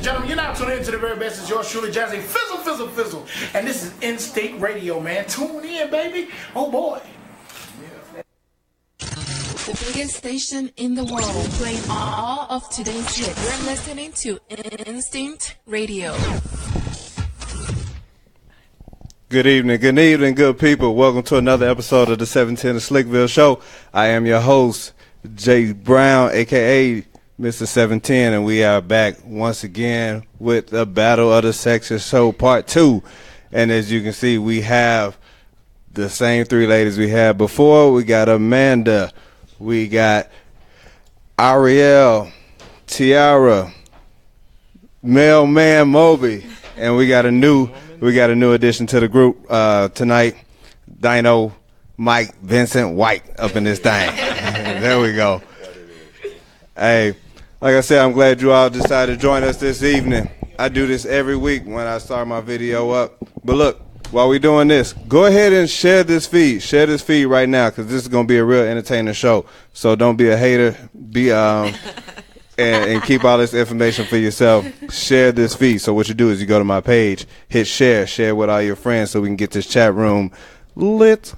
gentlemen, you're now tuning into the very best. It's yours truly, Jazzy Fizzle, Fizzle, Fizzle. And this is In-State Radio, man. Tune in, baby. Oh, boy. The biggest station in the world, playing all of today's hits. You're listening to Instinct Radio. Good evening, good people. Welcome to another episode of the 710 Slickville Show. I am your host, Jay Brown, a.k.a. Mr. 710, and we are back once again with the Battle of the Sexes Show Part 2. And as you can see, we have the same three ladies we had before. We got Amanda, we got Ariel, Tiara, Mailman Moby, and we got a new addition to the group tonight, Dino Mike Vincent White up in this thing. There we go. Hey, like I said, I'm glad you all decided to join us this evening. I do this every week when I start my video up. But look, while we're doing this, go ahead and share this feed. Share this feed right now, because this is going to be a real entertaining show. So don't be a hater. Be and keep all this information for yourself. Share this feed. So what you do is you go to my page, hit share with all your friends so we can get this chat room lit.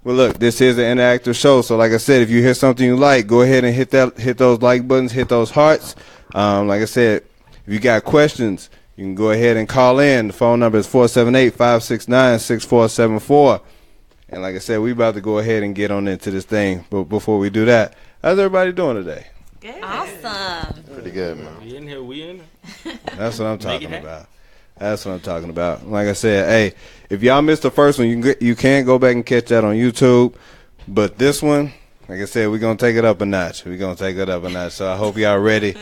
Well, look, this is an interactive show. So like I said, if you hear something you like, go ahead and hit those like buttons, hit those hearts. Like I said, if you got questions, you can go ahead and call in. The phone number is 478-569-6474. And like I said, we about to go ahead and get on into this thing. But before we do that, how's everybody doing today? Good. Awesome. Pretty good, man. We in here. That's what I'm talking about. That's what I'm talking about. Like I said, hey, if y'all missed the first one, you can go back and catch that on YouTube. But this one, like I said, we're going to take it up a notch. So I hope y'all ready.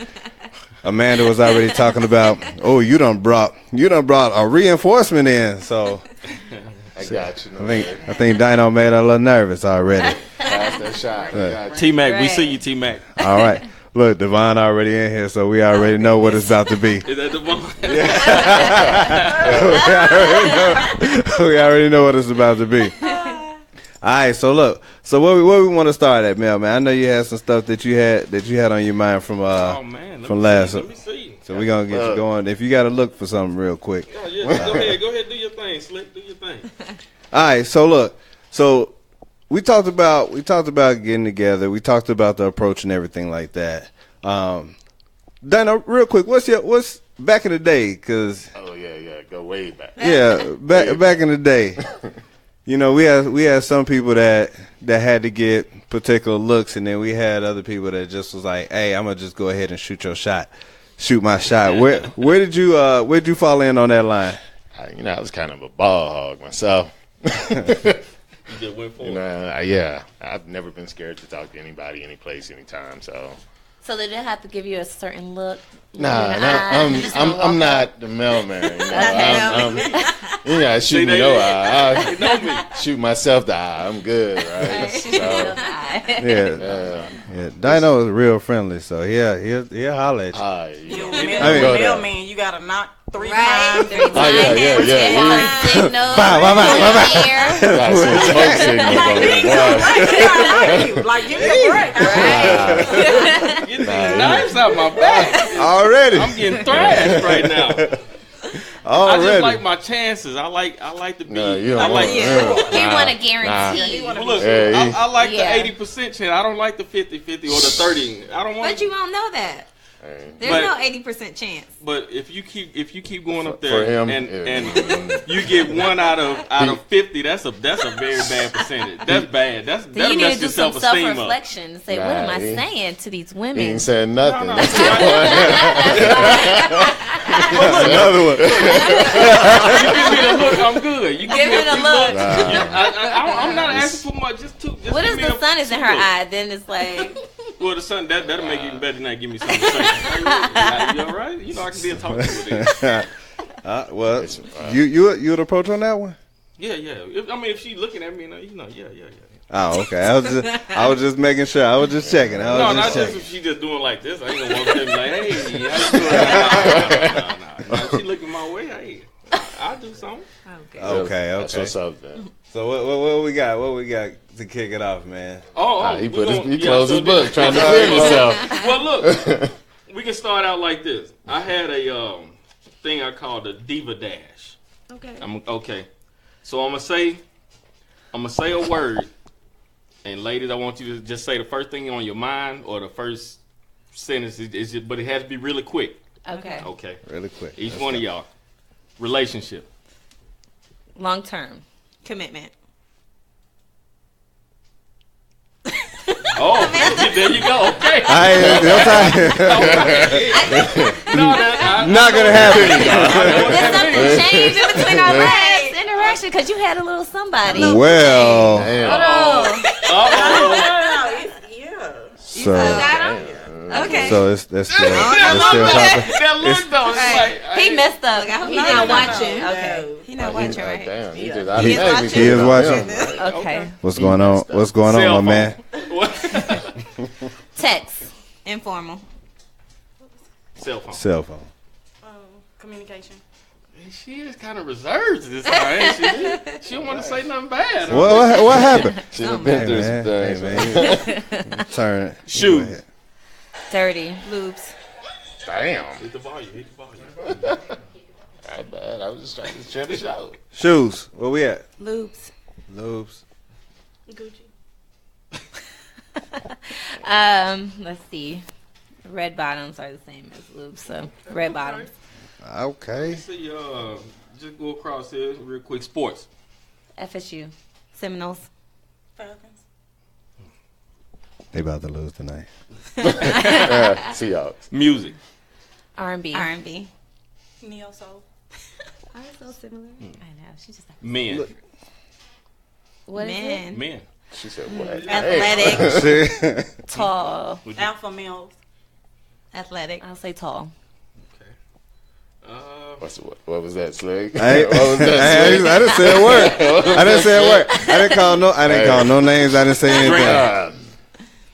Amanda was already talking about, oh, you done brought a reinforcement in. So I got you. I think Dino made her a little nervous already. Pass that shot. T-Mac, right. We see you, T-Mac. All right. Look, Devon already in here, so we already know what it's about to be. Is that Devon? We already know what it's about to be. All right, so look, where we want to start at, man. I know you had some stuff that you had on your mind from last. Let me see. So we're gonna get you going. If you got to look for something real quick. Oh, yeah, go ahead, do your thing, Slick. Do your thing. All right, so look, We talked about getting together. We talked about the approach and everything like that. Dino, real quick, what's back in the day? Cause go way back. Yeah, back in the day, we had some people that had to get particular looks, and then we had other people that just was like, hey, I'm gonna just go ahead and shoot my shot. Where did you fall in on that line? I was kind of a ball hog myself. You just went for it. Yeah. I've never been scared to talk to anybody, any place, anytime. So they didn't have to give you a certain look. I'm not the mailman. Shoot me no eye. I shoot myself the eye. I'm good, right? Yeah. Dino is real friendly, so he'll holler at you. Mailman, you gotta knock 3 times. Yeah. Like, give me a break. Get these knives out my back. Already. I'm getting thrashed right now. Already. I just like my chances. I like to be. You want a guarantee. Look, I like the 80% chance. I don't like the 50-50 or the 30. I don't want. But you won't know that. There's no 80% chance. But if you keep going up there and you get 1 out of 50, that's a very bad percentage. That's bad. That's you need to do some self-esteem self-reflection and say, what am I saying to these women? He ain't saying nothing. No. Another one. You give me the look, I'm good. You give me the look. I'm not asking for much. Just what if the sun is in her eye? Then it's like. Well, the sun that'll make it even better than that. Give me something to say. You all right? I can be a talk to you. You would approach on that one? Yeah. If she looking at me, yeah. Oh, okay. I was just making sure. I was just checking. Not just if she just doing like this. I ain't gonna want to be like, hey, how you doing? No. She looking my way. Hey, I'll do something. Okay. That's what's up then. So what we got? What we got to kick it off, man? He closed his book trying to clear himself. Well, look. We can start out like this. I had a thing I called the Diva Dash. Okay. Okay. So I'm gonna say a word, and ladies, I want you to just say the first thing on your mind or the first sentence. But it has to be really quick. Okay. Okay. Really quick. Each one of y'all. Relationship. Long term. Commitment. Oh, there you go. Okay. Not gonna happen. Did something change in between our last interaction? Because you had a little somebody. Well, Okay. so it's still popping. That look though. He messed up. He not watching. Okay. He not watching, right? Damn, He is watching. Okay. What's going on? What's going on, my man? Text. Informal. Cell phone. Communication. She is kind of reserved this time. Ain't she don't want to say nothing bad. What happened? She done been through some things. man. Turn it. Shoes. Dirty. Loops. Damn. Hit the volume. Not bad. I was just trying to check this out. Shoes. Where we at? Loops. Loops. Gucci. Let's see. Red bottoms are the same as loops, so red bottoms. Okay. See, just go across here real quick. Sports. FSU. Seminoles. Falcons. They about to lose tonight. Seahawks. Music. R&B. R&B. Neo soul. Are they so similar? I know. She just like, Men. what is it? Men. She said what? Athletic. Tall. Alpha males. Athletic. I'll say tall. What was that, Slick? I What was that, Slick? didn't say a word. I didn't say a word. I didn't call no names. I didn't say anything.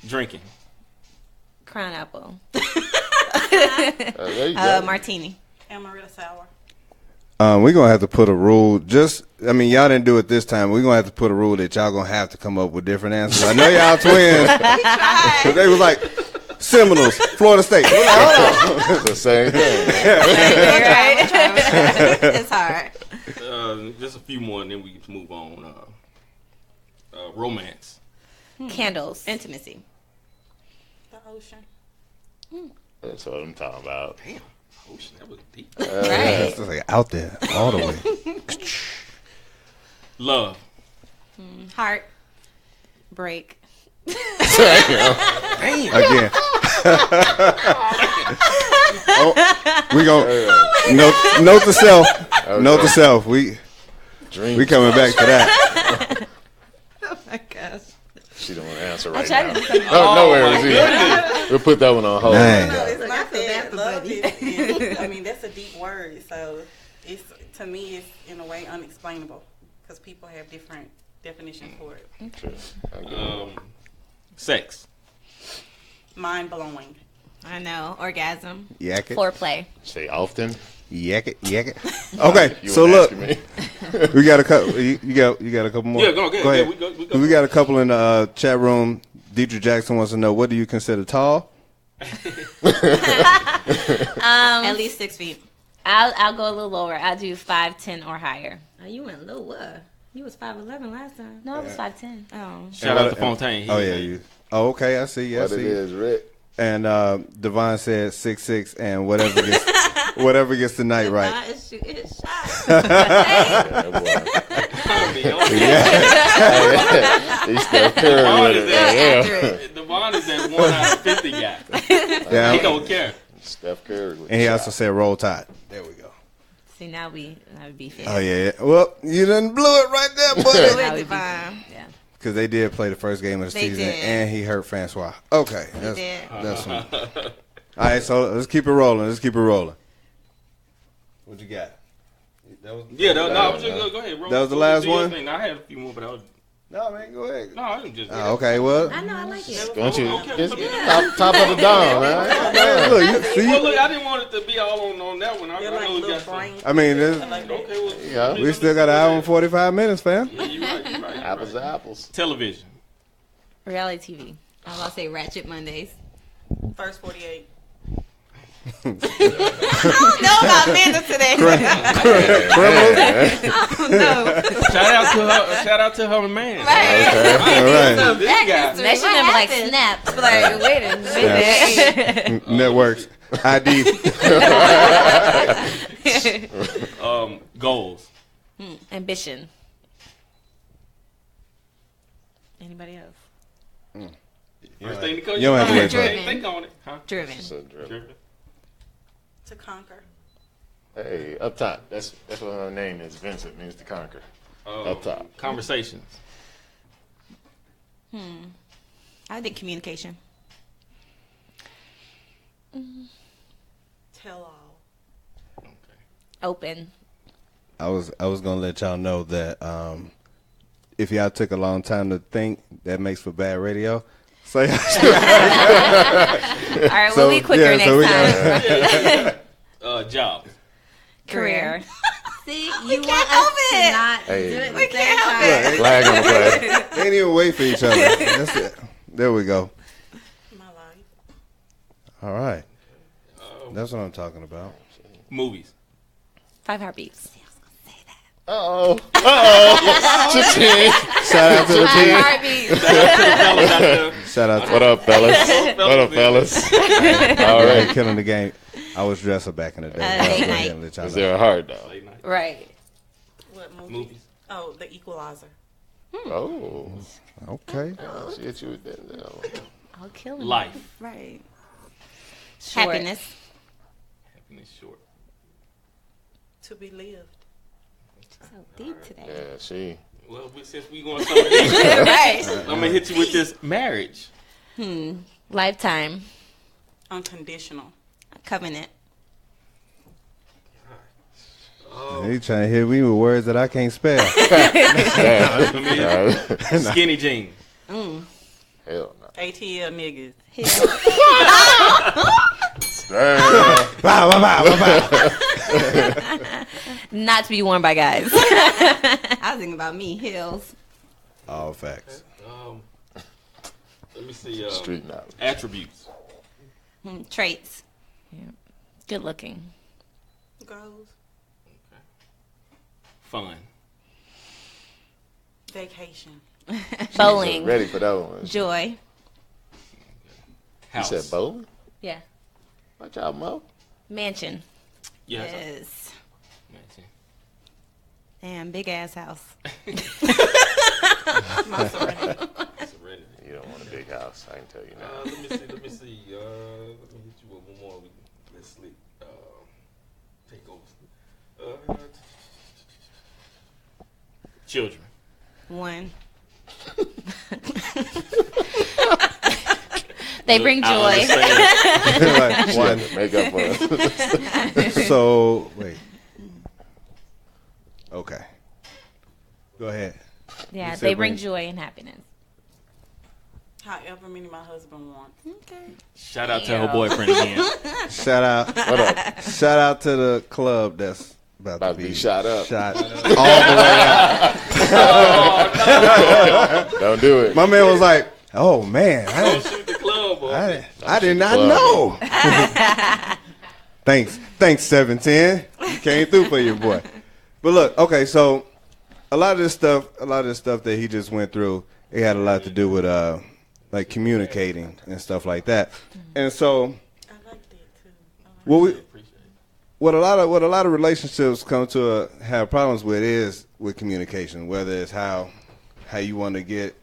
Drinking. Crown apple. There you go. Martini. Amaretto sour. We're gonna have to put a rule. Y'all didn't do it this time. We're gonna have to put a rule that y'all gonna have to come up with different answers. I know y'all twins. But they was like Seminoles, Florida State. We're like, hold on. It's the same thing. It's hard. Just a few more, and then we can move on. Romance. Candles. Intimacy. The ocean. That's what I'm talking about. Damn. Ocean, that was deep. Right. It's just like out there, all the way. Love. Heart. Break. Again. We gonna note to self. Note to self. We coming back to that. Oh my gosh. She don't want to answer right tried now. to do something. No worries. We'll put that one on hold. Dang. It's not I feel bad that for love Buddy. is, that's a deep word. So it's, to me, it's in a way unexplainable because people have different definitions for it. True. Sex. Mind blowing. I know. Orgasm. Yak it. Foreplay. Say often. Yak it. Okay, You so were look, asking me. we got a couple. You got a couple more. Yeah, go ahead. ahead. Yeah, We got a couple in the chat room. Deidre Jackson wants to know, what do you consider tall? At least 6 feet. I'll go a little lower. I'll do 5'10" or higher. Oh, you went lower. You was 5'11" last time. No, it was 5'10". Oh. Shout out to Fontaine. Oh yeah, you. Oh okay, I see. What it is, Rick? And Devon said 6'6", and whatever gets the night right. It's shooting shots. Yeah, boy. He's Steph Curry with it. Devon is that 1 out of 50 guy. Yeah, He don't care. Steph Curry with and he the also shot. said roll tide. There we go. See, now we be fair. Oh yeah. Well, you done blew it right there, buddy. Now we be fair. Yeah. Because they did play the first game of the They season, did. and he hurt Francois. Okay, did. that's one. All right, so let's keep it rolling. What you got? That was, Yeah, no, I was just go ahead. Roll. That was the last one? Thing. I had a few more, but I was. No, man, go ahead. No, I didn't just. Okay, well, I know, I like it. Don't you? Okay, Just okay. top of the dome, man. man, look, you see, Well, look, I didn't want it to be all on that one. I They're know like we little got some. brain. I mean, this, Like that. Okay, well, Yeah. we still got an hour and 45 minutes, fam. Yeah, you're right. Apples to apples. Television. Reality TV. I was about to say Ratchet Mondays. First 48. I don't know about Amanda today. No. Shout out to her man. All right. This guy. Next to them like snaps. Like, wait a minute. Networks. ID. Goals. Ambition. Anybody else? First thing to come. You don't have to wait for Driven. it. Think on it. Huh? Driven. So driven. Driven. To conquer. Hey, up top. That's what her name is. Vincent means to conquer. Up top. Conversations. I think communication. Tell all. Open. I was gonna let y'all know that if y'all took a long time to think, that makes for bad radio. So All right, we'll be quicker next time. Job. Career. See, you can't want help us to it. not Hey. do it. We can't help it. Flag on the play. ain't even wait for each other. That's it. There we go. My life. All right. That's what I'm talking about. Movies. 5 heartbeats. Uh-oh. Shout out to the team. Heartbeats. Shout out to What up, fellas? What up, fellas? all right. Killing the game. I was dresser back in the day. Late night. I'll let y'all Is know. there a hard though? Late night. Right. What movie? Movies. Oh, The Equalizer. Oh. Okay. She hit you with that. I'll kill him. Life. Right. Short. Happiness. Happiness short. To be lived. So deep today. Yeah, she. Well, since we going somewhere else, Right. I'm gonna hit you with this marriage. Lifetime. Unconditional. Covenant. He trying to hit me with words that I can't spell. Skinny jeans. Hell no. ATL niggas. Damn. Bow, bow, bow, bow, bow. Not to be worn by guys. I was thinking about me. Hills. All facts. Let me see. Street knowledge. Attributes. Traits. Good looking. Goals. Fun. Vacation. Bowling. Ready for that one. Joy. You House. said bowling? Yeah. Watch out, Mo. Mansion. Yes. Yes. Mansion. Damn, big ass house. My serenity. Serenity. You don't want a big house. I can tell you now. Let me see. Let me hit you with one more. Let's sleep. Take over. Children. One. They bring joy. I understand. Like, one. Make up for it. So, wait. Okay. Go ahead. Yeah, You said they bring bring- joy and happiness. However many my husband wants. Okay. Shout out to her boyfriend again. Shout out. What up? Shout out to the club that's about to be shot up. Shot all the way out. Don't do it. My man was like, "Oh man, I Shoot the club, boy. I did not know." Thanks, 710. You came through for your boy. But look, okay, so a lot of this stuff that he just went through, it had a lot to do with like communicating and stuff like that. And so I like that too. what a lot of relationships come to have problems with is with communication, whether it's how you want to get,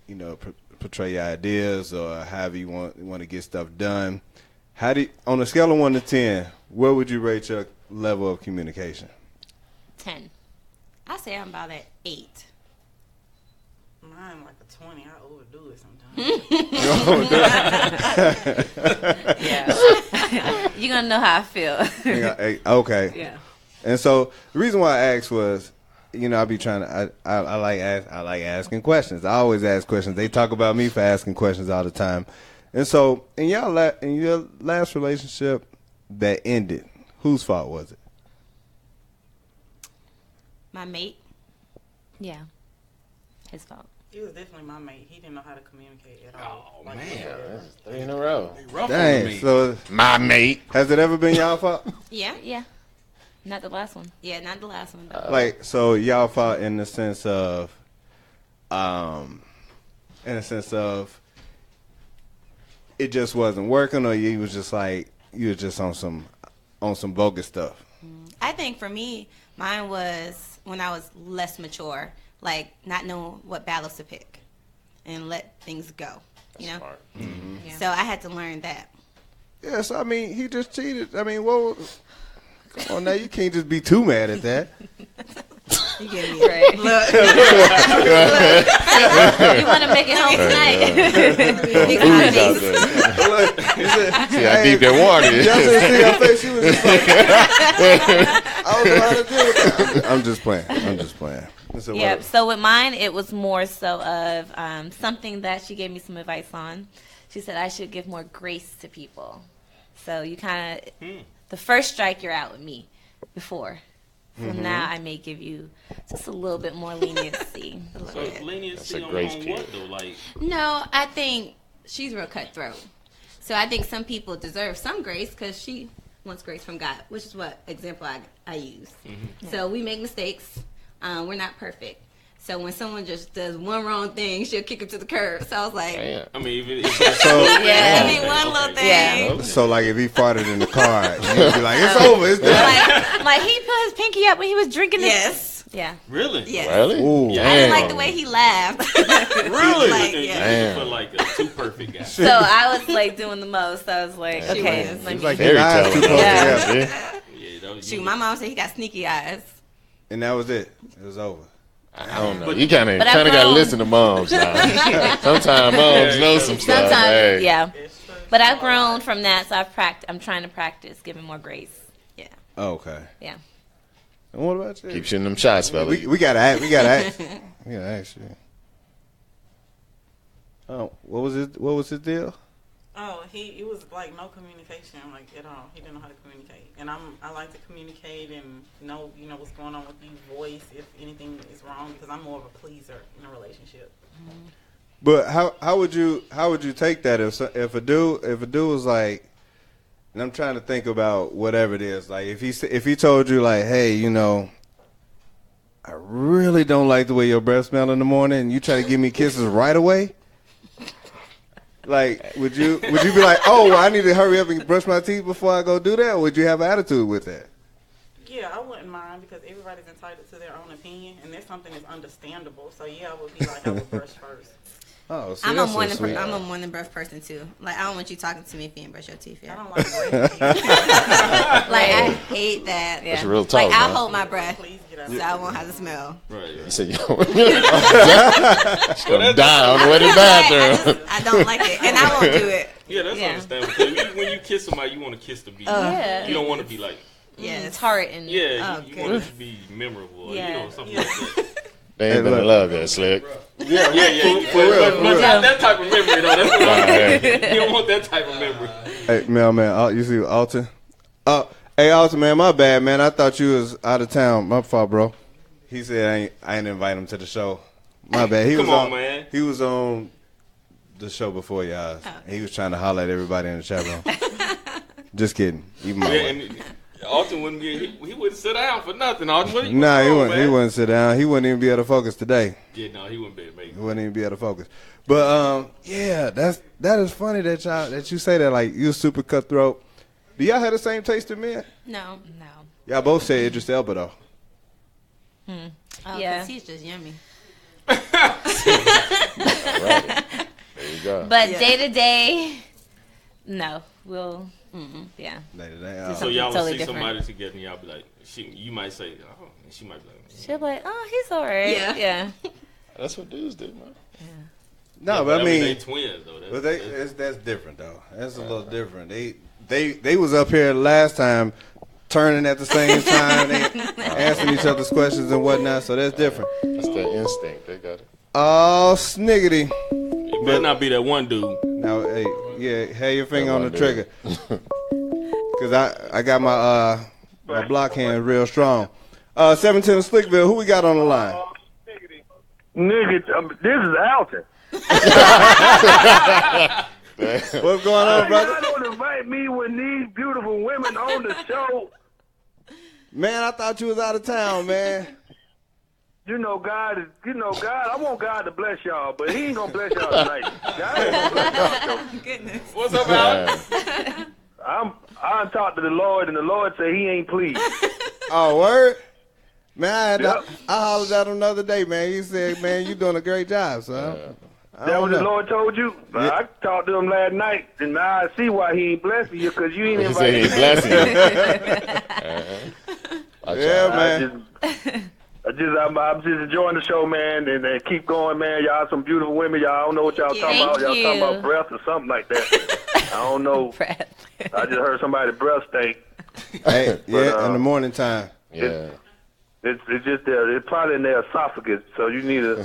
portray your ideas or however you want to get stuff done. How do you, on a scale of 1 to 10, where would you rate your level of communication? 10. I say I'm about at 8. Mine like a 20. I overdo it sometimes. Yeah. You're going to know how I feel. Okay. Yeah. And so the reason why I asked was, I be trying to. I like asking questions. I always ask questions. They talk about me for asking questions all the time. And so in your last relationship that ended, whose fault was it? My mate. Yeah. His fault. He was definitely my mate. He didn't know how to communicate at all. Oh, Like, man. yeah. That's 3 in a row. Rough on Dang. me. So My mate. has it ever been y'all fault? Yeah. Yeah. Not the last one. Yeah, not the last one though. Like, so y'all fought in the sense of, it just wasn't working, or you was just like you was just on some bogus stuff. I think for me, mine was when I was less mature, like not knowing what battles to pick and let things go. You know. Smart. Yeah. So I had to learn that. Yes, I mean he just cheated. I mean, what? Come on now, you can't just be too mad at that. You get me right. You want to make it home tonight? Who's out there? See how deep that water is. Y'all didn't see her face. She was just like, I don't know how to do it. I'm just playing. So Yeah. what- So with mine, it was more so of something that she gave me some advice on. She said I should give more grace to people. So you kind of, the first strike, you're out with me before. So now I may give you just a little bit more leniency. So leniency That's a on grace what period. though? Like, No, I think she's real cutthroat. So I think some people deserve some grace because she wants grace from God, which is what example I use. So we make mistakes. We're not perfect. So when someone just does one wrong thing, she'll kick him to the curb. So I was like, Damn. I mean, if it's So, I mean, one little thing. Yeah. so like if he farted in the car, you'd be like, it's over, it's done. Like he put his pinky up when he was drinking. Yes. Yeah. really, Yes. Really? Ooh. Damn. I didn't like the way he laughed. really, Like, you yeah. feel like a too perfect guy. So I was like doing the most. I was like, She okay, was. let It's me. like Fairy his eyes tale. too close Yeah. together. Yeah. Yeah, that was, Shoot, my mom said he got sneaky eyes. And that was it. It was over. I don't know. But- You kind of But I've got to grown. listen to moms now. Sometimes moms know some stuff. Sometimes, Hey. yeah. But I've grown from that, so I'm trying to practice giving more grace. Yeah. Oh, okay. Yeah. And what about you? Keep shooting them shots, fella. We gotta act. We gotta act. You. Oh, what was his deal? Oh, it was like no communication, like at all. He didn't know how to communicate, and I like to communicate and know what's going on with you, voice if anything is wrong, because I'm more of a pleaser in a relationship. But how would you take that if a dude was like, and I'm trying to think about whatever it is, like if he told you like, hey, I really don't like the way your breath smell in the morning, and you try to give me kisses right away. Like, would you be like, oh, well, I need to hurry up and brush my teeth before I go do that? Or would you have an attitude with that? Yeah, I wouldn't mind because everybody's entitled to their own opinion, and that's something that's understandable. So yeah, I would be like, I would brush first. Oh, see, I'm a that's so morning sweet. I'm a morning breath person too. Like I don't want you talking to me if you didn't brush your teeth I yet. don't like breath. Like I hate that. That's real talk, Like I'll man. hold my breath Please get out. so I won't have to smell. right. I said, yo. She's going to die on the way to the bathroom. I don't like it, and I won't do it. Yeah, that's Yeah. understandable. 'Cause when you kiss somebody, you want to kiss to be. Yeah. You don't want to be like. Yes. It's hard and Yeah, Oh, you want it to be memorable. Or, Yeah. Something like that. They ain't Hey, been in look. love yet, Slick. Yeah. For real, But for real. not that type of memory, though. That's what I'm Right. saying. You don't want that type of memory. Hey, man, you see Alton? Hey, Alton, man, my bad, man. I thought you was out of town. My fault, bro. He said I ain't invite him to the show. My bad. He Come was on, man. He was on the show before y'all. He was trying to holler at everybody in the chat room. Just kidding. Even my Yeah, wife. and Alton wouldn't be. He wouldn't sit down for nothing. Alton, what Nah, he what's wouldn't. wrong, He man? wouldn't sit down. He wouldn't even be able to focus today. Yeah, no, he wouldn't be able to make He it. wouldn't even be able to focus. But yeah, that is funny that you say that. Like you super cutthroat. Do y'all have the same taste in men? No. no. Y'all both say Idris Elba though. Oh, Yeah. 'cause he's just yummy. Right. There you go. But Yeah. day to day, no. Yeah. So y'all will Totally see different. somebody together, and y'all be like, you might say, oh, and she might be like, She'll be like, oh, he's all right. Yeah. Yeah. That's what dudes do, man. No, but I they mean, twins though. but that's different though. That's a little different. They was up here last time, turning at the same time, they answering each other's questions and whatnot. So that's different. That's their instinct. They got it. Oh, sniggity. It better not be that one dude. Now, hey, yeah, have your finger That on the one trigger, cause I got my block hand real strong. 17 of Slickville, who we got on the line? Nigga, this is Alton. What's going on, brother? Y'all don't invite me with these beautiful women on the show. Man, I thought you was out of town, man. God, I want God to bless y'all, but he ain't gonna bless y'all tonight. God ain't gonna bless y'all. Goodness. What's up, Al? I talked to the Lord, and the Lord said he ain't pleased. Oh, word? Man, Yep. I hollered at him the other day, man. He said, man, you doing a great job, son. That what the Lord told you? Yeah. I talked to him last night, and now I see why he ain't blessing you, because you ain't invited me. He said he ain't blessing you. Yeah, man. I'm just enjoying the show, man, and keep going, man. Y'all some beautiful women. Y'all don't know what y'all talking about. Y'all talking about breath or something like that. I don't know. I just heard somebody breath stink. Hey, yeah, in the morning time. Yeah. It's just it's probably in their esophagus, so you need a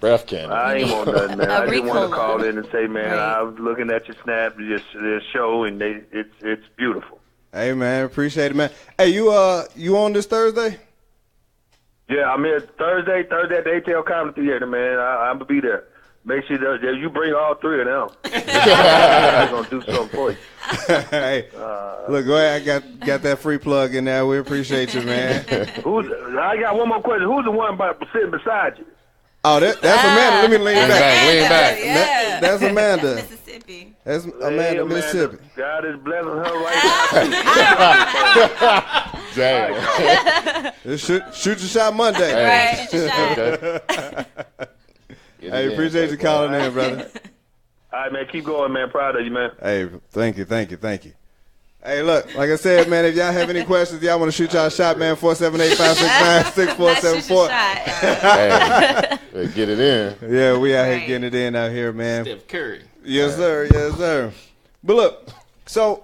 breath cannon. I ain't want nothing, man. I just want to call in and say, man, I was looking at your snap, your show, and it's beautiful. Hey, man, appreciate it, man. Hey, you on this Thursday? Yeah, I'm here Thursday at the ATL Comedy Theater, man. I'm going to be there. Make sure that you bring all three of them. I'm going to do something for you. Hey, look, go ahead. I got that free plug in there. We appreciate you, man. I got one more question. Who's the one sitting beside you? Oh, that's Amanda. Let me lean back. Lean back. Yeah. That's Amanda. Mississippi. That's Amanda, Mississippi. God is blessing her right now. Damn. Shoot your shot Monday. Right. Shoot your shot. Hey, appreciate you calling in, brother. All right, man. Keep going, man. Proud of you, man. Hey, thank you. Hey, look, like I said, man, if y'all have any questions, y'all want to shoot y'all a shot, man, 478-569-6474. Hey, get it in. Yeah, we out here getting it in out here, man. Steph Curry. Yes, sir. Yes, sir. But look, so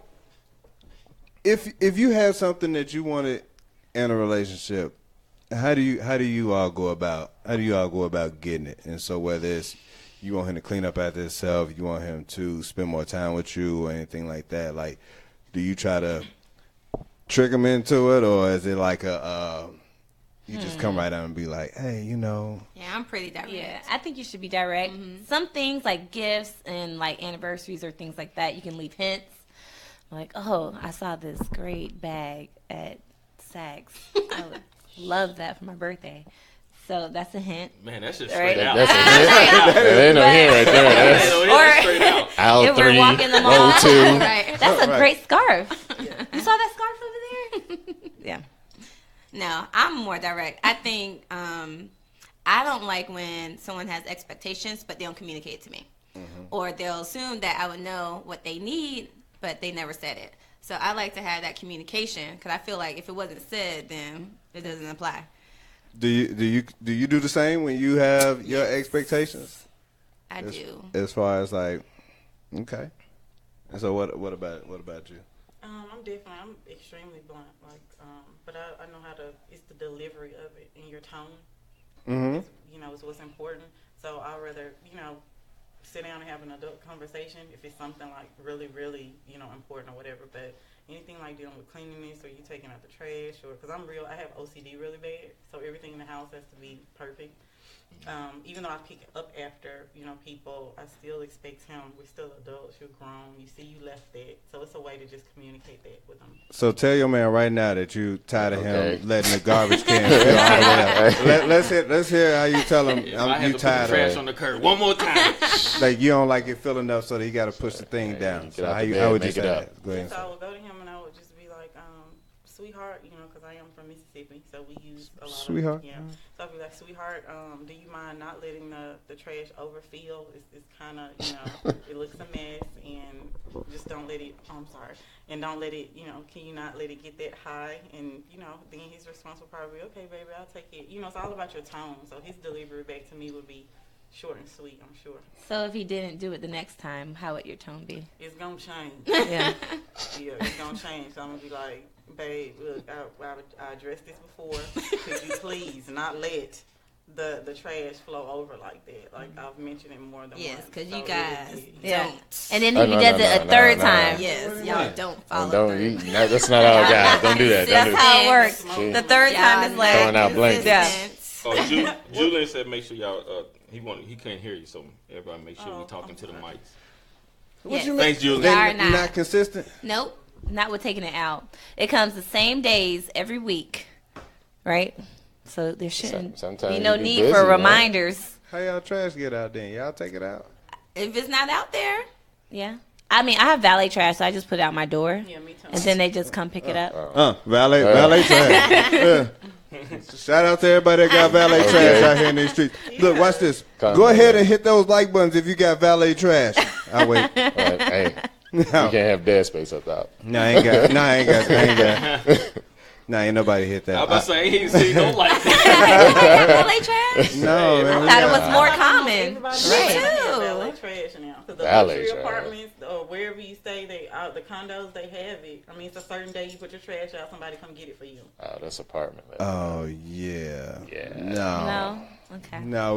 if you have something that you wanted in a relationship, how do you all go about getting it? And so whether it's you want him to clean up after himself, you want him to spend more time with you or anything like that, like, do you try to trick him into it, or is it like you just come right out and be like, hey, Yeah, I'm pretty direct. Yeah, I think you should be direct. Mm-hmm. Some things like gifts and like anniversaries or things like that, you can leave hints. Like, oh, I saw this great bag at Saks. I would love that for my birthday. So that's a hint. Man, that's just straight out. That's a hint. That ain't no hint right there. That's straight out. Aisle if 3, we're walking the mall, row 2. Right. That's a great scarf. You saw that scarf over there? Yeah. No, I'm more direct. I think I don't like when someone has expectations, but they don't communicate it to me. Mm-hmm. Or they'll assume that I would know what they need, but they never said it. So I like to have that communication, because I feel like if it wasn't said, then it doesn't apply. Do you do the same when you have your expectations? I do. As far as like, okay. And so what about you? I'm extremely blunt, but I know how to. It's the delivery of it and your tone. Mm-hmm. Is what's important. So I'd rather sit down and have an adult conversation if it's something like really, really important or whatever. But anything like dealing with cleanliness or you taking out the trash, or because I have OCD really bad, so everything in the house has to be perfect. Even though I pick up after people, I still expect him. We're still adults. You're grown. You see, you left that, so it's a way to just communicate that with him. So tell your man right now that you tired of him letting the garbage can fill all the way up. Let's hear how you tell him you tired of trash it. on the curb one more time. Like you don't like it filling up, so that you got to push the thing down. So how would you say that? Go ahead. So I would go to him and I would just be like, sweetheart, because I am from Mississippi, so we use a lot sweetheart. So I'd be like, sweetheart, do you mind not letting the trash overfill? It's kind of, it looks a mess, and just don't let it, I'm sorry, and don't let it, can you not let it get that high? And, then his response would probably be, okay, baby, I'll take it. It's all about your tone. So his delivery back to me would be short and sweet, I'm sure. So if he didn't do it the next time, how would your tone be? It's going to change. Yeah. Yeah, it's going to change. So I'm going to be like, babe, look, I addressed this before. Could you please not let the trash flow over like that? Like I've mentioned it more than once. Yes, because you guys don't. And then if he does it a third time. Yes, y'all don't follow through. That's not our guys. Don't do that. That's how it works. The third time is like throwing out blankets. Oh, Julian said make sure y'all. He couldn't hear you, so everybody make sure we talking to the mics. What you mean? Thanks, Julian. Y'all are not. Not consistent? Nope. Not with taking it out. It comes the same days every week, right? So there shouldn't Sometimes be no you be need busy, for right? reminders. How y'all trash get out then? Y'all take it out? If it's not out there, Yeah. I mean, I have valet trash, so I just put it out my door. Yeah, me too. And then they just come pick it up. Valet trash. Yeah. Shout out to everybody that got valet trash out here in these streets. Look, watch this. Go ahead and hit those like buttons if you got valet trash. I'll wait. Hey, you can't have dead space up top. No, I ain't got. Nah, ain't nobody hit that. I was about to say, he ain't seen no like valet trash. No, man. I thought it was more common. Everybody Me have too. valet trash now. Because the Valet luxury trash. apartments or wherever you stay, the condos, they have it. I mean, it's a certain day you put your trash out, somebody come get it for you. Oh, that's apartment. Oh yeah. Yeah. No. Okay. No,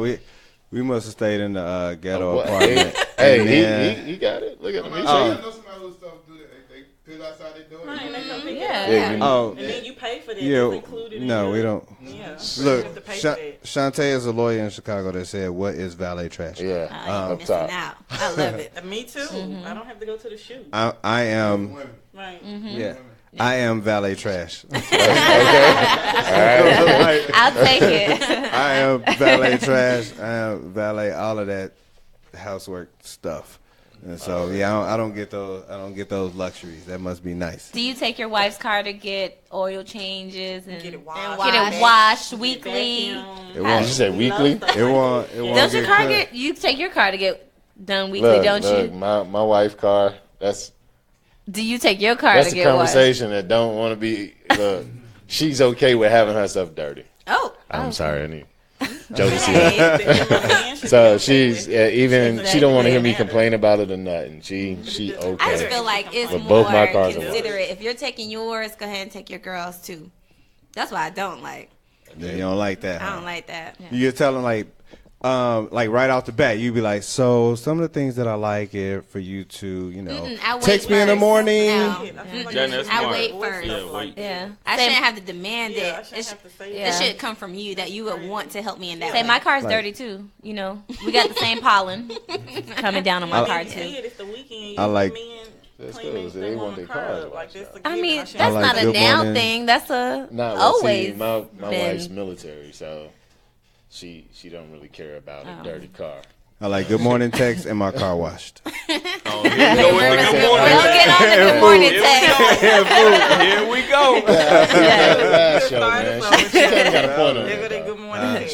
we must have stayed in the ghetto What? apartment. Hey, And then- he got it. Look at him. He Oh. said- know somebody who stuff do that. They put outside their door. Right, and they come pick it Yeah. up. Yeah, you- Oh. And then you pay for that. Yeah, It's included in no, your- we don't. Yeah. Look, You have to pay for that. Shantae is a lawyer in Chicago that said, "What is valet trash?" Yeah, Oh, you're up missing top. out. I love it. Me too. I don't have to go to the shoot. I am. Right. Yeah, I am valet trash. I'll take it. I am valet trash. I am valet. All of that housework stuff. And so I don't get those. I don't get those luxuries. That must be nice. Do you take your wife's car to get oil changes and Get it washed. get it washed weekly? It won't. You said weekly? It won't. It won't. Does your car cut. get? You take your car to get done weekly, Look, don't look, you? my wife's car. That's Do you take your car that's to the get washed? conversation that don't want to be. Look, she's okay with having her stuff dirty. Oh, I'm sorry, I need Jodeci. Hey, So she's even she don't want to hear me complain about it or nothing. She okay. I just feel like it's But more both my cars are considerate. If you're taking yours, go ahead and take your girls too. That's why I don't like. Yeah, you don't like that. I huh? don't like that. You just tell them like right off the bat, you be like, so some of the things that I like are for you to, I wait text me in the first. morning. No. Jen, that's I smart. wait first. Yeah, wait. Yeah. I Say- shouldn't have to demand Yeah, I it. shouldn't have to say It that. should come from you that you would want to help me in that Say way. my car's Like- dirty too. We got the same pollen coming down on my car too. It's the weekend. I like- That's clean good. they They want want the their car cars up. Like washed this. out. I mean, I that's like not a good now morning. thing. That's a Not always. See, my been- wife's military, so she don't really care about a dirty car. I like good morning text and my car washed. Oh, here we go with the good morning. Don't get on the good morning text. Here we go. Last show, man. She kind of got a point on There go that. that though. good morning.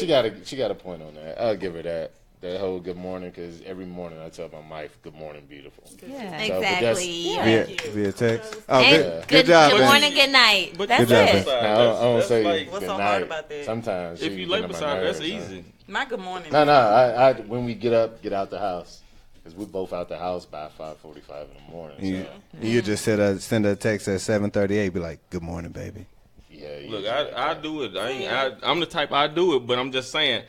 She got a point on that. I'll give her that. That whole good morning, because every morning I tell my wife, "Good morning, beautiful." Yeah. So, but that's- Exactly. Via text. Oh, And good job. Good man. morning, good night. But That's Good job, it. man. I don't That's say like, What's good so night. hard about that? Sometimes if she you get lay on my beside her, that's nerves, easy. My good morning. No, I when we get out the house, because we're both out the house by 5:45 in the morning. So, You just send a text at 7:38. Be like, "Good morning, baby." yeah. Look, I do it. I'm the type I do it, but I'm just saying,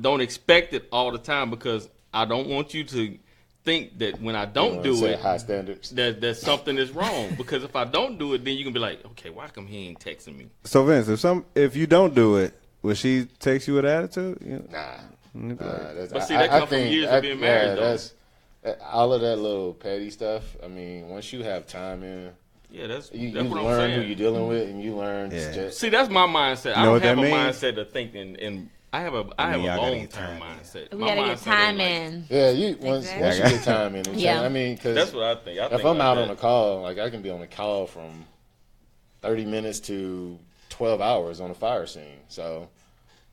don't expect it all the time because I don't want you to think that when I don't do it, high standards. that something is wrong. Because if I don't do it, then you can be like, okay, why come he ain't texting me? So Vince, if you don't do it, will she text you with attitude? Nah. That's, But see, that come from years of being married, though. That's all of that little petty stuff. I mean, once you have time in, Yeah, that's you what I'm learn who saying. you're dealing with, and you learn Yeah. just. See, that's my mindset. I Know don't what have a that means? mindset of thinking, and I have a mean, long y'all gotta get term time. mindset. We My gotta get mindset time ain't in. Yeah, once you get time in, Yeah. I mean, because That's what I think. if I'm out on a call, like I can be on a call from 30 minutes to 12 hours on a fire scene. So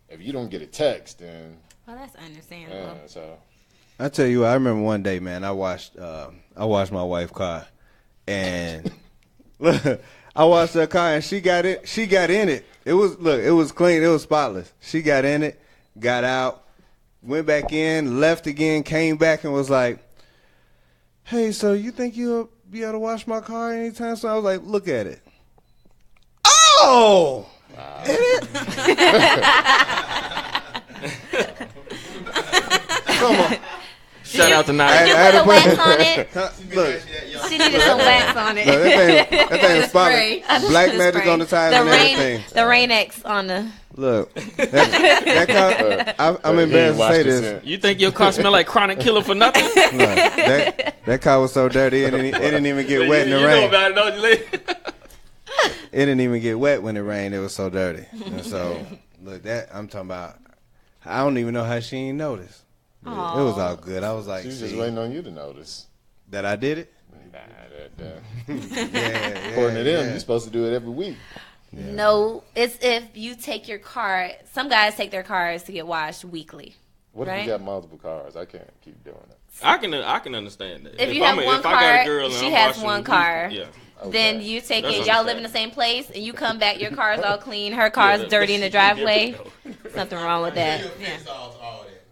if you don't get a text, then Well, that's understandable. so I tell you, what, I remember one day, man. I washed my wife's car, and I washed her car, and she got it. She got in it. It was clean. It was spotless. She got in it, got out, went back in, left again, came back, and was like, "Hey, so you think you'll be able to wash my car anytime soon?" I was like, "Look at it." Oh. Come on. Shout out to Did Naya. you put a wax on it? Look, She needed some wax on it. No, that thing was Spray. spotless. Black magic on the tires and everything. The Rain-X on the. Look, that car, I'm embarrassed to say this. You think your car smell like Chronic Killer for nothing? No, that car was so dirty, it didn't even get wet in the You rain. know about it, don't you, lady? It didn't even get wet when it rained. It was so dirty. And so, look, that I'm talking about. I don't even know how she ain't noticed. It was all good. I was like, She was just waiting on you to notice that I did it. Yeah. According to them, you're supposed to do it every week. Yeah. No, it's if you take your car. Some guys take their cars to get washed weekly. What right? if you got multiple cars? I can't keep doing it. I can understand that. If you have one car, she has one car. Yeah. Then you take it. Y'all live in the same place, and you come back. Your car's all clean. Her car's dirty in the driveway. Something wrong with that. Yeah.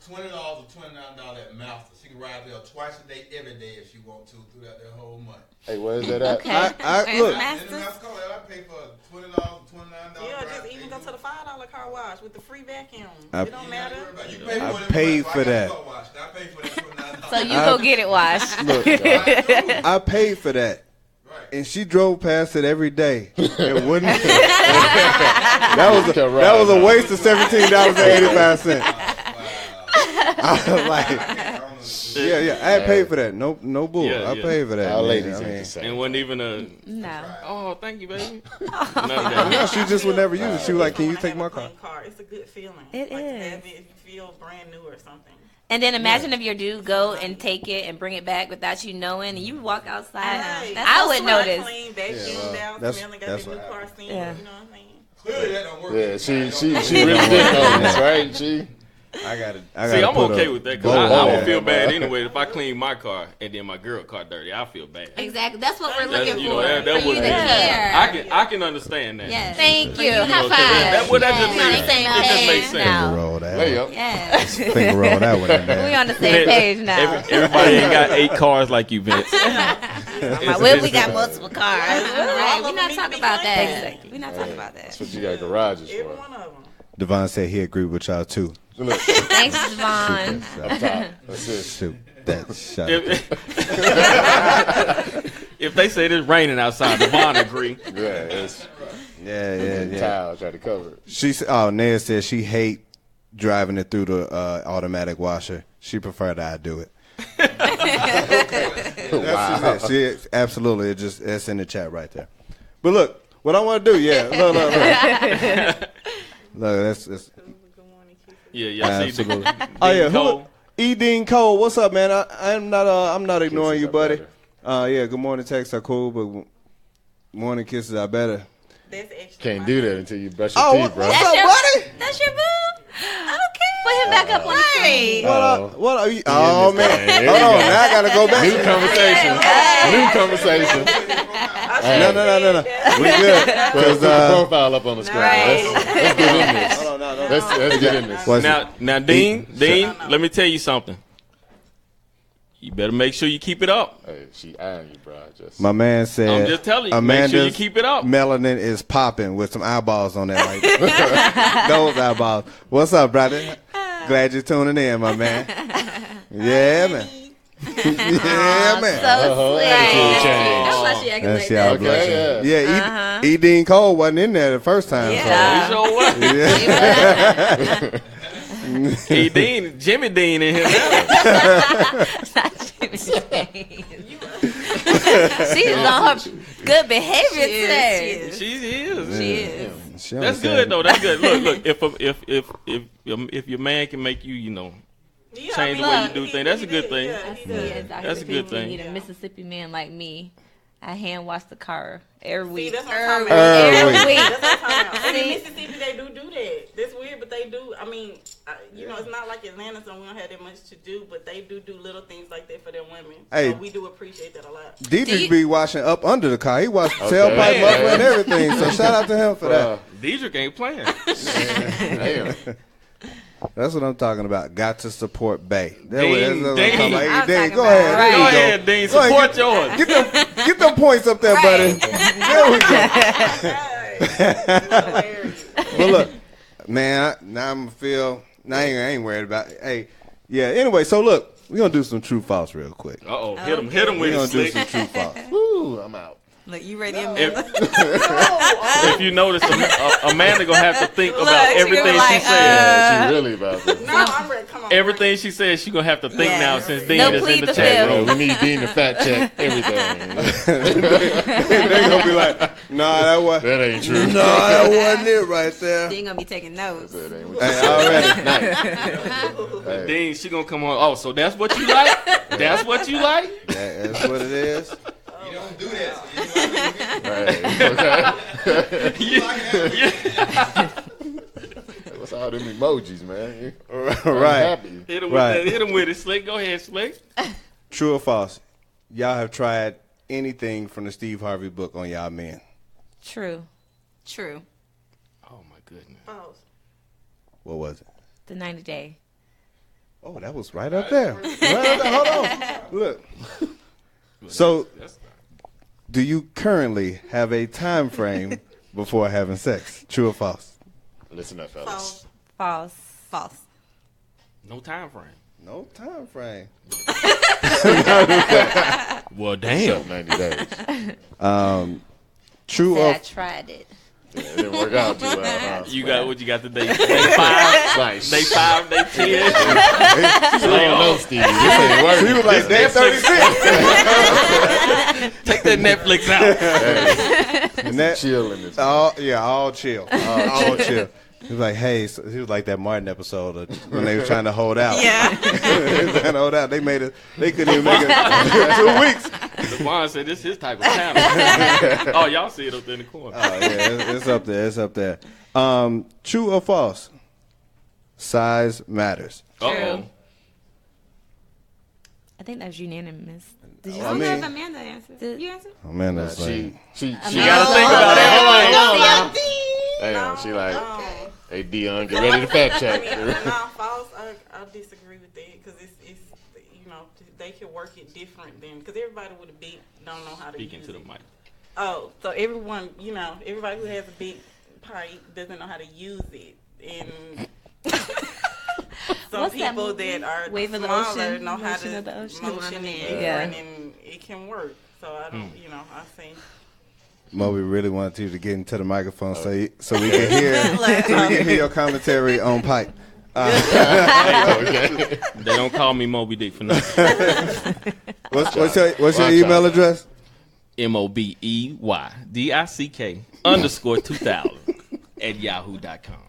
$20 or $29 at Master. She can ride there twice a day, every day if she want to throughout that whole month. Hey, where is that at? Okay. I look. I pay for $20, $29. Yeah, just even go to the $5 car wash with the free vacuum. I It don't matter. I paid for that. So you go get it washed. Look, I paid for that. And she drove past it every day. It wouldn't. that was a waste of $17.85. I was like, yeah, I had paid for that. No bull. I paid for that. Our ladies ain't the same. And wasn't even a. No. Oh, thank you, baby. No, she just would never use it. She was like, "Can you take my car?" It's a good feeling. It like is. To have it, you feel brand new or something. And then imagine if your dude go and take it and bring it back without you knowing, and you walk outside. I would notice. Clean, vacuum down, smelling, got the new car scene. Yeah. You know what I'm saying? Clearly that don't work. Yeah, she really did notice, right? See, I'm okay with that because I would feel bad anyway if I clean my car and then my girl car dirty. I feel bad. Exactly. That's what we're looking You for. know, that For you would to be. care. I can understand that. Yes. Thank you. High five. That just on the makes same it just page makes sense. now. Finger roll that. layup. Yes. Finger roll that one in there. We on the same page now. Everybody ain't got 8 cars like you, Vince. Well, we got multiple cars. Right. We're not talking about that. We're not talking about that. That's what you got garages Every for. one of them. Devon said he agreed with y'all too. Look, Thanks, Devon. up top. That's it. Shoot that shot. If they say it's raining outside, Devon agree. Yeah, it's Yeah. towel try to cover it. She Ned said she hate driving it through the automatic washer. She prefer that I do it. Wow. That's she absolutely. It's in the chat right there. But look, what I want to do, look, that's Yeah, absolutely. See, Oh yeah, Cole. Dean Cole, what's up, man? I'm not ignoring you, buddy. Yeah, good morning texts are cool, but morning kisses are better. That's actually Can't do that until you brush your teeth, bro. What's up, buddy? That's your boo? Okay. Put him back up on the screen. What are you? Oh man, There hold you on, go. now I gotta go back. New conversation. No. We good. Put the profile up on the screen. Right. Let's get in this. No. Let's get in this. Now, Dean, let me tell you something. You better make sure you keep it up. Hey, she eyeing you, bro. Just My man said, I'm just telling you, make sure you keep it up. Melanin is popping with some eyeballs on that. Like those eyeballs. What's up, brother? Glad you're tuning in, my man. Yeah, man. Yeah, man. So sweet. attitude change. That's why she acting That's like y'all that. blushing. Okay, Yeah, E. Dean Cole wasn't in there the first time. Yeah. You sure what? Yeah. Hey, Dean, Jimmy Dean in here now. She's on her good behavior today. She is. She is. She That's understand. good though. That's good. Look, if your man can make you, change the way you do things, that's a good thing. That's a good thing. You need a Mississippi man like me. I hand wash the car every week. That's what I'm talking Every about. week. That's what I'm talking about. And in See? Mississippi, they do that. That's weird, but they do. I mean, it's not like Atlanta, so we don't have that much to do, but they do little things like that for their women. Hey. So we do appreciate that a lot. Diedrich be washing up under the car. He washed the Okay. tailpipe muffler and everything. So shout out to him for that. Diedrich ain't playing. Damn. That's what I'm talking about. Got to support Bay. That's Dean, what I'm Dean. talking about. I was Hey, Dean, talking go about- ahead. There Go you ahead, Dean. Go ahead, Support yours. Get them points up there, buddy. There we go. But look, man, now I'm feel. Now I ain't worried about it. Hey, yeah. Anyway, so look, we gonna do some true false real quick. Hit him with We it, gonna do Slick. some true false. Woo, I'm out. Look, you ready? If you notice, Amanda gonna have to think about she everything was like, she said. Yeah, she really about this. No, I'm ready. Come on. Everything she says, she gonna have to think Yeah. now since Dean No is in plead the the chat fifth. room. We need Dean to fact check everything. They gonna be like, nah, that was. That ain't true. No, that wasn't it right there. They ain't gonna be taking notes. That ain't Hey, already. Hey, Then she gonna come on. Oh, so that's what you like? That's what you like? That's what it is. You don't do that. What's all them emojis, man? Right. Happy. Hit him Right. with that. Hit him with it, Slick. Go ahead, Slick. True or false? Y'all have tried anything from the Steve Harvey book on y'all men? True. True. Oh my goodness. False. What was it? The 90-day. Oh, that was right up there. Right up there. Hold on. Look. So, do you currently have a time frame before having sex? True or false? Listen up, fellas. False. False. False. No time frame. No time frame. Well, damn. 90 days. True Said I or tried it. Yeah, it didn't work out too well, huh? You got what you got today? Day 5, Like, day 5, day 10. I don't know, Steve. This ain't working. He was like, day 36. Take that Netflix out. And that, Chill in this. all chill. All chill. He was like, hey, so he was like that Martin episode of when they were trying to hold out. Yeah. They were trying to hold out. They made it. They couldn't even make it 2 weeks. Devon said this is his type of channel. Oh, y'all see it up there in the corner. Oh yeah, it's up there. It's up there. True or false? Size matters. Uh-oh. I think that was unanimous. Did you I I don't know mean- if Amanda answered. You answered? Oh man, that's like, She gotta think about everything. Damn, she like, hey, Dion, get ready to fact check. False. I disagree with that because it's they can work it different than because everybody with a big don't know how to Speaking use to the it. mic. Oh, so everyone, everybody who has a big pipe doesn't know how to use it, and some What's that people movie? that are Wave of the smaller Ocean? know how Motion to of the Ocean? motion it Yeah. different, and it can work. So I don't, I think. Moby really wanted you to get into the microphone so we can hear your commentary on pipe. They don't call me Moby Dick for nothing. What's your email address? MOBEYDICK_2000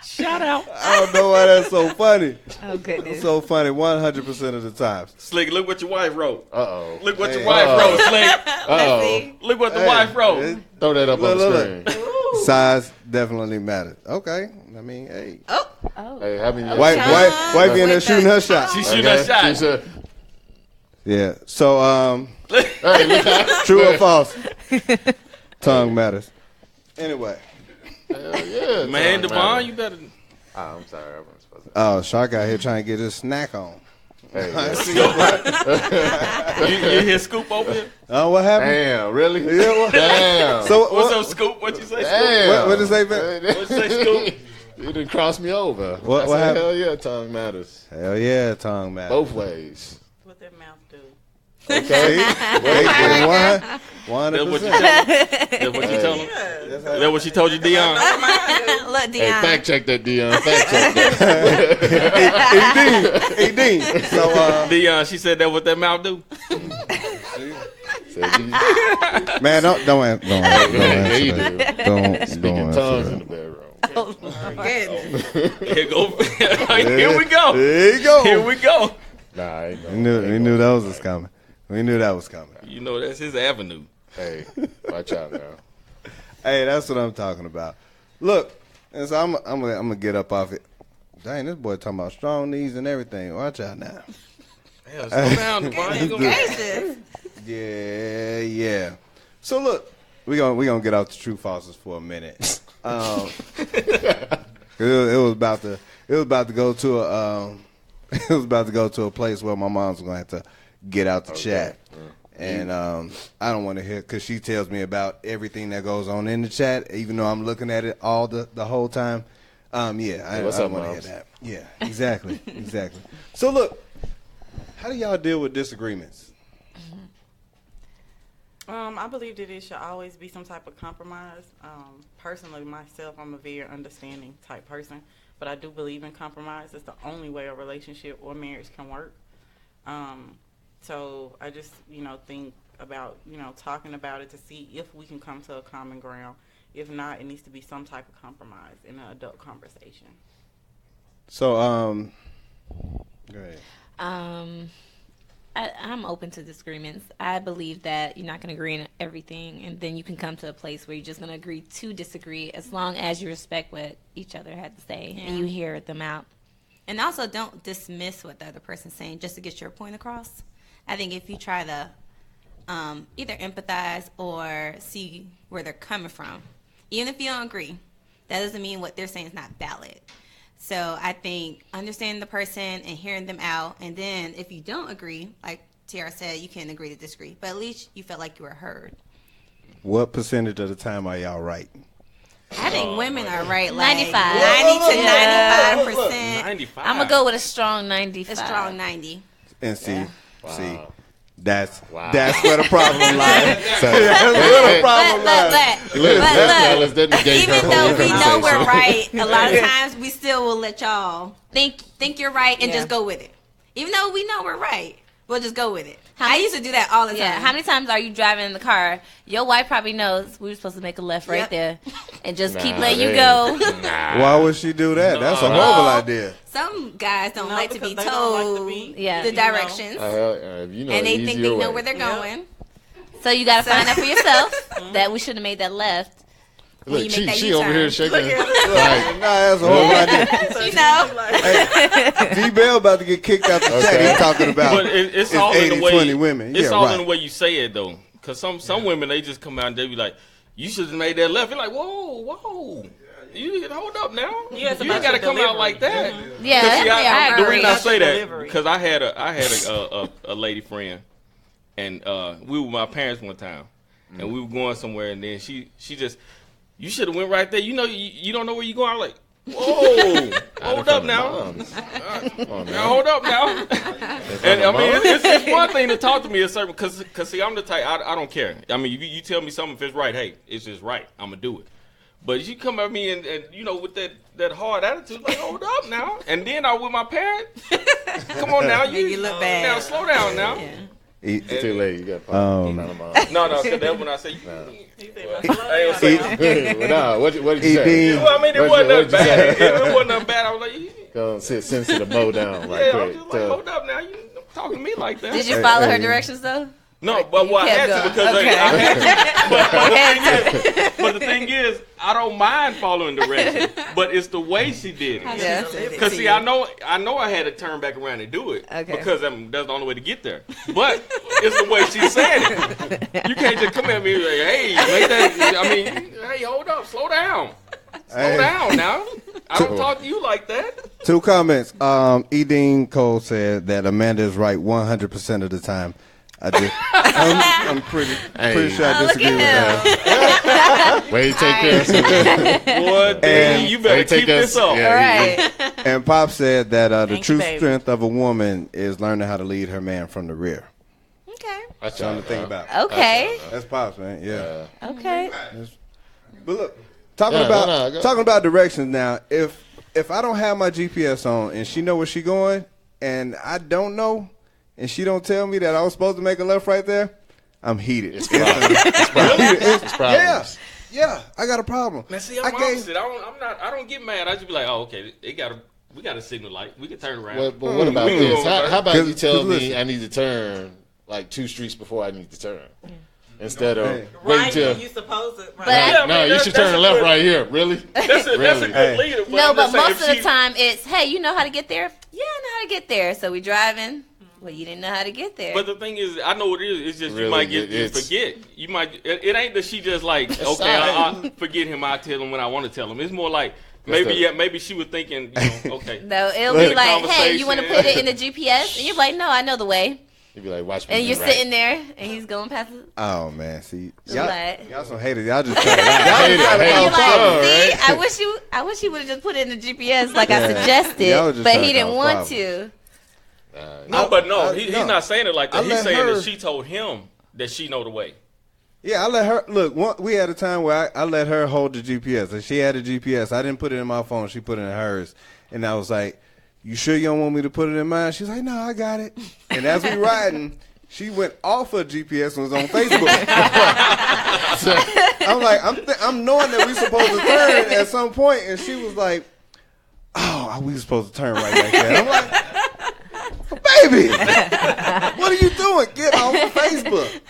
Shout out. I don't know why that's so funny. Oh, goodness. It's so funny 100% of the times. Slick, look what your wife wrote. Uh-oh. Look what your wife wrote, Slick. Uh-oh. Look what the wife wrote. Throw that up on the screen. Size definitely matters. Okay. I mean, hey. Hey, how many? Wife in there shooting her shot. She shooting her shot. She said, Yeah. So, hey, look out. true or false? Tongue matters. Anyway. Hell yeah. Man, Tongue Devon, matter. you better. Oh, I'm sorry. I wasn't supposed to. Oh, Shark out here trying to get his snack on. Hey, You hear Scoop over here? Oh, what happened? damn, really? Yeah, what- Damn. So What's what? up, Scoop? What you say, Scoop? Damn. What did you say, man? What you say, Scoop? You didn't cross me over. What I said, happened? hell yeah, tongue matters. Hell yeah, tongue matters. Both ways. What that mouth do? Okay. Wait, 100%. That's what you tell him? That's what she told you, Dion? Look, Hey, Dion. fact check that, Dion. Fact check that. Hey, Dean. So, Dion, she said that what that mouth do? Said you man, don't answer yeah, you that. do. Don't Speaking answer tongues in that. the bedroom. Here go. Here we go. There you go. Here we go. Nah, I ain't We knew that was coming. We knew that was coming. You know that's his avenue. Hey, watch out now. Hey, that's what I'm talking about. Look, and so I'm gonna get up off it. Dang, this boy talking about strong knees and everything. Watch out now. Hell, slow down, Devon. You gonna- Yeah. So look, we gonna get off the true falses for a minute. It was about to go to a it was about to go to a place where my mom's gonna have to get out the chat. And I don't want to hear because she tells me about everything that goes on in the chat, even though I'm looking at it all the whole time. I what's don't up, want to hear Moms? that. Yeah, exactly. So look, How do y'all deal with disagreements? I believe that it should always be some type of compromise. Personally, myself, I'm a very understanding type person, but I do believe in compromise. It's the only way a relationship or marriage can work. So I just, think about, talking about it to see if we can come to a common ground. If not, it needs to be some type of compromise in an adult conversation. So, go ahead. I'm open to disagreements. I believe that you're not going to agree on everything, and then you can come to a place where you're just going to agree to disagree as long as you respect what each other had to say and you hear them out. And also, don't dismiss what the other person's saying just to get your point across. I think if you try to either empathize or see where they're coming from, even if you don't agree, that doesn't mean what they're saying is not valid. So I think understanding the person and hearing them out, and then if you don't agree, like Tiara said, you can agree to disagree, but at least you felt like you were heard. What percentage of the time are y'all right? I think women are right, like 95. 90 to 95%. 95. I'm going to go with a strong 95. A strong 90. And see, that's where the problem lies. But even though we know we're right, a lot of times we still will let y'all think you're right and just go with it. Even though we know we're right, we'll just go with it. I used to do that all the time. Yeah. How many times are you driving in the car? Your wife probably knows we were supposed to make a left right there and just keep letting you go. Why would she do that? That's a horrible idea. Some guys don't like to be because they told don't like to be, the directions. And they think they know where they're going. So you got to find out for yourself that we should have made that left. Look, she over here shaking. Like, that's a horrible idea. You know. D-Bell about to get kicked out the chat. He's talking about But it's all in the way 20 women. It's Yeah, all right. in the way you say it though, because some women they just come out and they be like, "You should have made that left." You're like, "Whoa, you need to hold up now. You ain't got to come out like that." Yeah, I I the agree. reason I say that because I had a lady friend, and we were with my parents one time, and we were going somewhere, and then she just. You should have went right there. You know, you don't know where you're going. I'm like, whoa, hold up now. Hold up now. And I mean, it's one thing to talk to me a certain, because see, I'm the type, I don't care. I mean, you tell me something, if it's right, hey, it's just right. I'm going to do it. But you come at me and with that hard attitude, like, hold up now. And then I with my parents. Come on now. You look bad. Now, slow down now. Yeah. It's too late. You got No, because that's when I say, what did you say? Well, I mean, it wasn't that bad. It wasn't that bad. I was like, Go send to the mow down right yeah, I quick. was just like, hold up now. You don't talk to me like that. Did you follow her directions though? No, but I had to because I had to. But the thing is, I don't mind following directions, but it's the way she did it. Yeah. Because see, I know I had to turn back around and do it because that's the only way to get there. But it's the way she said it. You can't just come at me and like, hey, make that. I mean, hey, hold up, slow down. Slow down now. I don't talk to you like that. 2 comments. E. Dean Cole said that Amanda is right 100% of the time. I'm pretty sure I disagree with that. Way to take care of something. Boy, dang, you better keep this up. All right. And Pop said that the Thank true you, baby. strength of a woman is learning how to lead her man from the rear. Okay. That's Something to think about. Okay. That's Pops, man. Yeah. Okay. But look, talking about directions now. If I don't have my GPS on and she know where she going and I don't know, and she don't tell me that I was supposed to make a left right there, I'm heated. It's problems. Yeah, I got a problem. Man, see, I'm opposite. I don't get mad. I just be like, oh, okay, we got a signal light. We can turn around. But what about this? How about you tell me I need to turn like 2 streets before I need to turn? Instead of waiting Right, till you supposed to. Right. But Yeah, you should turn left right here. Really? That's a good leader. No, I'm but just saying, most of the time it's, hey, you know how to get there? Yeah, I know how to get there. So we driving. Well, you didn't know how to get there. But the thing is, I know what it is. It's just Really, you might forget. You might. It ain't that she just like, okay, I'll forget him. I tell him when I want to tell him. It's more like maybe she was thinking, okay. No, it'll be like, hey, you want to put it in the GPS? And you're like, no, I know the way. You'd be like, watch me. And you're sitting there, and he's going past it. Oh man, see, What? y'all some haters. Y'all just trying to And you're like, fun, see, right? I wish he would have just put it in the GPS like I y'all suggested, just but trying he to didn't cause want problems. to. He's not saying it like that. He's saying that she told him that she know the way. Yeah, I let her look. We had a time where I let her hold the GPS. Like she had a GPS. I didn't put it in my phone. She put it in hers, and I was like, "You sure you don't want me to put it in mine?" She's like, "No, I got it." And as we riding, she went off her GPS and was on Facebook. So I'm like, I'm knowing that we supposed to turn at some point, and she was like, "Oh, we supposed to turn right like that." I'm like, "Baby, what are you doing? Get off of Facebook.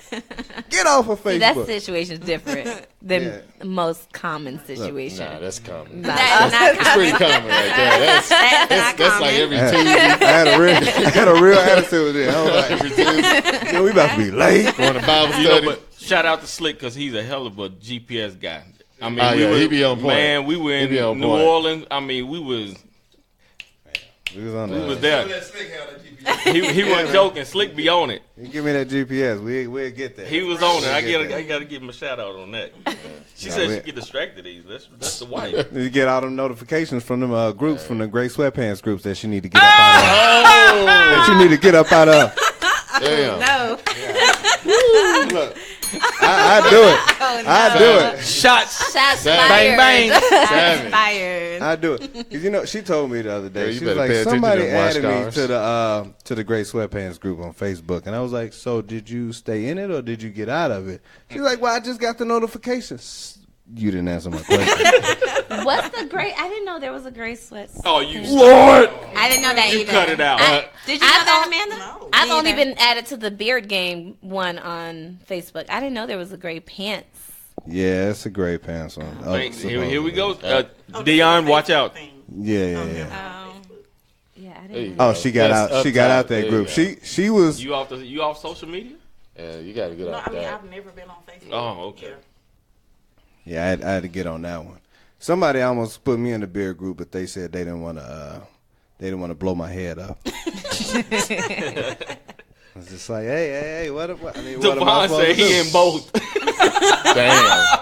Get off of Facebook." See, that situation's different than most common situation. Nah, that's common. That's pretty common right there. That's like every Tuesday. I had a real attitude with it. I was like, every Tuesday. We about to be late. Going to Bible study. But shout out to Slick because he's a hell of a GPS guy. I mean, he be on point. Man, we were in New Orleans. I mean, we was there. He wasn't joking. Slick be on it. You give me that GPS. We'll get that. He was on it. I got to give him a shout out on that. She said she get distracted easy. That's the wife. You get all them notifications from them groups, from the Gray Sweatpants groups that she need to get up out of. That you need to get up out of. Damn. No. Look, I do it. I do it. Shots fired. Bang, Shots fired. I do it. 'Cause she told me the other day. Yeah, She was like, pay attention somebody to them watch added me cars. to the Gray Sweatpants group on Facebook, and I was like, so did you stay in it or did you get out of it? She's like, well, I just got the notifications. You didn't answer my question. What's the gray? I didn't know there was a gray sweat. Oh, you Lord! I didn't know that You either. cut it out. Did you know that, Amanda? No. I've Me only either. been added to the beard game one on Facebook. I didn't know there was a gray pants. Yeah, it's a gray pants on. Here we go. Dion, watch out. Yeah. Yeah, I didn't. Oh, she got out. She got out that group. She was. You off social media? Yeah, you got to get off that. I've never been on Facebook. Oh, okay. Yeah, I had to get on that one. Somebody almost put me in the beer group, but they said they didn't want to blow my head up. I was just like, hey, what am I Devon supposed said to do? he in both. Damn.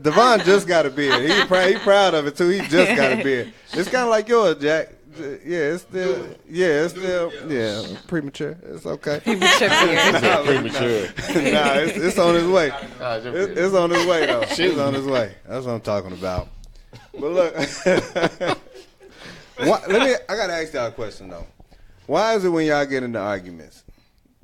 Devon just got a beard. He proud of it too. He just got a beard. It's kind of like yours, Jack. Yeah, it's still premature. It's okay. Premature beard. Premature. Nah, it's on his way. It's on his way though. It's on his way. That's what I'm talking about. But look, I gotta ask y'all a question though. Why is it when y'all get into arguments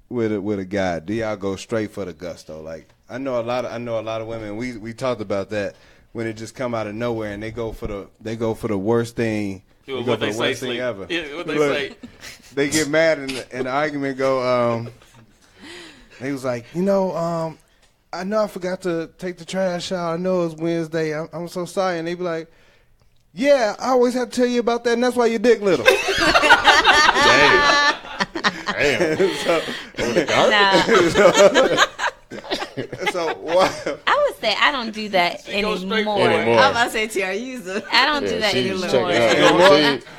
with a guy, do y'all go straight for the gusto? Like I know a lot of women. We talked about that when it just come out of nowhere and they go for the worst thing. What they say, Sleep. Ever. Yeah, what they say. They get mad and the argument go. They was like, I know I forgot to take the trash out. I know it's Wednesday. I'm so sorry. And they be like, yeah, I always have to tell you about that, and that's why your dick little. No. So why? I would say I don't do that anymore. I'm about to say TR user. I don't do that anymore.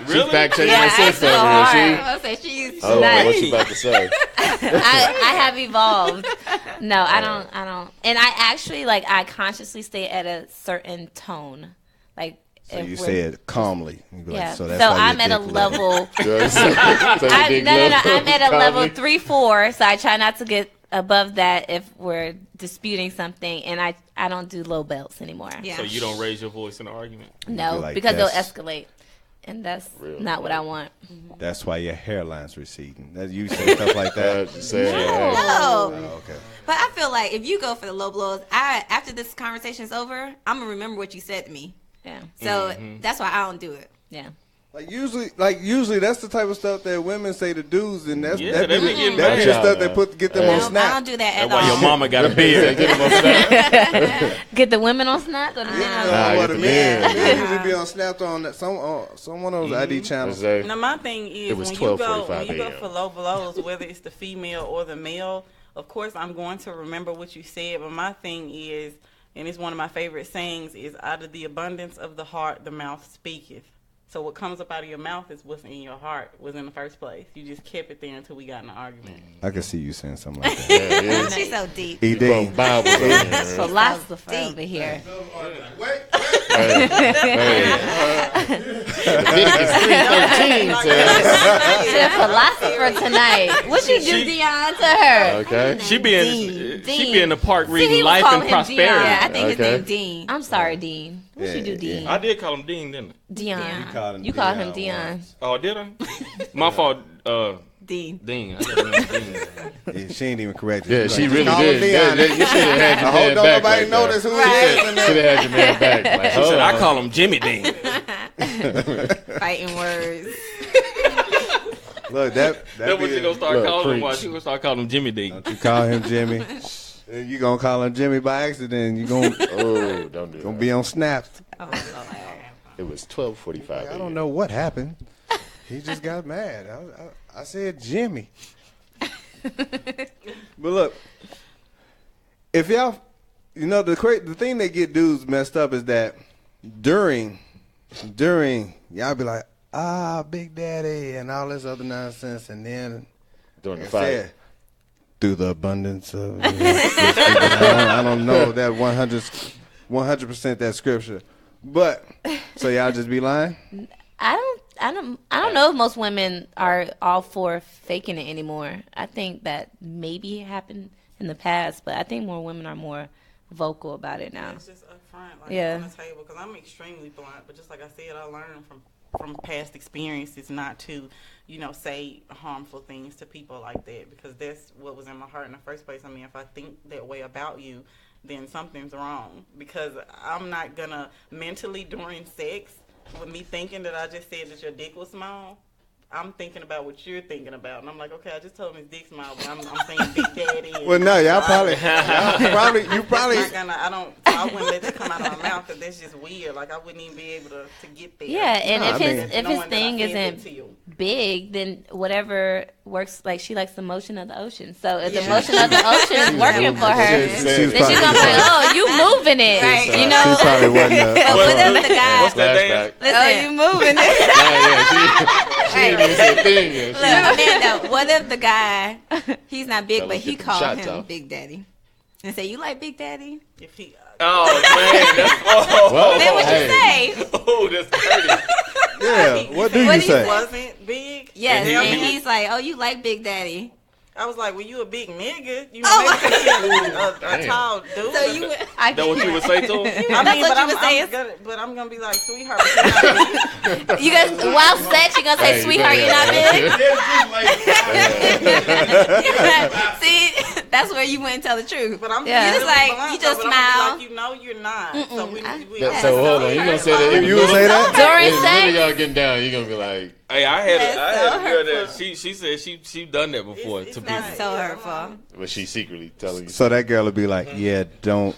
She's fact checking Yeah, my it's sister so over hard. here. I'm about to say she's What's she about to say? I have evolved. No, I don't. And I actually I consciously stay at a certain tone. Like So you say it calmly. You be like, yeah. so So that's why I'm at a level. No, I'm at a level 3-4. So I try not to get above that if we're disputing something, and I don't do low belts anymore. Yeah. So you don't raise your voice in an argument? No, like, because they'll that's- escalate, and that's not what I want. That's why your hairline's receding. That you say stuff like that. No. Oh, okay. But I feel like if you go for the low blows, after this conversation is over, I'm gonna remember what you said to me. Yeah. So that's why I don't do it. Yeah. Usually that's the type of stuff that women say to dudes, and that's Yeah, that they be be getting the mad. stuff they get them on No, I Snap. don't do that at That's all. why your mama got a beard. Get the women on Snap? Or the men on What get a the man. men. They usually be on Snap on that some one of those ID channels. Now my thing is It was when you go 12:45 for low blows, whether it's the female or the male, of course I'm going to remember what you said. But my thing is, and it's one of my favorite sayings, is out of the abundance of the heart, the mouth speaketh. So what comes up out of your mouth is what's in your heart was in the first place. You just kept it there until we got in an argument. I can see you saying something like that. She's so deep. ED. Bibles over here. philosopher over here. Leviticus 3:13 says. She's a philosopher tonight. What you do, Dion, to her? Okay. She be in the park See, reading he was Life calling and him Prosperity. Dion. Yeah, I think his Okay. name Dean. I'm sorry, Dean. What you do, Dean? I did call him Dean, didn't I? Dion. You called him Dion. Oh, did I? My fault. Dean. Dean. I got him Dean. Yeah, she ain't even corrected. Yeah, she really Call him did. Dion. You should have had I your hope man don't back. nobody Like notice that. who he is in Should there. have had your man back. Like, She said, I hold call him Jimmy Dean. Fighting words. Look, That's what you gonna start Look, calling him. preach. Watch, you gonna start calling him Jimmy Dean. Don't you call him Jimmy. You gonna call him Jimmy by accident. You gonna Oh, don't do gonna that. be on snaps. It was 12:45. I don't know what happened. He just got mad. I said Jimmy. But look, if y'all, the thing that get dudes messed up is that during y'all be like, Big Daddy and all this other nonsense, and then During the like I fight. said, through the abundance of I don't know that 100% that scripture, but so y'all just be lying. I don't know if most women are all for faking it anymore. I think that maybe it happened in the past, but I think more women are more vocal about it now. It's just upfront, like Yeah. on the table. Because I'm extremely blunt, but just like I said, I learned from past experiences not to, say harmful things to people like that, because that's what was in my heart in the first place. I mean, if I think that way about you, then something's wrong, because I'm not gonna mentally during sex with me thinking that I just said that your dick was small. I'm thinking about what you're thinking about, and I'm like, okay, I just told him his dick small, but I'm saying Big Daddy. Well, no, you probably. I wouldn't let that come out of my mouth, because that's just weird. Like, I wouldn't even be able to get there. Yeah, and if his knowing that I thing said that isn't to you. big, then whatever works. Like, she likes the motion of the ocean. So if the motion of the ocean is working for her, then she's gonna be like, "Oh, you moving it?" Right. She probably wasn't. Whatever the guy. What's that dance? Listen, Oh, you moving it? She ain't even said a thing yet. Look, Amanda, what if the guy, he's not big, Tell but him he get them called shots him off. Big Daddy? And say, you like Big Daddy? If he, Oh, man. Then what you say? Oh, that's dirty. Yeah. What do What you do you say? wasn't big. Yes, And and he's like, oh, you like Big Daddy. I was like, well, you a big nigga. You know, maybe 'cause he a tall dude. So you would, That what you would say to him? I That's mean, what but you I'm, would say I'm is- gonna, but I'm gonna be like, sweetheart, but you're not big. You guys, while sex, you gonna say, Hey, "Sweetheart, yeah. you're not big." see, that's where you wouldn't tell the truth. But I'm Yeah. You just like, blunt, you though, just but I'm smile. gonna be like, you're not. So we So hold on, you gonna say that? You would say that? During If sex? y'all getting down, you gonna be like, Hey, I had That's a so girl that hurtful. she said she done that before It's to not- people. That's so hurtful. was she secretly telling you? So that girl would be like, "Yeah, don't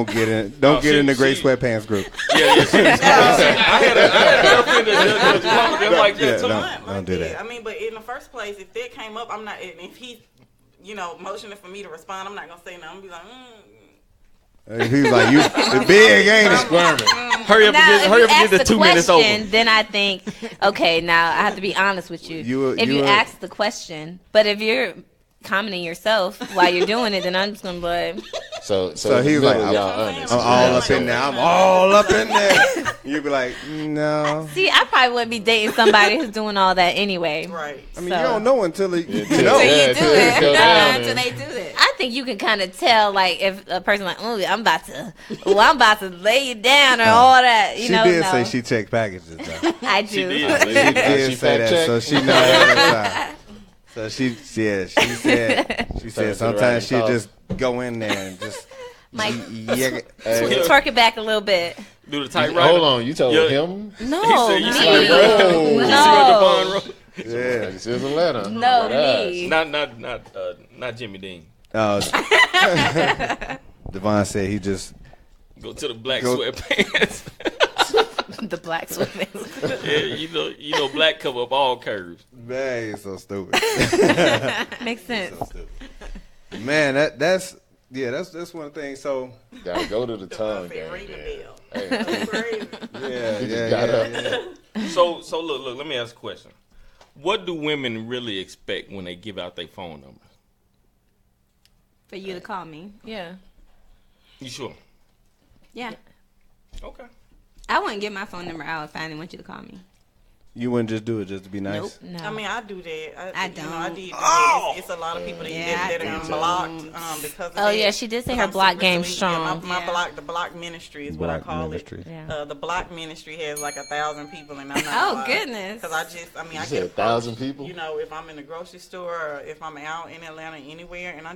get in the gray sweatpants group." Yeah. I had a girlfriend that just like that. Yeah, too. don't do that. I mean, but in the first place, if that came up, I'm not. And if he's, motioning for me to respond, I'm not gonna say nothing. I'm gonna be like, He was like, "You it's big, ain't it?" Squirming. Hurry up Now, and if get you ask the the 2 minutes over. question, then I think, okay, now I have to be honest with you. If you ask the question, but if you're commenting yourself while you're doing it, then I'm just gonna be like, So he was like, y'all I'm honest. all up in there. I'm all up in there. You'd be like, "No." see, I probably wouldn't be dating somebody who's doing all that anyway. right. I mean, you don't know until you know. So you do it Go down until there. they do it. I think you can kind of tell, like, if a person like, "Oh, I'm about to lay you down" or all that. You She know, did no. say she checked packages though. I do. did. She did say that, fact so check? she knows that. So she said sometimes she'll just go in there and just Mike, yeah. twerk it back a little bit. Do the tight right. Hold on, you told Yeah. him? No, He said you me. see what Whoa. Devon No, wrote? Yeah. This is a letter. no, Right me. Not Jimmy Dean. Devon said he just Go to the black Go- sweatpants. The black sweatpants. Yeah, you know, black cover up all curves. man, he's so stupid. Makes sense. Man, that's one of the things. So Gotta go to the tongue game. Ring the man. bell. Hey, That's crazy. yeah, You just yeah, got yeah, up. yeah. So look, let me ask a question. What do women really expect when they give out their phone numbers? For you to call me. Yeah. You sure? Yeah. Okay. I wouldn't give my phone number out if I didn't want you to call me. You wouldn't just do it just to be nice? Nope. No. I mean, I do that. I don't. I did do that. It's a lot of people that are don't. blocked because of Oh that. yeah, she did say her I'm block super game sweet. strong. Yeah, the block ministry is what I Block call ministry. it. Yeah. The block ministry has like 1,000 people, and I'm not. Oh, goodness. Because I You get said approached, 1,000 people? You know, if I'm in the grocery store or if I'm out in Atlanta anywhere, and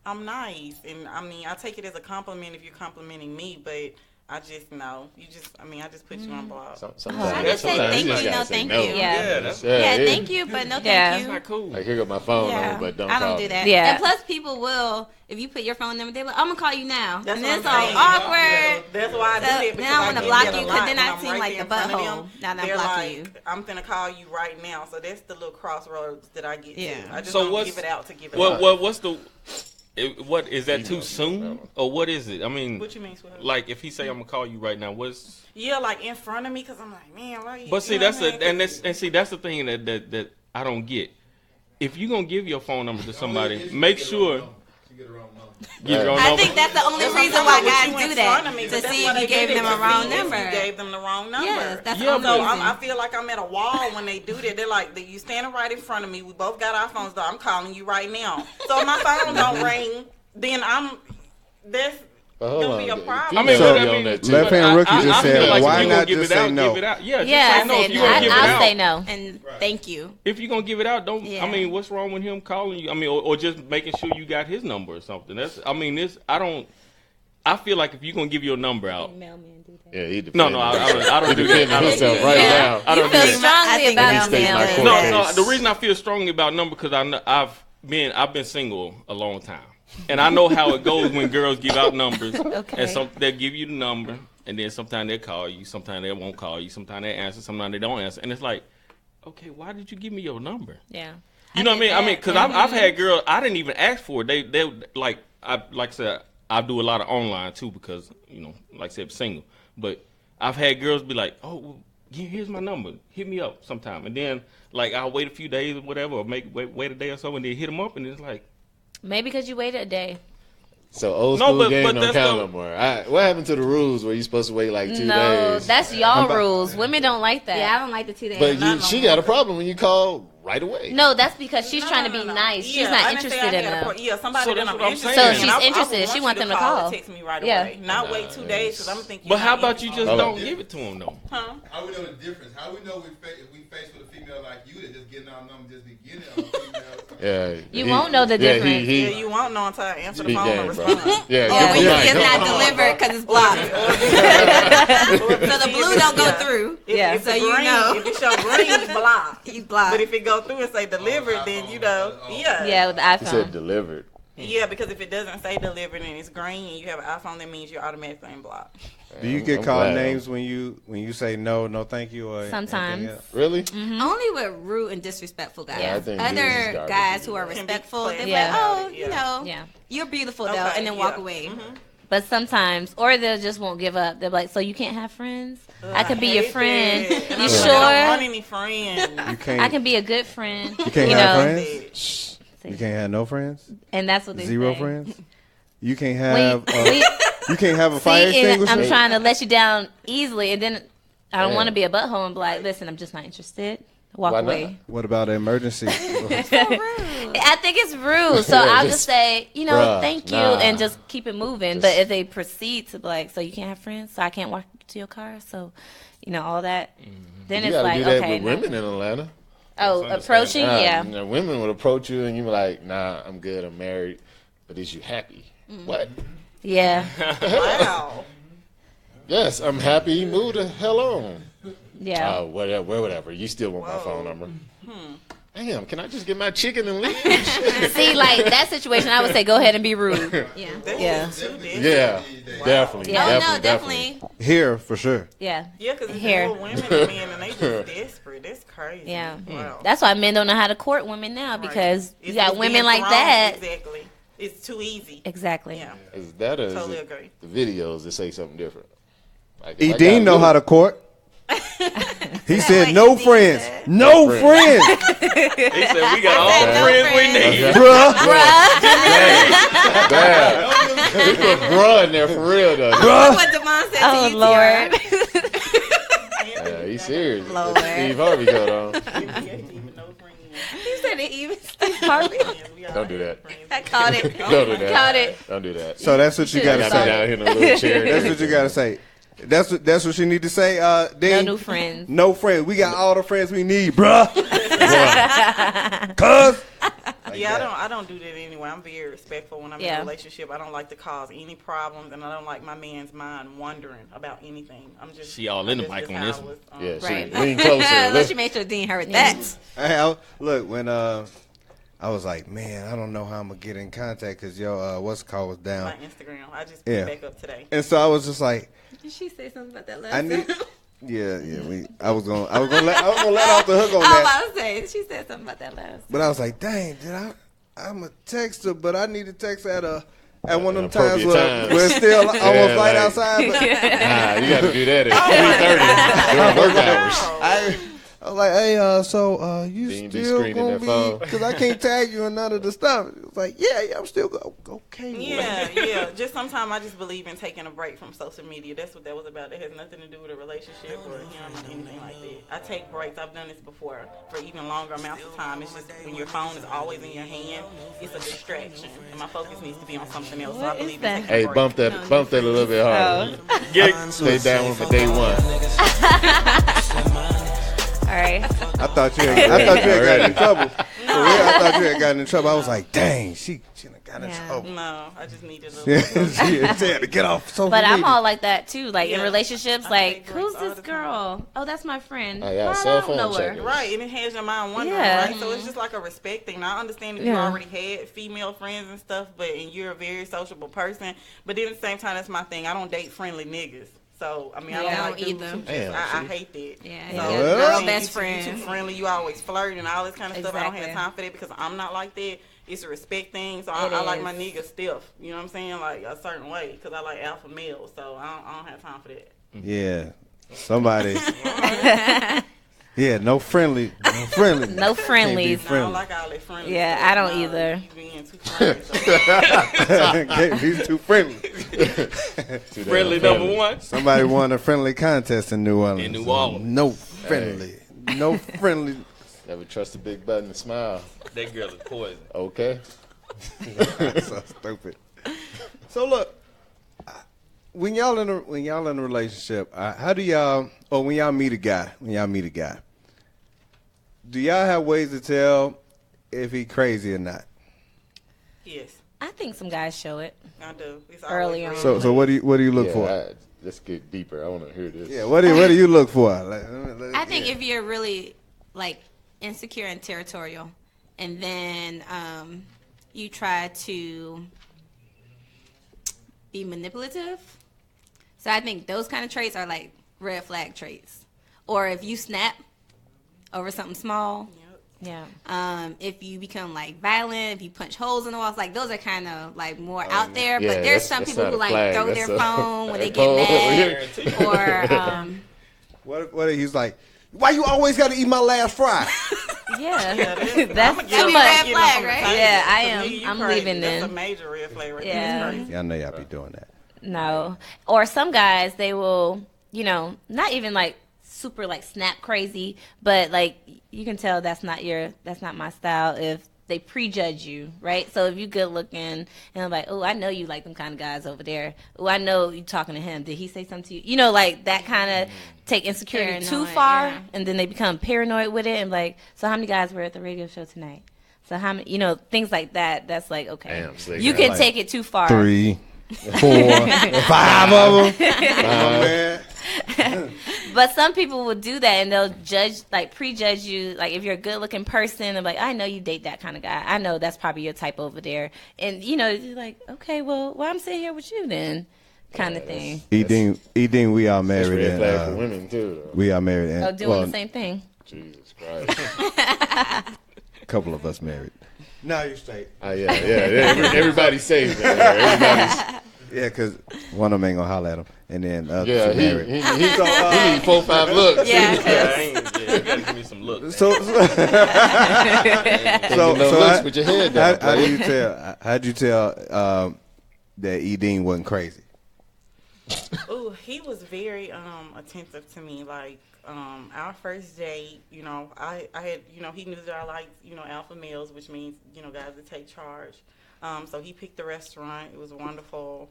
I'm nice, and I mean, I take it as a compliment if you're complimenting me, but. I just put you on block. Sometimes, I just say sometimes thank just you, gotta no say thank no. you. Yeah. Yeah, thank you, but no thank Yeah. you. That's not cool. Like, here got my phone Yeah, number, but don't I call don't do me. that. Yeah. And plus, people will, if you put your phone number, they're like, I'm going to call you now. That's and what it's I'm all saying. awkward. Yeah, that's why I do So it. then I want to get block that a you, lot because then when I I'm seem right like there the in front of butthole. them. Now that I'm They're blocking like, you. I'm finna call you right now. So that's the little crossroads that I get Yeah. to. I just So don't what's- give it out to give it out. What's the? What is that too soon, or what is it? I mean, What you mean, sweetheart? like if he say I'm gonna call you right now, what's? Yeah, like in front of me, because I'm like, man, why you? But see, you know that's what I mean? that's the thing that I don't get. If you gonna give your phone number to somebody, make sure. Give your own I number. think that's the only That's what I'm reason talking why about, guys what you do in that, front of me, to but that's see why if you they gave did it, them a to wrong see if number. you gave them the wrong number. Yes, that's Yeah, the but- only So reason. I feel like I'm at a wall when they do that. They're like, you standing right in front of me. We both got our phones. Though I'm calling you right now. So if my phone don't ring, then that's But hold gonna on. be a the problem. I mean, female but be I on mean, that too. Left hand rookie just I feel said, like why if you gonna not give just it say out, no? give it out. Yeah, Yeah, just say no. If you gonna give it I'll out, say no. And thank you. if you're gonna give it out, don't. Yeah. I mean, what's wrong with him calling you? I mean, or just making sure you got his number or something. That's. I mean, this. I don't. I feel like if you're gonna give your number out. Yeah, he No, I don't do that. defending I don't do himself that. right Yeah. now. I don't You do feel that. strongly think about that's state my him. court No, case. the reason I feel strongly about number because I've been single a long time, and I know how it goes when girls give out numbers. Okay. And they'll give you the number, and then sometimes they'll call you, sometimes they won't call you, sometimes they answer, sometimes they don't answer, and it's like, okay, why did you give me your number? Yeah. You know what I mean? get I mean, that. because I've had girls I didn't even ask for it. They like I said I do a lot of online too because like I said, single, but I've had girls be like, oh, well, here's my number, hit me up sometime, and then like I'll wait a few days or whatever, or wait a day or so, and then hit them up, and it's like, Maybe because you waited a day. So old No, school but game don't that's count the- no more. What happened to the rules where you supposed to wait like 2 No, days? that's y'all rules. Women don't like that. Yeah, I don't like the 2 days. But she got a problem when you call right away. No, that's because she's No, trying to no, be no. nice. She's Yeah, not I didn't say interested I in had a them. Yeah, somebody So that that's I'm what I'm interested saying. in. So she's I would interested. She want want you them to call call. or text me right Yeah. away. Not wait 2 days because I'm thinking. but how about you just Hold don't on. give it to them though? Huh? How we know the difference? How we know if we face with a female like you that just getting our number just beginning of a female? Yeah, You won't know the difference. Yeah, you won't know until I answer the Big phone game, and bro. respond. Yeah, Or when good it's night. not delivered because it's blocked. So the blue don't go through. Yeah. If So the you green, know. if it show green, block. He's blocked. But if it go through and say delivered, then yeah. Yeah, with the He said iPhone. delivered. Yeah, because if it doesn't say delivered and it's green and you have an iPhone, that means you're automatically in block. Do you get I'm called glad. names when you say no, thank you, or Sometimes. anything else? Really? Only with rude and disrespectful guys. Yeah, I think this is Other garbage. guys who are Can be respectful, they're classy like, about oh, it, you yeah. know, Yeah. you're beautiful though, Okay, and then walk yeah. away. But sometimes, or they just won't give up. They're like, so you can't have friends? I could be your hate friend. that. And You I'm like, I don't want sure? any friends. You can't. I can be a good friend. You can't you have know? friends. You can't have no friends. And that's what they Zero say. friends. You can't When have. you- You can't have a See, fire and extinguisher. I'm trying to let you down easily, and then I don't Yeah. want to be a butthole and be like, listen, I'm just not interested. Walk Why away. not? What about an emergency? I think it's rude, so Yeah, I'll just- just say, bruh, thank you, nah. and just keep it moving. But if they proceed to be like, so you can't have friends, so I can't walk to your car, so all that, then You it's gotta like, do that okay, with no. women in Atlanta. Oh, That's approaching, yeah. You know, women would approach you and you be like, nah, I'm good, I'm married. But is you happy? What? Yeah, Wow. Yes, I'm happy. Move the hell on. yeah. Whatever. You still want my phone number. Damn, can I just get my chicken and leave? See, like that situation, I would say, go ahead and be rude. Yeah. Yeah, Yeah, definitely. Yeah. Oh no, definitely. Here for sure. yeah, Yeah, because it's Here. more women than men, and they just desperate. That's crazy. yeah. Wow. That's why men don't know how to court women now, because you It's- got it's women being like thrown. that. Exactly. It's too easy. Exactly. Yeah. Is that or is Totally it agree. the videos that say something different? Like, E. if I Dean got know how to court. He said no friends. No friends. He said we got all no friends we friends. need. Bruh. Bad. He put bruh in there for real though. That's what Devon said to Oh you, Lord. Tiara. He's serious. Lord. Steve Harvey got on. You said it even Steve Harvey. Don't do that. I caught it. Don't do that. Caught it. Don't do that. So that's what you got to Got me say. down here in a little chair. That's what you got to say. That's what you need to say. No Dean. new friends. No friends. We got all the friends we need, bruh. Cuz. Yeah, I don't do that anyway. I'm very respectful when I'm in Yeah. a relationship. I don't like to cause any problems, and I don't like my man's mind wondering about anything. I'm just She all in the that's mic just on how this I one. was, Yeah, she Right. lean closer. Unless you made sure Dean heard that. Hey, look, when I was like, man, I don't know how I'm gonna get in contact because your what's it called was down. my Instagram. I just picked back up today. And so I was just like, Did she say something about that last I need. time? Yeah. I was gonna let off the hook on I was that. about to say, she said something about that last But I was like, dang, I'm a texter, but I need to text at one of them Appropriate times where times. it's still almost light like- outside. But Nah, you got to do that at 3:30 during work hours. I was like, hey, so you Dean be still screening gonna that phone. be? Because I can't tag you in none of the stuff. It was like, yeah, I'm still okay. Yeah. Just sometimes I just believe in taking a break from social media. That's what that was about. It has nothing to do with a relationship or anything like that. I take breaks. I've done this before for even longer amounts of time. It's just when your phone is always in your hand, it's a distraction, and my focus needs to be on something else. So I believe in taking Hey, a break. bump that a little bit harder. Stay down for day one. All right. I thought you had gotten in trouble. For real, I thought you had gotten in trouble. I was like, dang, she done got in trouble. No, I just needed a Yeah, little. she had to get off social But I'm media. all like that too. Like in Yeah. relationships, I like take breaks who's all this the girl? Oh, that's my friend. Oh, yeah, I cell don't phone know her. checkers. Right, and it has your mind wondering, Yeah. right? So it's just like a respect thing. Now, I understand if you Yeah. already had female friends and stuff, and you're a very sociable person. But then at the same time, that's my thing. I don't date friendly niggas. So, I mean, I Yeah, I don't like don't dudes either. who just, Damn, I see? hate that. Yeah, So, yeah. Well, Girl you best too friend. friendly, you always flirting and all this kind of stuff. I don't have Exactly. time for that because I'm not like that. It's a respect thing. So It I like is. my niggas stiff. You know what I'm saying? Like a certain way because I like alpha males. So I don't have time for that. Yeah, somebody. Yeah, no friendly. No Can't friendlies. be I friendly. don't like all that friendly Yeah, stuff. I don't No, either. you being too friendly. So. He's too friendly. Friendly number one. Somebody won a friendly contest in New Orleans. In New Orleans. No friendly. No friendly. Never trust a big button and smile. That girl is poison. Okay. So stupid. So look, when y'all in a relationship, how do y'all? Or when y'all meet a guy, do y'all have ways to tell if he crazy or not? Yes, I think some guys show it. I do. It's Early always on. red So what do you look Yeah, for? let's get deeper. I want to hear this. Yeah, what do you look for? Like, I think if you're really like insecure and territorial, and then you try to be manipulative. So I think those kind of traits are like red flag traits. Or if you snap over something small, Yeah. if you become like violent, if you punch holes in the walls, like those are kind of like more out there. Yeah, but there's that's- some that's people not who a like flag, throw that's their a- phone when they a pole. get mad. Or what he's like? Why you always got to eat my last fry? Yeah. I'ma That's get too them much. back, get them flag, from the right? table. Yeah, I 'Cause am. nigga, you I'm crazy. leaving That's then. a major red flag right Yeah. there. That's crazy. Yeah, I know y'all be doing that. No. Or some guys, they will, not even like super like snap crazy, but like you can tell that's not my style if they prejudge you, right? So if you good looking and I'm like, oh, I know you like them kind of guys over there. Oh, I know you talking to him. Did he say something to you? Like that kind of take insecurity too Paranoid, far, yeah. and then they become paranoid with it and like, so how many guys were at the radio show tonight? So how many, things like that. That's like, okay, Damn, Slick, you yeah, can like take it too far. 3, 4, 5 of them. Man. But some people will do that and they'll prejudge you. Like if you're a good looking person, they're like, I know you date that kind of guy. I know that's probably your type over there. And you're like, okay, well, why I'm sitting here with you then? Kind of thing. Edine, we are That's married. red And, flag for women too. Though. we are married. And, Oh, doing the same thing. Jesus Christ. A couple of us married. Now you straight. Yeah. Everybody says that. Everybody's, Yeah, because one of them ain't going to holler at him. And then the yeah, others he married. need 4 or 5 looks. Yeah. You gotta give me some looks. So looks with your head down. how do you tell? How'd you tell that Edine wasn't crazy? Ooh, he was very attentive to me. Like our first date, I had, he knew that I liked, alpha males, which means, guys that take charge. So he picked the restaurant. It was a wonderful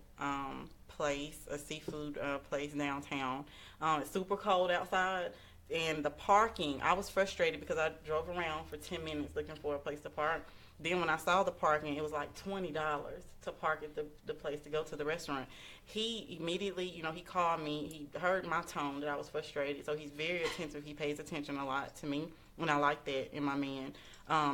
place, a seafood place downtown. It's super cold outside. And the parking, I was frustrated because I drove around for 10 minutes looking for a place to park. Then when I saw the parking, it was like $20 to park at the place to go to the restaurant. He immediately, he called me. He heard my tone that I was frustrated. So he's very attentive. He pays attention a lot to me, and I like that in my man.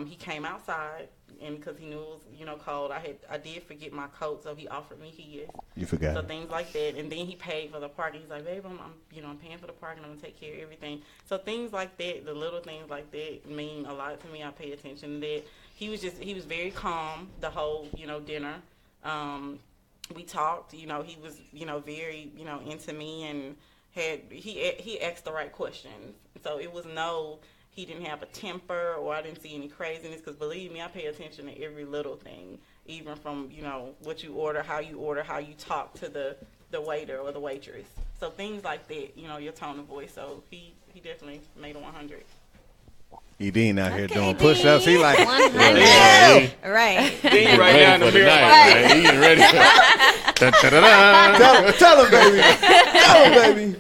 He came outside, and because he knew it was, cold, I did forget my coat, so he offered me his. You forgot. So things like that, and then he paid for the parking. He's like, babe, I'm paying for the parking. I'm gonna take care of everything. So things like that, the little things like that, mean a lot to me. I pay attention to that. He was very calm the whole, dinner. We talked. He was, very, into me, and he asked the right questions. So it was he didn't have a temper, or I didn't see any craziness, because believe me, I pay attention to every little thing, even from, what you order, how you talk to the waiter or the waitress. So things like that, your tone of voice. So he definitely made a 100. Dean out here doing push-ups. He like, 100. Right. Dean right now in the mirror. Right. He getting ready. tell him, baby. Tell him, baby.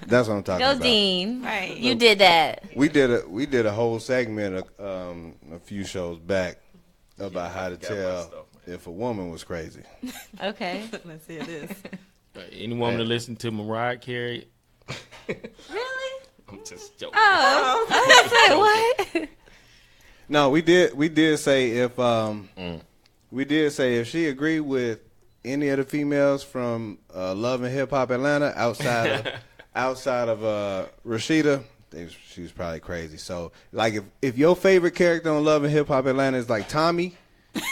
That's what I'm talking about. Go, Dean. Right. You did that. We did a whole segment a few shows back about how to tell if a woman was crazy. Okay. Let's see this. Any woman to listen to Mariah Carey? Really? I'm just joking. Oh. I was like, what? No, we did say if she agreed with any of the females from Love and Hip Hop Atlanta outside of Rashida, she was probably crazy. So, like, if your favorite character on Love and Hip Hop Atlanta is like Tommy, then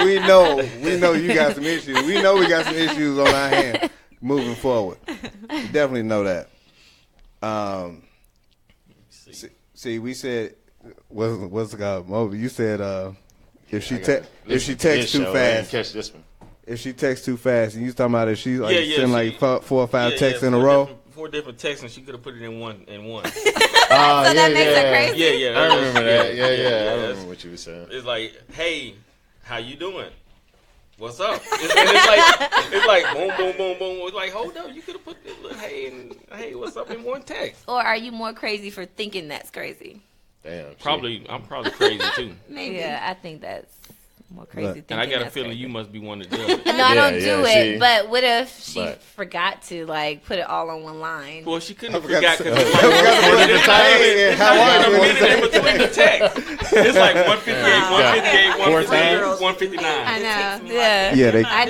we know you got some issues. We know we got some issues on our hand moving forward. We definitely know that. See, we said what's it called? Moby, you said if she texts too fast. Catch this one. If she texts too fast, and you talking about if she send like 4 or 5 texts in a row. 4 different texts, and she could have put it in one. So that makes her crazy. Yeah. I remember that. Yeah. I remember what you were saying. It's like, hey, how you doing? What's up? It's like boom, boom, boom, boom. It's like, hold up, you could have put this little hey and hey, what's up in one text. Or are you more crazy for thinking that's crazy? Damn. I'm probably crazy too. Maybe. Yeah, I think that's more crazy. And I got a feeling you must be one to do it. No, I don't do it. But what if she forgot to put it all on one line? Well, she couldn't have forgot because it's like 158, 159. I know. Yeah. I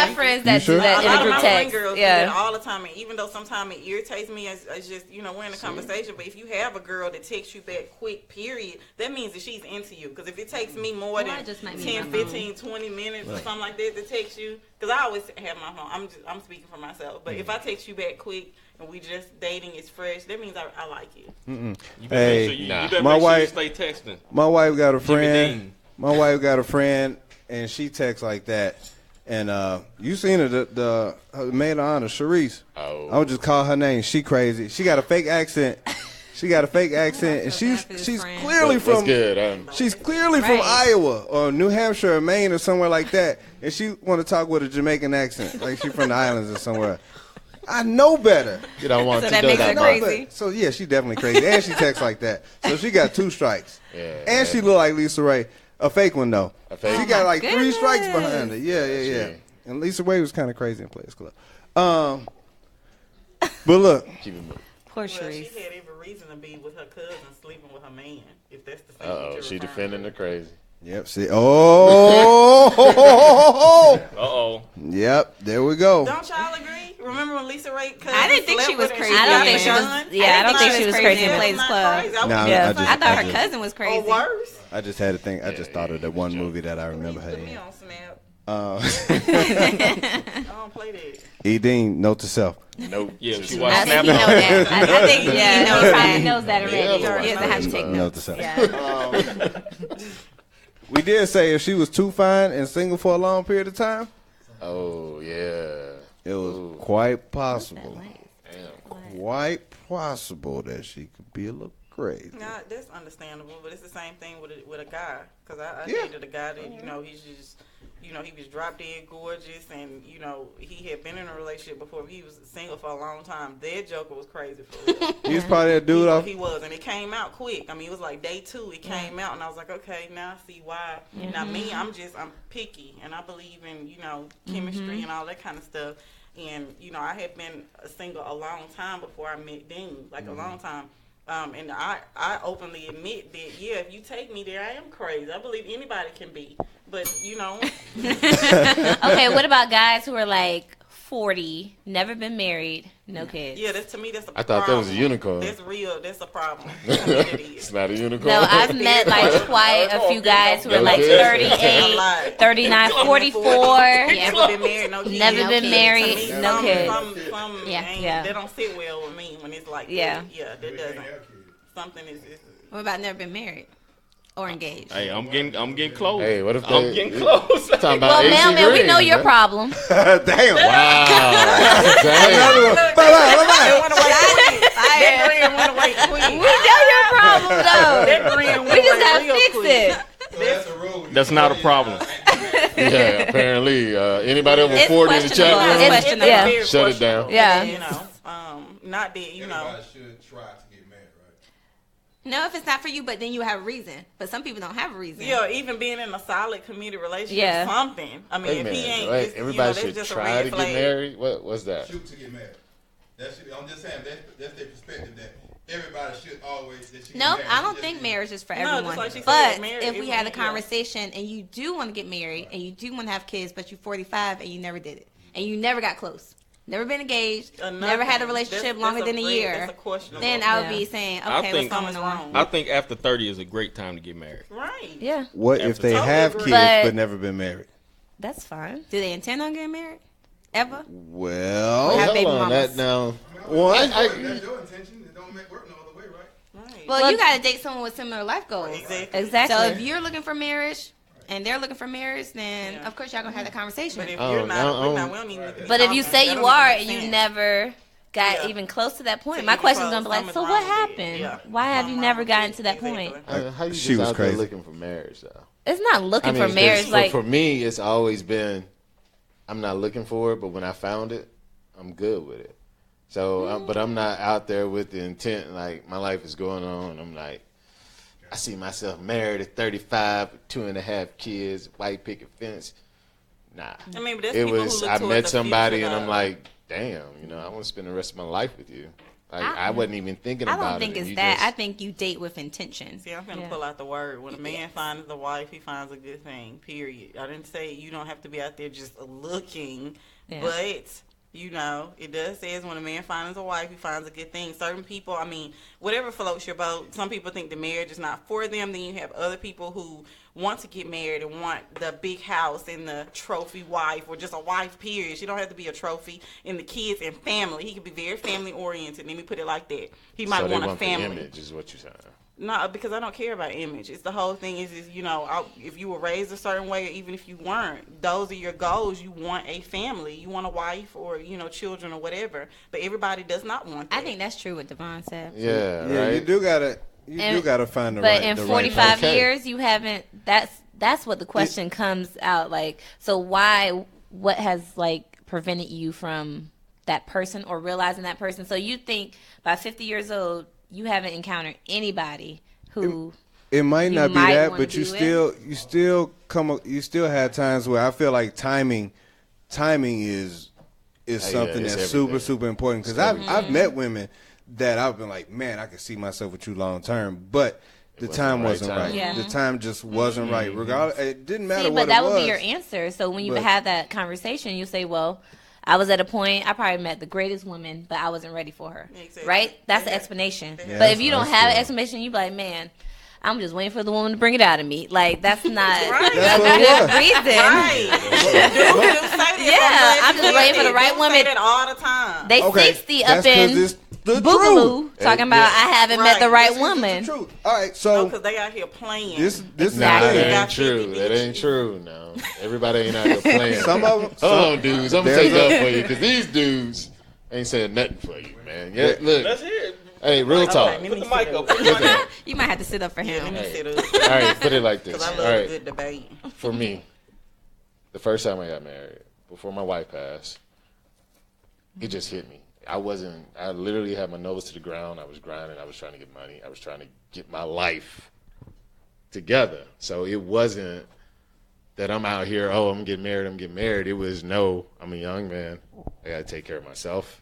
have friends that do that in a group text. Girls do that all the time, and even though sometimes it irritates me as just we're in a conversation, but if you have a girl that texts you back quick, period, that means that she's into you. Because if it takes me more than 10, 15, 20 minutes or something like that to text you, because I always have my phone. I'm speaking for myself, but if I text you back quick and we just dating, it's fresh, that means I like you. You better my make wife, sure you stay texting. My wife got a friend. My wife got a friend, and she texts like that. And you seen her, the maid of honor, Sharice. Oh. I would just call her name. She crazy. She got a fake accent. And she's clearly from she's clearly from Iowa or New Hampshire or Maine or somewhere like that, and she want to talk with a Jamaican accent like she's from the islands or somewhere. I know better. You don't want so to that do makes that. her crazy. So yeah, she definitely crazy, and she texts like that. So she got 2 strikes, and she look like Lisa Ray, a fake one though. She got like 3 strikes behind her. Yeah. And Lisa Ray was kind of crazy in Players Club. But look. Keep it moving. Poor She Sharice. had every reason to be with her cousin sleeping with her man, if that's the same. She defending the crazy. Yep. See. Oh. Yep. There we go. Don't y'all agree? Remember when Lisa Ray? I didn't think she was crazy. I don't think she was. Yeah, I don't think she was crazy in Players Club. I thought her cousin was crazy. Or worse. I just had to think. I just thought of that one movie that I remember her in. I don't play that. Dean, note to self. Nope. Yeah, she I watched think Snap. he knows that. I think he probably knows that already. Yeah, He doesn't have to take Note notes. to self. Yeah. We did say if she was too fine and single for a long period of time. Oh yeah, it was quite possible. Quite possible that she could be a little crazy. Nah, that's understandable, but it's the same thing with a guy. Because I dated a guy that, he's just, he was drop dead gorgeous, and, he had been in a relationship before. He was single for a long time. That joker was crazy for real. He was probably that dude He was, and it came out quick. I mean, it was like day 2, it came out, and I was like, okay, now I see why. Now me, I'm picky, and I believe in, chemistry and all that kind of stuff. And, I had been single a long time before I met Dean, like a long time. And I openly admit that, if you take me there, I am crazy. I believe anybody can be. But, Okay, what about guys who are like 40, never been married, no kids? Yeah, to me, that's a problem. I thought that was a unicorn. That's real. That's a problem. It's not a unicorn. No, I've met like quite a few guys who are like 38, 39, 44. Never been married, no kids. Never been married, no kids. They don't sit well with me when it's like that. Yeah, that doesn't. Something is. What about never been married or engaged? Hey, I'm getting close. Hey, what if I'm getting close? Talking about well, man, we know your problem. Damn. Wow. We know your problem, though. We just have to fix it. That's not a problem. Yeah, apparently. Anybody over 40 in the chat room? Shut it down. Yeah. Not that, Everybody should try to get married, right? No, if it's not for you, but then you have a reason. But some people don't have a reason. Yeah, even being in a solid committed relationship, something. I mean, if he ain't, right? Everybody should just try to get married. What's that? Shoot to get married. I'm just saying that's their perspective that everybody should always. Nope, I don't think marriage is for everyone. Like but if we had a conversation and you do want to get married and you do want to have kids, but you're 45 and you never did it and you never got close. Never been engaged, never had a relationship longer than a year, then I would be saying, okay, what's going on? I think after 30 is a great time to get married. Right. Yeah. What if they have kids but never been married? That's fine. Do they intend on getting married? Ever? Well, have baby hold on. mamas? That now. What? That's your intention. It don't work no other way, right? Well, you got to date someone with similar life goals. Exactly. So if you're looking for marriage and they're looking for marriage, then of course y'all gonna have that conversation. But if you're not, we don't need to. But if you say you are and you never got even close to that point, my question is gonna be like, so what happened? Yeah. Why have you never gotten to that point? How you She was out there crazy. looking for marriage, though? It's not looking for 'cause marriage. Like for me, it's always been, I'm not looking for it, but when I found it, I'm good with it. So, but I'm not out there with the intent like my life is going on. I'm like, I see myself married at 35, with 2.5 kids, white picket fence. Nah. I mean, but that's it people was. who look I towards met the somebody future, and I'm though. like, damn, I want to spend the rest of my life with you. Like I wasn't even thinking about it. I don't think and it's you that. just- I think you date with intention. See, I'm gonna pull out the word. When a man finds a wife, he finds a good thing. Period. I didn't say you don't have to be out there just looking, but it does say when a man finds a wife, he finds a good thing. Certain people, I mean, whatever floats your boat. Some people think the marriage is not for them. Then you have other people who want to get married and want the big house and the trophy wife or just a wife, period. She don't have to be a trophy. And the kids and family. He could be very family oriented. Let me put it like that. He might want a family. The image is what you're saying. No, because I don't care about image. It's the whole thing is if you were raised a certain way, or even if you weren't, those are your goals. You want a family, you want a wife, or children or whatever. But everybody does not want that. I think that's true what Devon said. Yeah, Yeah, right. you do gotta find the right. But in the 45 right years, you haven't. That's what the question comes out like. So why? What has like prevented you from that person or realizing that person? So you think by 50 years old, you haven't encountered anybody who. It might not be that, wanna but you be still have times where I feel like timing is something it's that's everything. super important. Because I've met women that I've been like, man, I can see myself with you long term, but the time wasn't right. Yeah. The time just wasn't right. Regardless, it didn't matter what but that it was. would be your answer. So when you have that conversation, you say, well, I was at a point, I probably met the greatest woman, but I wasn't ready for her. Exactly. Right? That's the explanation. Yeah, but if you don't that's have an true. explanation, you be like, man, I'm just waiting for the woman to bring it out of me. Like, that's not That's a what it good was. reason. Right. Yeah, I'm just waiting for the right Dudes woman. say that all the time. They Okay, 60 that's up 'cause in. this the Boogaloo truth. talking about I haven't met the right woman. The truth. All right, so because they out here playing. this Nah, is that ain't true. That ain't true. No, everybody ain't out here playing. Some of them. Hold on, dudes. I'm gonna take up for you because these dudes ain't saying nothing for you, man. Yeah, look. Let's hear it. Hey, real talk. Put the mic up. You might have to sit up for him. Hey. All right, put it like this. Because I All love right. a good debate. For me, the first time I got married, before my wife passed, it just hit me. I literally had my nose to the ground. I was grinding. I was trying to get money. I was trying to get my life together. So it wasn't that I'm out here, I'm getting married. It was, no, I'm a young man. I got to take care of myself.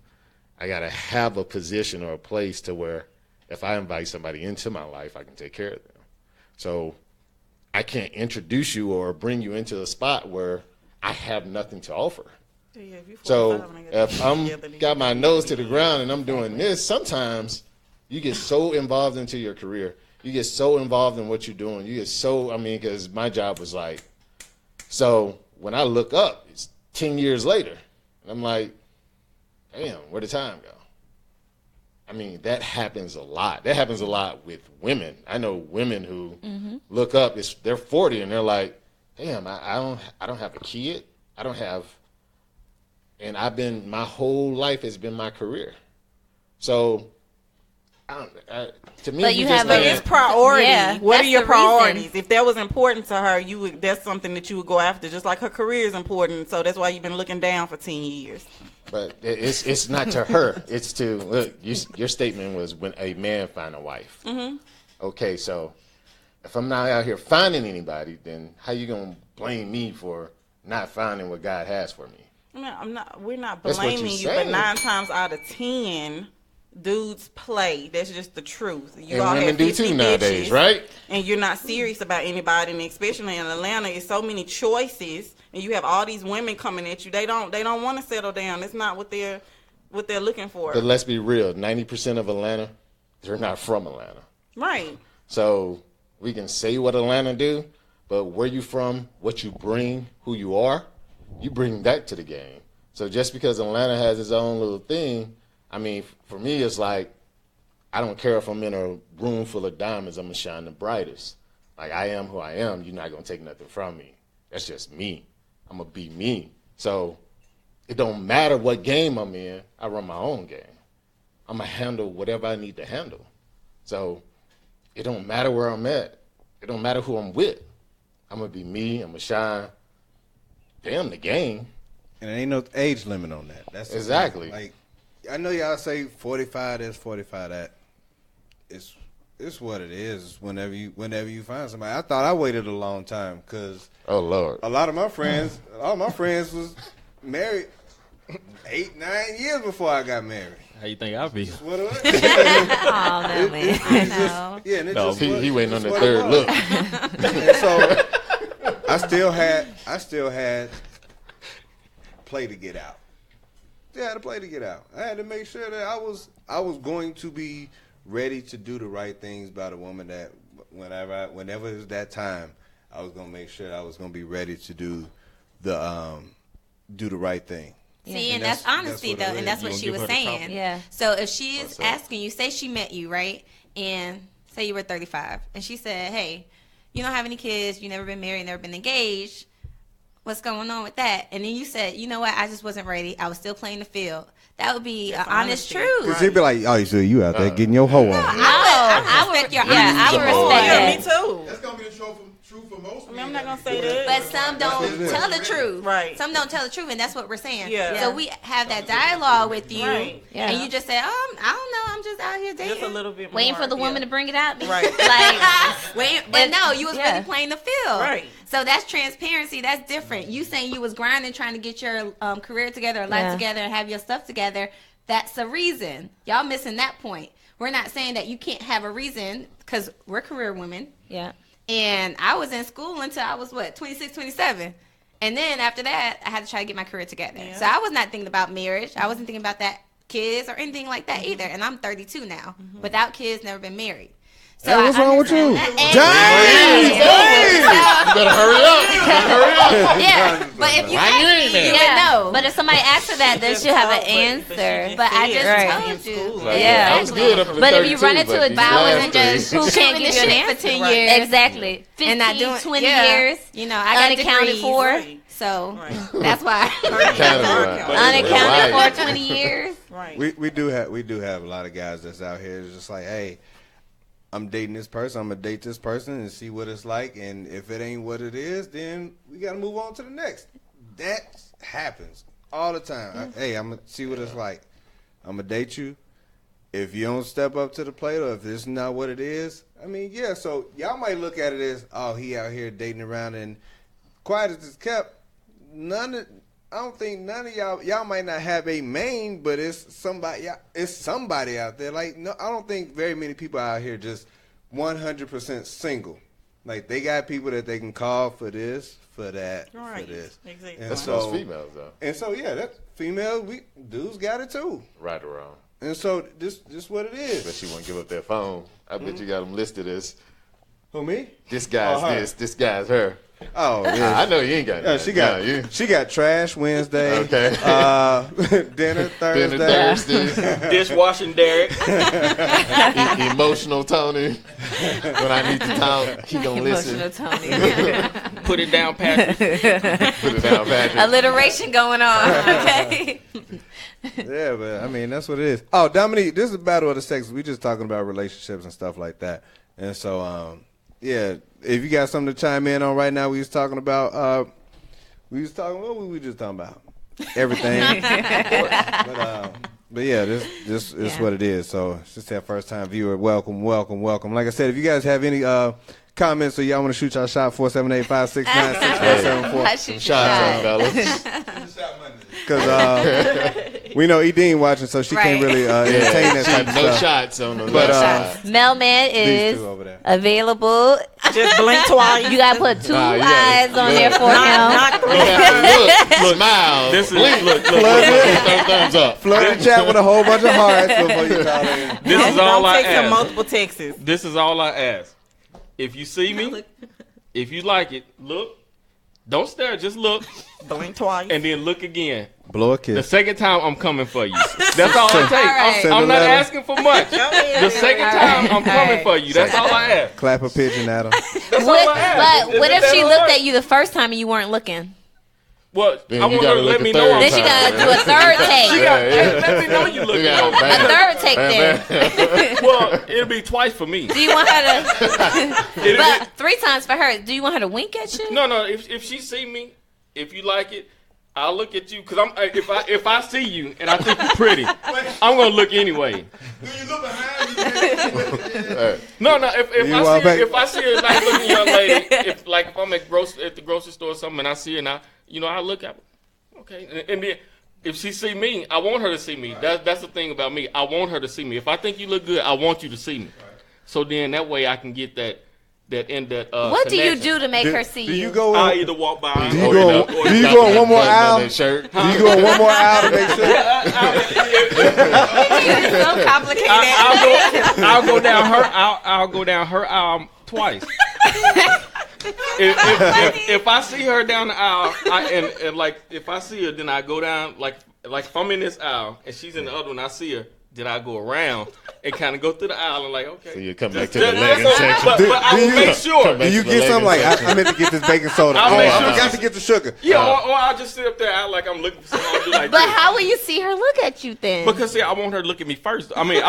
I got to have a position or a place to where if I invite somebody into my life, I can take care of them. So I can't introduce you or bring you into a spot where I have nothing to offer. Yeah, So if I'm got my nose to the ground and I'm doing this, sometimes you get so involved into your career. You get so involved in what you're doing. You get so, because my job was like, so when I look up, it's 10 years later. And I'm like, damn, where'd the time go? That happens a lot. That happens a lot with women. I know women who look up, they're 40 and they're like, damn, I don't have a kid. I don't have, and my whole life has been my career. So, to me, But you have it's priority. Yeah, what are that's your the priorities? reason. If that was important to her, that's something that you would go after. Just like her career is important, so that's why you've been looking down for 10 years. But it's not to her. It's to, look, your statement was when a man find a wife. Mm-hmm. Okay, so if I'm not out here finding anybody, then how you going to blame me for not finding what God has for me? We're not That's what blaming you're you, but saying. 9 times out of 10, dudes play. That's just the truth. You And all women have do 50 too nowadays, bitches, right? And you're not serious about anybody, and especially in Atlanta, it's so many choices, and you have all these women coming at you. They don't want to settle down. It's not what they're looking for. But let's be real, 90% of Atlanta, they're not from Atlanta. Right. So we can say what Atlanta do, but where you from, what you bring, who you are, you bring that to the game. So just because Atlanta has its own little thing, for me, it's like, I don't care if I'm in a room full of diamonds, I'm going to shine the brightest. Like, I am who I am. You're not going to take nothing from me. That's just me. I'm going to be me. So it don't matter what game I'm in. I run my own game. I'm going to handle whatever I need to handle. So it don't matter where I'm at. It don't matter who I'm with. I'm going to be me. I'm going to shine. Damn the game. And there ain't no age limit on that. That's exactly. Like, I know y'all say 45 this, 45 that. It's what it is. Whenever you find somebody. I thought I waited a long time because oh Lord, a lot of my friends was married 8, 9 years before I got married. How you think I feel? What do Oh no, man. I know. Yeah, and no, he waiting on the third look. And so I still had play to get out. Yeah, I had to play to get out. I had to make sure that I was going to be ready to do the right things by the woman that whenever it was that time, I was gonna make sure I was gonna be ready to do the right thing. See, and that's honesty, though, and that's what she was saying. Yeah. So if she is asking you, say she met you, right, and say you were 35, and she said, hey, you don't have any kids, you never been married, never been engaged, what's going on with that? And then you said, you know what, I just wasn't ready. I was still playing the field. That would be an honest truth. Because he'd be like, oh, you out there getting your hoe on. I would respect your honesty. I would respect Yeah, that. me too. That's gonna be the truth for most. I'm not gonna say that. But some don't tell the truth. Right. Some don't tell the truth, and that's what we're saying. Yeah. So we have that dialogue with you, Right. Yeah. and you just say, I don't know, I'm just out here dating. Just a little bit more. Waiting for the woman to bring it out. Right. Like, but no, you was Yeah. really playing the field. Right. So that's transparency. That's different. You saying you was grinding, trying to get your career together, or life Yeah. together, and have your stuff together. That's a reason. Y'all missing that point. We're not saying that you can't have a reason because we're career women. Yeah. And I was in school until I was, 26, 27. And then after that, I had to try to get my career together. Yeah. So I was not thinking about marriage. I wasn't thinking about that kids or anything like that either. And I'm 32 now. Without kids, never been married. So Hey, what's wrong with you? Dang! You better hurry up. Yeah, but if you ask me, you would know. But if somebody asks her that, then she'll have an answer. But I just Right. told you. Yeah. I was good up to But if you 32, run into but a these bow last and just three- who can't give you an shit for answer 10 years. Exactly. 15, And not doing 20 yeah. years. You know, I got Unaccounted degrees, for. So Right. that's why. Unaccounted Right. for 20 years. Right. We do have a lot of guys that's out here that's just like, hey, I'm dating this person. I'm gonna date this person and see what it's like. And if it ain't what it is, then we gotta move on to the next. That happens all the time. Hey, I'm gonna see what it's like. I'm gonna date you. If you don't step up to the plate, or if this is not what it is, I mean, yeah. So y'all might look at it as, oh, he out here dating around, and quiet as it's kept. I don't think none of y'all might not have a main, but it's somebody out there. Like, no, I don't think very many people out here just 100% single. Like, they got people that they can call for this, for that, Right. for this. Exactly. And That's so, most females, though. and so, yeah, that female, dudes got it too. Right around. And so this what it is. Bet you won't give up their phone. I bet you got them listed as Who, me? this guy's her. this guy's her. Oh, yeah. I know you ain't got Yeah, that. she got trash Wednesday. Okay. Dinner Thursday. Dinner Thursday. Dishwashing Derek. Emotional Tony. When I need to talk, he gonna listen. Put it down, Patrick. Put it down, Patrick. Alliteration going on. Okay. Yeah, but I mean that's what it is. Oh, Dominique, this is a battle of the sexes. We just talking about relationships and stuff like that. And so, yeah, if you got something to chime in on right now, we was talking about. What were we just talking about? Everything. But yeah, this is what it is. So it's just that first time viewer. Welcome. Like I said, if you guys have any comments or y'all want to shoot y'all shot, 478-569-6474. Shout out, fellas. Because we know Edine watching, so she can't really entertain that type of No stuff. shots on the But left side. Mailman these is two over there. available. Just blink twice. You gotta put two Nah, you eyes gotta- on look. there for him. Not three. Look, smile. This is blink. look. Thumbs up. Flood the chat with a whole bunch of hearts before you call in. This is all Don't I take some ask. multiple texts. This is all I ask. If you see me, if you like it, look. Don't stare. Just look, Blink twice. and then look again. Blow a The kiss. second time, I'm coming for you. That's all I take. right. Send I'm a not letter. asking for much. The second time, I'm coming for you. That's all I ask. Clap a pigeon at him. That's all I ask. But what Is if that she all looked right? at you the first time and you weren't looking? Well, Then I you want her gotta to look let a me third know. Then she gotta do a third take. Let me know you looking. Yeah, A third take then. Well, it'll be twice for me. Do you want her to? It'll But 3 times for her. Do you want her to wink at you? No. If she see me, if you like it, I'll look at you. Cause if I see you and I think you're pretty, I'm gonna look anyway. Do you look behind you? No. If I see a nice looking young lady, if I'm at the grocery store or something, and I see her, and I look at her, okay, and then if she see me, I want her to see me. That's the thing about me. I want her to see me. If I think you look good, I want you to see me. So then that way I can get that. What do you do to make her see Do you you? go I in, either walk by. do you go in one more aisle? Do Shirt. you go in one more aisle to make sure? It's so complicated. I'll go down her. I'll go down her aisle twice. If I see her down the aisle, and like if I see her, then I go down like if I'm in this aisle and she's in the other one, I see her. Then I go around and kind of go through the aisle and like, okay. So you come back to the legging section. But I will make sure. Do you get something like, I meant to get this baking soda. I'll Oh, make I sure forgot to get the sugar. Yeah, or I'll just sit up there out like I'm looking for something to do like But this. how will you see her look at you then? Because see, I want her to look at me first. I want. But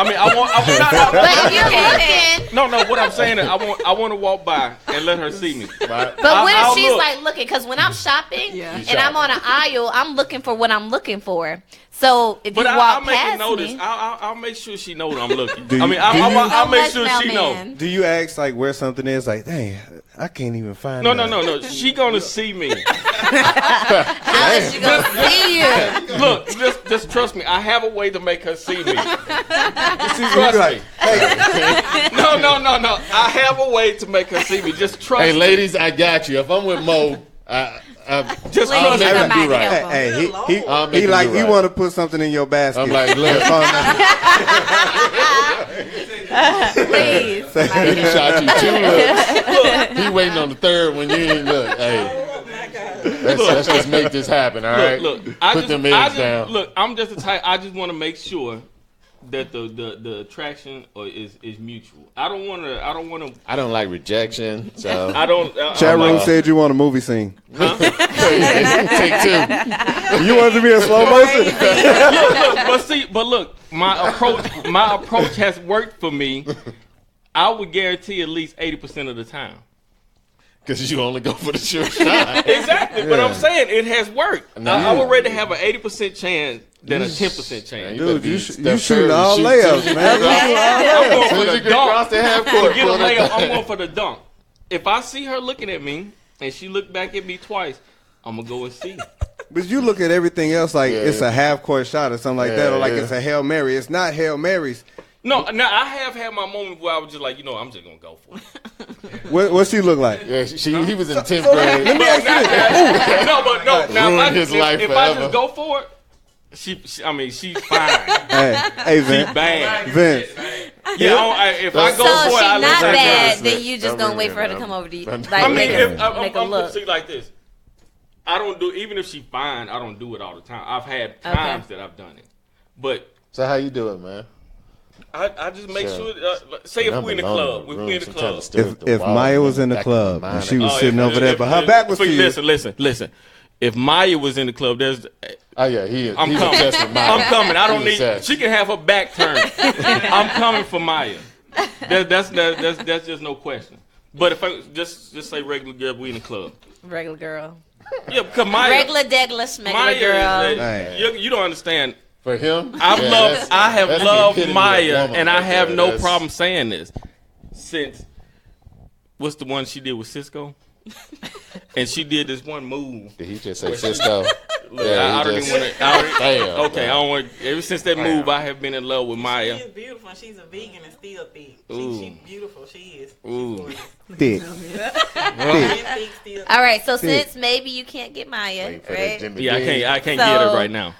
if you're looking. No. What I'm saying is, I want to walk by and let her see me. Right. But what if I'll she's look. like looking? Because when I'm shopping Yeah. and I'm on an aisle, I'm looking for what I'm looking for. So if But you I'll walk make her past notice. me, I'll make sure she know that I'm looking. Do you- I'll make much, sure she know. mailman. Do you ask like where something is? Like, dang, I can't even find. No. that. She gonna see me. how is she gonna see you? Look, just trust me. I have a way to make her see me. She's Trust be like, me. hey, No. I have a way to make her see me. Just trust Hey, me. ladies, I got you. If I'm with Mo, Just I'll trust make me. him do right. hey, I'll make he him like do he right. want to put something in your basket. I'm like, look. Please. He shot you 2 looks. He waiting on the third when you ain't look. Hey, let's just make this happen, all right? Look, Put them eggs down. Look, I'm just the type. I just want to make sure that the attraction is mutual. I don't want to. I don't like rejection, so I don't. Chat room said you want a movie scene. Huh? Take 2. You want it to be in slow motion? But look, my approach has worked for me. I would guarantee at least 80% of the time. Because you only go for the sure shot. Exactly, but I'm saying it has worked. I would rather have an 80% chance than a 10% chance. Dude, you shooting all layups, man. I'm going for the dunk. To get a layup, I'm going for the dunk. If I see her looking at me and she look back at me twice, I'm gonna go and see. But you look at everything else like it's a half court shot or something like that, or like it's a Hail Mary. It's not Hail Marys. No, now I have had my moment where I was just like, I'm just gonna go for it. What she look like? Yeah, he was in 10th grade. Let me ask you this. No. Now if I just go for it, she's fine. Hey, Vince. She's bad. Vince. Yeah, if I go So for it, she's I not let her bad, go. then you just gonna wait for her to come over to you, like I mean, make a I'm look. see like this. I don't do, even if she's fine, I don't do it all the time. I've had times that I've done it, but So how you do it, man? I just make sure. Say if we're in the club, If Maya was in the club and she was sitting over there, but her back was to you. Listen. If Maya was in the club, there's. Oh yeah, he is. I'm he's coming. obsessed with Maya. I'm coming. I don't He's need. obsessed. She can have her back turned. I'm coming for Maya. That's just no question. But if I just say regular girl, we in the club. Regular girl. Yeah, because Maya. Regular degla schmegla Maya girl. you don't understand. For him, I have that's loved the epitome Maya, of woman and I right have there. no That's- problem saying this. Since what's the one she did with Cisco? And she did this one move. Did he just say Cisco? Look, I don't even want to. Damn, Okay, I don't want. Ever since that move, I have been in love with Maya. She is beautiful. And she's a vegan and still thick. Ooh. She's beautiful. She is. Ooh. Thick. Thick, still All right, so since maybe you can't get Maya, right? Yeah, I can't So- get her right now.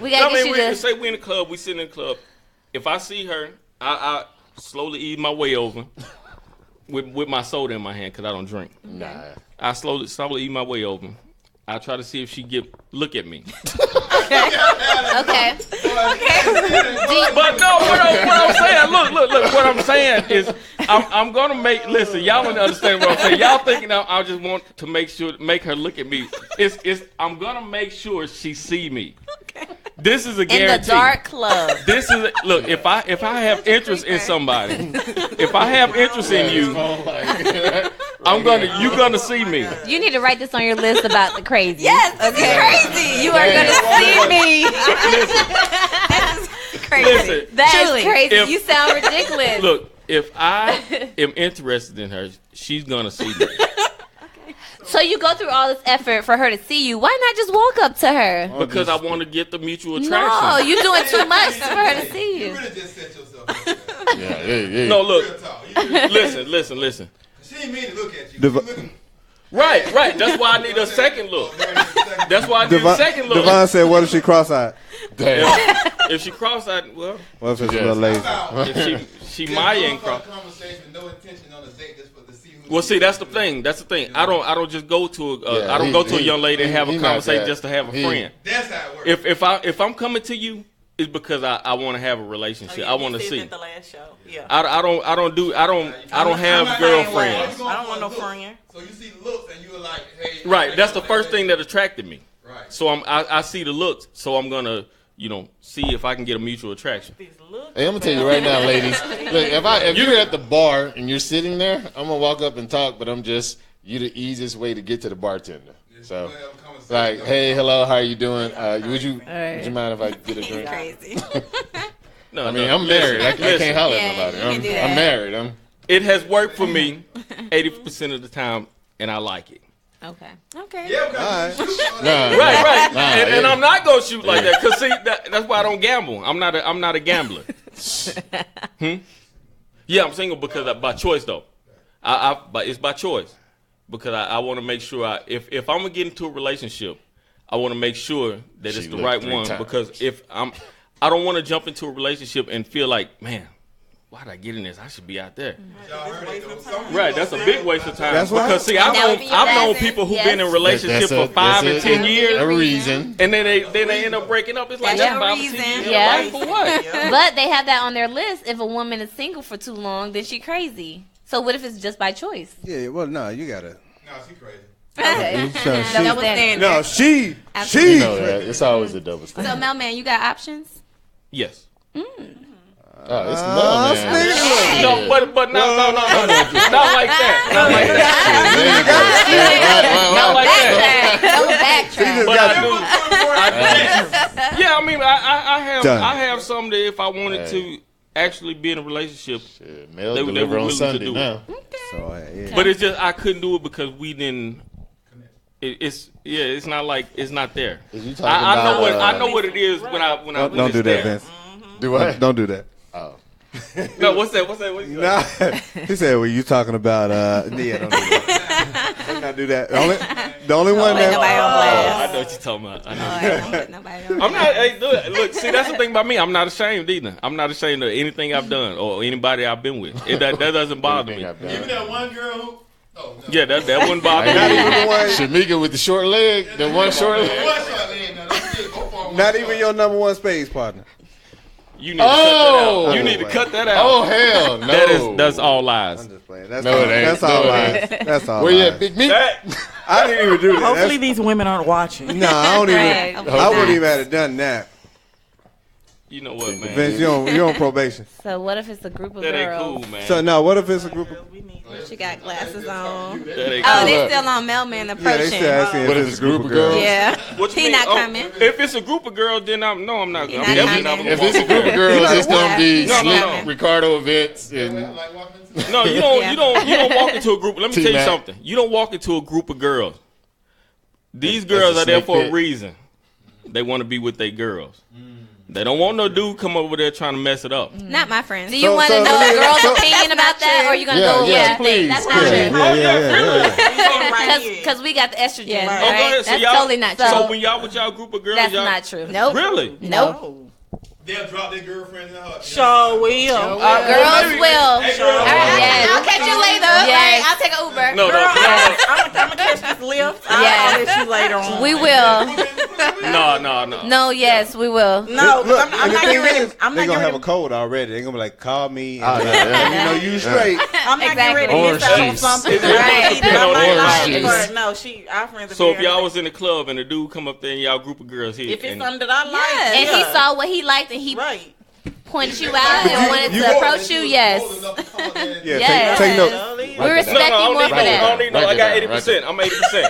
We gotta get we you to. say we in the club, we sitting in the club. If I see her, I slowly ease my way over with my soda in my hand because I don't drink. Nah. I slowly ease my way over. I try to see if she look at me. Okay. But no, what I'm saying, look. What I'm saying is, I'm gonna make. Listen, y'all don't understand what I'm saying. Y'all thinking I just want to make her look at me. I'm gonna make sure she see me. Okay. This is a guarantee. In the dark club. This is look. If I have interest in somebody, if I have interest in you, you're gonna see me. You need to write this on your list about the crazy. Yes, this is crazy. You are gonna see me. That's crazy. Listen, That Truly. is crazy. If- You sound ridiculous. Look, if I am interested in her, she's gonna see me. So you go through all this effort for her to see you. Why not just walk up to her? Because I want to get the mutual attraction. No, you're doing too much for her to see You you. really just set yourself up. Yeah. No, Real look. talk. You really- Listen. She didn't mean to look at you. Div- Right. That's why I need a second look. That's why I need a second look. Devon said, "What if she cross-eyed? Damn. If she cross-eyed, well, What if it's a little lazy?" if she Maya ain't cross. Conversation, no intention on a date, just for to see who. Well, see, that's the thing. I don't just go to Yeah, I don't go to a young lady and have he a not conversation that. just to have a friend. That's how it works. If I'm coming to you, it's because I want to have a relationship. I want to see. At the last show. Yeah. I don't have girlfriends. I don't want no friend. So you see looks and you were like, hey. Right. That's the first thing that attracted me. Right. So I see the looks. So I'm gonna see if I can get a mutual attraction. These looks. Hey, I'm gonna tell you right now, ladies. Look, if you're at the bar and you're sitting there, I'm gonna walk up and talk, but you the easiest way to get to the bartender. So, like, hey, hello, how are you doing? Would you mind if I get a drink? Crazy. No, I mean, I'm married. I can't holler at Yeah, nobody. you can do that. I'm married. It has worked for me 80% of the time, and I like it. Okay. Yeah, because you shoot on Nah, Right. Nah, and yeah. I'm not gonna shoot like that. Cause see, that's why I don't gamble. I'm not a gambler. Yeah, I'm single because by choice though. But it's by choice because I want to make sure if I'm gonna get into a relationship, I want to make sure that She it's the looked right 3 one times. because I don't want to jump into a relationship and feel like, man, why did I get in this? I should be out there. Y'all heard it, though. Right, that's a big waste of time. That's right. Because see, That would be your I've known reason. people who've Yes. been in relationships for 5 and 10 years, A reason. and then they end up breaking up. It's like That's that's your 5 and reason. 10 years. Yeah. Like, for what? But they have that on their list. If a woman is single for too long, then she crazy. So what if it's just by choice? Yeah, well, no, you gotta. No, she crazy. Okay. Double standard. No, she. Absolutely. You know that. It's always a double standard. So, Mailman, you got options? Yes. Oh, it's Mel, man. No, but no, not like that. Not like that. Not like that. Don't backtrack. But I do. Yeah, I mean, Done. I have some that if I wanted to actually be in a relationship, Shit, Mel They were deliver on willing to Sunday do it. now. So, yeah. but it's just I couldn't do it because we didn't. It's not like it's not there. Is you talking I about, know what it is when I Don't do that, Vince. Do what? Don't do that. Oh. No, what's that? What you Nah, he said, "Were you talking about?" Yeah, don't do that. Let's not do that. The only one Nobody on I blast. know what you're talking about. I know. Don't put nobody on I'm not. Hey, look. See, that's the thing about me. I'm not ashamed either. I'm not ashamed of anything I've done or anybody I've been with. That doesn't bother me. Even that one girl who. Oh, no. Yeah, that wouldn't bother Not me. even the one. Shamika with the short leg, the one short leg. One shot leg, now. Don't forget, both of them Not one even shot. your number one spades partner. You need to cut that out. You Oh! need to cut that out. Oh hell no! That's all lies. I'm just playing. That's No, all, it ain't. That's all No, it lies. That's all Where you lies. at, Big Meat? I didn't even do that. Hopefully these women aren't watching. No, I don't even. Right. I wouldn't even have done that. You know what, man? Vince, you're on probation. So what if it's a group of That ain't girls? cool, man. So no, what if it's a group of? We need She got glasses on. That ain't Oh, cool. they still on Mailman Yeah, they approaching. still asking What if it's a group of girls. Yeah. What you He mean? not Oh, coming. If it's a group of girls, then I'm not. I'm not definitely not. coming. If it's a group of girls, it's gonna be No, no, Slick, no. Ricardo events, and Like walking into No, you don't. You don't walk into a group. Let me tell you T-Mac. something. You don't walk into a group of girls. These That's girls a are there snake for a pit. reason. They want to be with their girls. They don't want no dude come over there trying to mess it up. Not my friends. Do you So- want to so know let a me- girl's so- opinion about that, or are you gonna Yeah, go with yeah, what you please, think? That's not please. true. right Because we got the estrogen. Yeah. Right? Oh, go ahead. So That's y'all, totally not So true. when y'all with y'all group of girls, That's y'all, not true. Nope. Really? Nope. They'll drop their girlfriend in the hut. Sure will. Girls will. Hey, girl. All right, yes. I'll catch you later. Yes. Right, I'll take an Uber. No, I'm gonna catch this lift. Yes. I'll catch you later on. We will. no. No, yes, we will. No, 'cause Look, I'm and not the getting thing ready. is, I'm they're not gonna have getting a code already. They're gonna be like, call me, Oh, and yeah. you straight. I'm not getting ready to Orange miss out on juice. something. It's Right. depend I on might orange like it, juice. but no, our friends are So if very- y'all was in the club and a dude come up there and y'all group of girls hit, if it's and something that I like, Yes. And he yeah. saw what he liked, and he Right. pointed you out and wanted you to go- approach you. Yes. Yeah, Yes. take notes. We respect I you don't more need for no. I that. don't need no. I Write got it down, 80%. I'm 80%.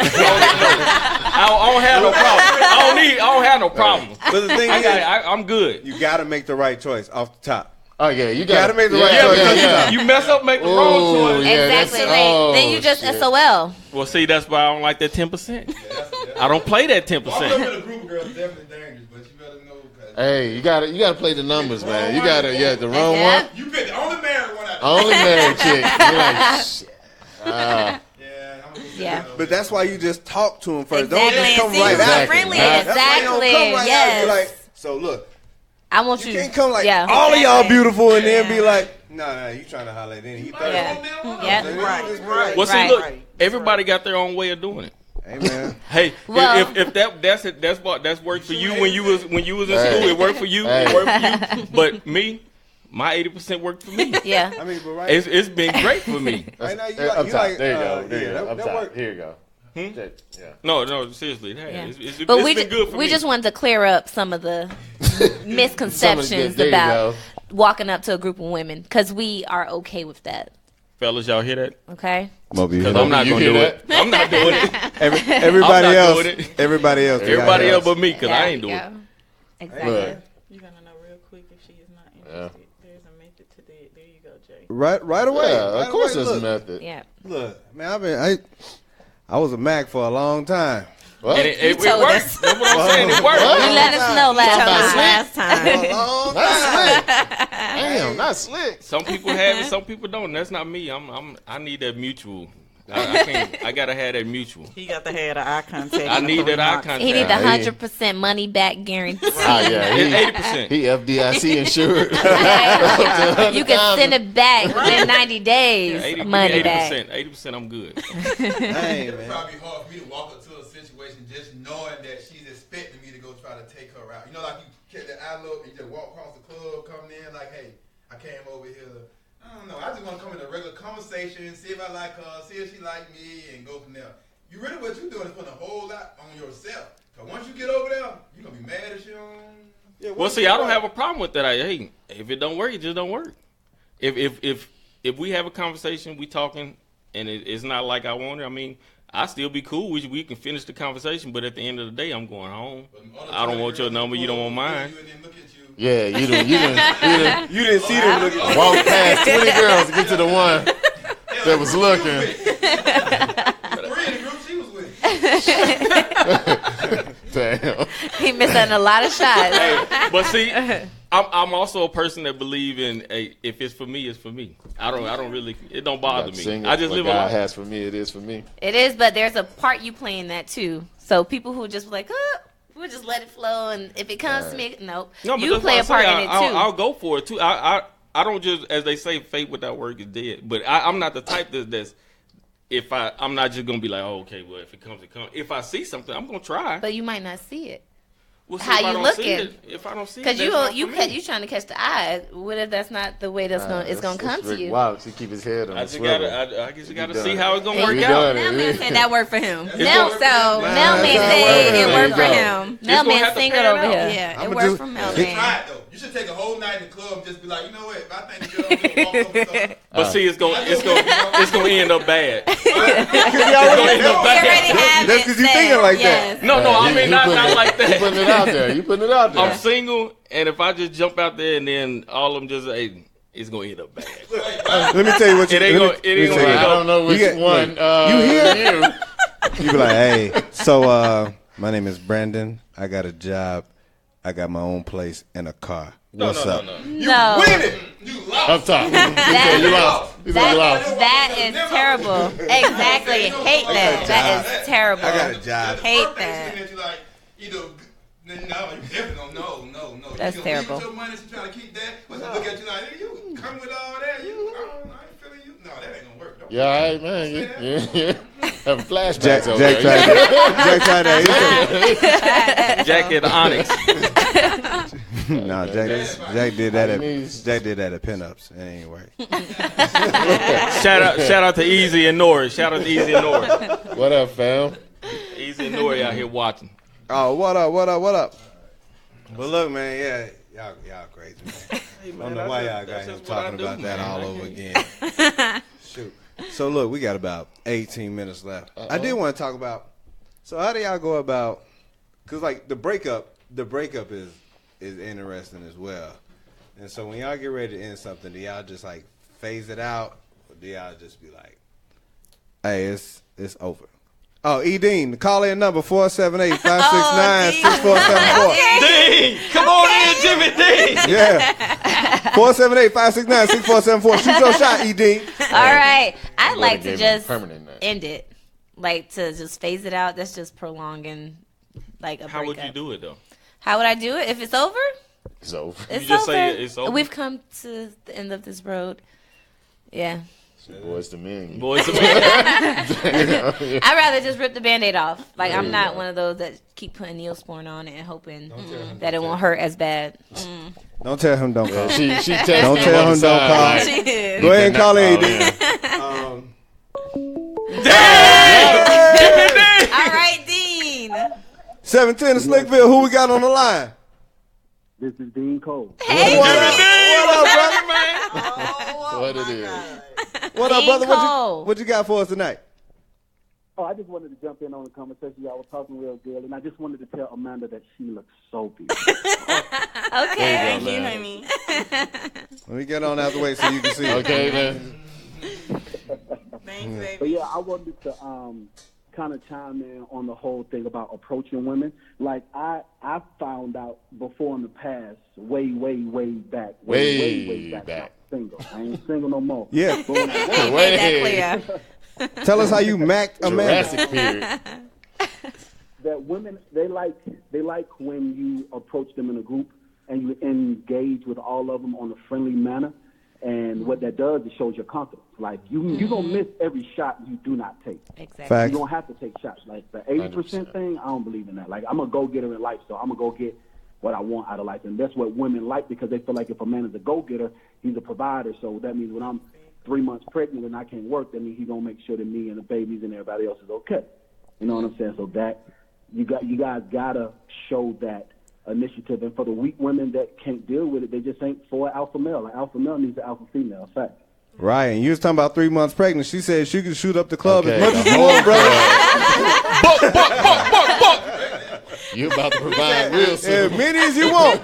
I don't have no problem. I don't have no problem. But the thing is, I'm good. you gotta make the right choice off the top. oh yeah, you gotta make the right Yeah, choice. because you mess up, make the wrong Ooh, choice. yeah, Exactly. that's- Right. oh, Then you just shit. SOL. Well, see, that's why I don't like that 10%. I don't play that Walking up 10%. in a group of girls is definitely dangerous, but you better know. 'Cause Hey, you gotta play the numbers, man. You gotta, the wrong Yeah. one, you pick the only married one out there. only married chick. You're like, shit. Yeah, I'm gonna Yeah. But that's why you just talk to them first. Exactly. Don't just come See, right you're out. friendly. That's why you Exactly. don't come right out. Yes. You're like, so look, I want you you. can't come like Yeah. all of y'all beautiful and then be like, nah, you trying to holler at any. You thirsty. Yeah. Yeah. Right. Well, see, Right. look, everybody got their own way of doing it. Hey man, Hey, Well- if that's worked for you when you was in Hey. school, it worked for you. It Hey. worked for you. But me, my 80% worked for me. Yeah. I mean, but right, It's been great for me. right now you Up like, you top. like, There you go. There you yeah, go. that, Up that top. work. Here you go. Hmm? Yeah. No, seriously, it has. Yeah. It's But been we good for me. just wanted to clear up some of the misconceptions There you about go. walking up to a group of women, because we are okay with that. Fellas, y'all hear that? Okay. Moby, Because I'm not You gonna hear do that? it. I'm not doing it. everybody I'm not else, doing it. everybody else, Everybody else but me, because I ain't doing it. Exactly. Look. You're gonna know real quick if she is not interested. There's a method to that. There you go, Jay. right away. Yeah, right of course away. there's a Look, method. Yeah. Look, man, I was a Mac for a long time. What? And it told worked. us. That's what I'm saying. It worked. You let us know last Told us time. last time. A long Not time. slick. Damn, not slick. Some people have it, some people don't. That's not me. I need that mutual. I can't. I gotta have that mutual. He got to have the eye contact. I need that eye contact. He need the 100% money back guarantee. Yeah, It's 80%. He FDIC insured. You can send it back within 90 days. 80, Money 80%, back. 80%, I'm good. Hey, It's man. probably hard for me to walk up to a situation just knowing that she's expecting me to go try to take her out. You know, like you catch the eye look and you just walk across the club, come in like, hey, I came over here to, I don't know, I just want to come in a regular conversation, see if I like her, see if she like me, and go from there. You really, what you're doing is putting a whole lot on yourself. Because once you get over there, you're going to be mad at you. Yeah, Well, see, I don't have a problem with that. Hey, if it don't work, it just don't work. If we have a conversation, we talking, and it's not like I want it, I mean, I still be cool. We can finish the conversation, but at the end of the day, I'm going home. I don't want your number. You don't want mine. Yeah, you didn't You didn't see them looking. walk past 20 girls to get to the one that was looking. Damn. He missing a lot of shots. Hey, but see, I'm also a person that believe in if it's for me, it's for me. I don't really. It don't bother me. I just live a God life. has for me, it is for me. It is, but there's a part you play in that too. So people who just like, we'll just let it flow, and if it comes to me, nope. No, but You that's play why a part I in say it too. I'll go for it too. I don't just, as they say, fate without work is dead. But I'm not the type that's if I'm not just gonna be like, oh, okay, well, if it comes, it comes. If I see something, I'm gonna try. But you might not see it. Well, see, How if I you don't looking? see it, if I don't see it, Because that's not you for me. trying to catch the eye. What if that's not the way it's gonna come to you? Wow, he keep his head on I the just swivel. I guess you gotta done see it. how it's gonna Hey, work you out. done it. Mailman said that worked for him. It's Mel, gonna- so Nah, Mailman that's said not it working. worked for There you him. It's gonna Mailman have to single pan over out. here. I'ma It worked do- for Try Mailman. it though. You should take a whole night in the club and just be like, you know what? If I think the girl gonna walk over something, But see, it's gonna end up bad. It's He gonna already end up He already bad. have That's it 'cause you set. thinking like that. Yes. No, I mean not like You that. putting it out there. You putting it out there. I'm single, and if I just jump out there and then all of them just, hey, it's gonna end up bad. Let me tell you what you. It ain't let me- gonna- it ain't let me gonna tell I you. don't know which get- one. you hear? You. You be like, hey, so my name is Brandon. I got a job. I got my own place and a car. What's up? No. you lost. Up top. He said you lost. He said you lost. That is terrible. Exactly. Hate that. That is terrible. I got a job. Hate First thing that. you like, either no, you definitely don't. No. That's you terrible. Leave with your money, she trying to keep that. But she look at you like, hey, you come with all that. I ain't feeling you. No, that ain't gonna work. Don't Yeah, all right, man. Yeah. Having flashbacks Jack over tried there. Jack tried that. Jack at Onyx. No, Jack did that at pinups. It ain't work. Shout out to Easy and Nori. Shout out to Easy and Nori. What up, fam? Easy and Nori out here watching. Oh, what up? But look, man, yeah, y'all crazy, man. I don't know why y'all got him talking about that all over again. Shoot. So look, we got about 18 minutes left. I did want to talk about. So how do y'all go about? Cause like the breakup is interesting as well. And so when y'all get ready to end something, do y'all just like phase it out, or do y'all just be like, "Hey, it's over"? Oh, E. Dean, call in number 478-569-6474. Dean, come on in, Jimmy Dean. Yeah. 478-569-6474. Shoot your shot, E. Dean. All right. I'd like to gave him just permanent name. end it. Like to just phase it out. That's just prolonging like a breakup. How would you do it though? How would I do it? If it's over? It's over. It's just over. say it's over? We've come to the end of this road. Yeah. Boys to men. Boys to men. I'd rather just rip the Band-Aid off. Like, I'm not one of those that keep putting Neosporin on it and hoping that it won't hurt as bad. Don't tell him don't call. She texted Don't him tell on him the don't side, call. like, She did. Go ahead and call in, E. Dean. All right, Dean. 710 to Slickville. Who we got on the line? This is Dean Cole. Hey, What up, brother? what it is. What up, Dean brother? Cole. What you got for us tonight? Oh, I just wanted to jump in on the conversation. Y'all were talking real good, and I just wanted to tell Amanda that she looks so beautiful. Okay. Thank you, honey. Let me get on out the way so you can see it. Okay, man. Thanks, baby. But yeah, I wanted to kind of chime in on the whole thing about approaching women. Like I found out before in the past, way back, way back. back. I was single. I ain't single no more. Yeah. But when I was, Made that clear. Tell us how you macked Amanda. Jurassic period. That women they like when you approach them in a group and you engage with all of them on a friendly manner. And what that does, it shows your confidence. Like you gonna miss every shot you do not take. Exactly. Facts. You don't have to take shots. Like the 80% thing, I don't believe in that. Like I'm a go-getter in life, so I'm gonna go get what I want out of life, and that's what women like because they feel like if a man is a go-getter, he's a provider. So that means when I'm 3 months pregnant and I can't work, that means he's gonna make sure that me and the babies and everybody else is okay. You know what I'm saying? So that you guys gotta show that initiative. And for the weak women that can't deal with it, they just ain't for an alpha male. An alpha male needs an alpha female. Fact. Right, and you was talking about 3 months pregnant. She said she could shoot up the club as much as you want, brother. Buck. You about to provide real soon. As many as you want.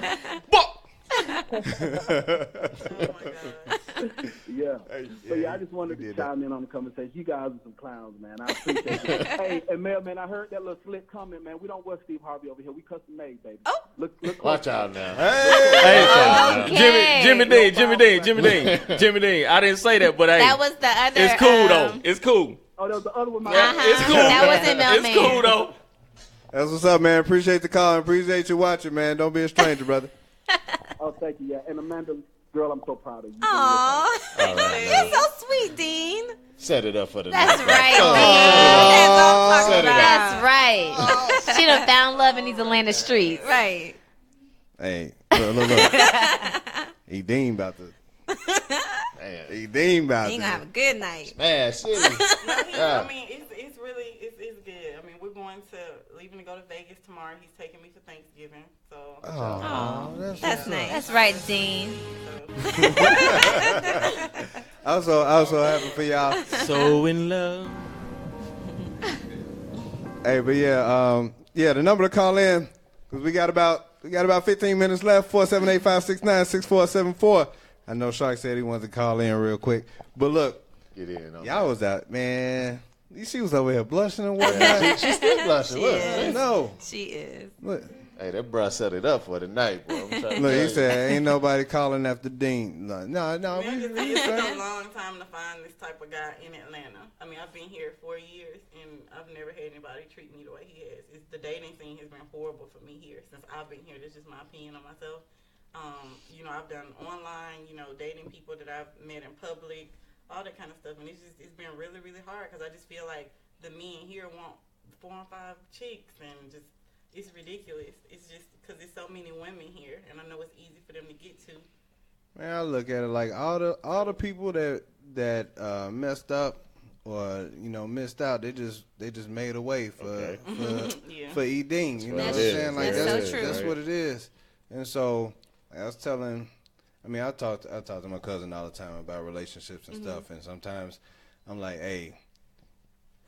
Yeah. So yeah, I just wanted to chime in on the conversation. You guys are some clowns, man. I appreciate it. Hey, and Mel, man, I heard that little slick comment, man. We don't work Steve Harvey over here. We custom made, baby. Oh. Look Watch out now. Hey, Jimmy Dean. I didn't say that, but hey, that was the other. It's cool though. It's cool. Oh, that was the other one. It's cool. That wasn't Mel. It's cool though. That's what's up, man. Appreciate the call and appreciate you watching, man. Don't be a stranger, brother. Oh, thank you. Yeah, and Amanda, girl, I'm so proud of you. Aw, right, you're so sweet, Dean. Set it up for the That's next right, one. Dean. Set it up. That's right. She done found love in these Atlanta streets. Right. Hey, look. He Dean about to. Man. He Dean about Dean to. gonna have a good night. Man, city. I mean, it's really it's good. I mean, we're going to leaving to go to Vegas tomorrow. He's taking me for Thanksgiving, so. Oh, That's nice. That's right, Dean. I was so happy for y'all. So in love. Hey, but yeah, the number to call in because we got about 15 minutes left. 478-569-6474. I know Shark said he wanted to call in real quick, but look, Get in. y'all was out, man. She was over here blushing and whatnot. She's still blushing. Look. I know. She is. Look, Hey, that bruh set it up for the night, bro. I'm trying to look. tell He you. said ain't nobody calling after Dean. No. I mean, it took a long time to find this type of guy in Atlanta. I mean, I've been here 4 years, and I've never had anybody treat me the way he has. The dating scene has been horrible for me here since I've been here. That's just my opinion on myself. I've done online, dating people that I've met in public, all that kind of stuff, and it's been really, really hard because I just feel like the men here want 4 and 5 chicks, and just it's ridiculous. It's just because there's so many women here, and I know it's easy for them to get to. Man, I look at it like all the people that messed up or missed out. They just made a way for E. Dean. You know what I'm saying? Like that's so true. That's what it is. And so I was telling. I mean, I talk to my cousin all the time about relationships and stuff, and sometimes I'm like, hey,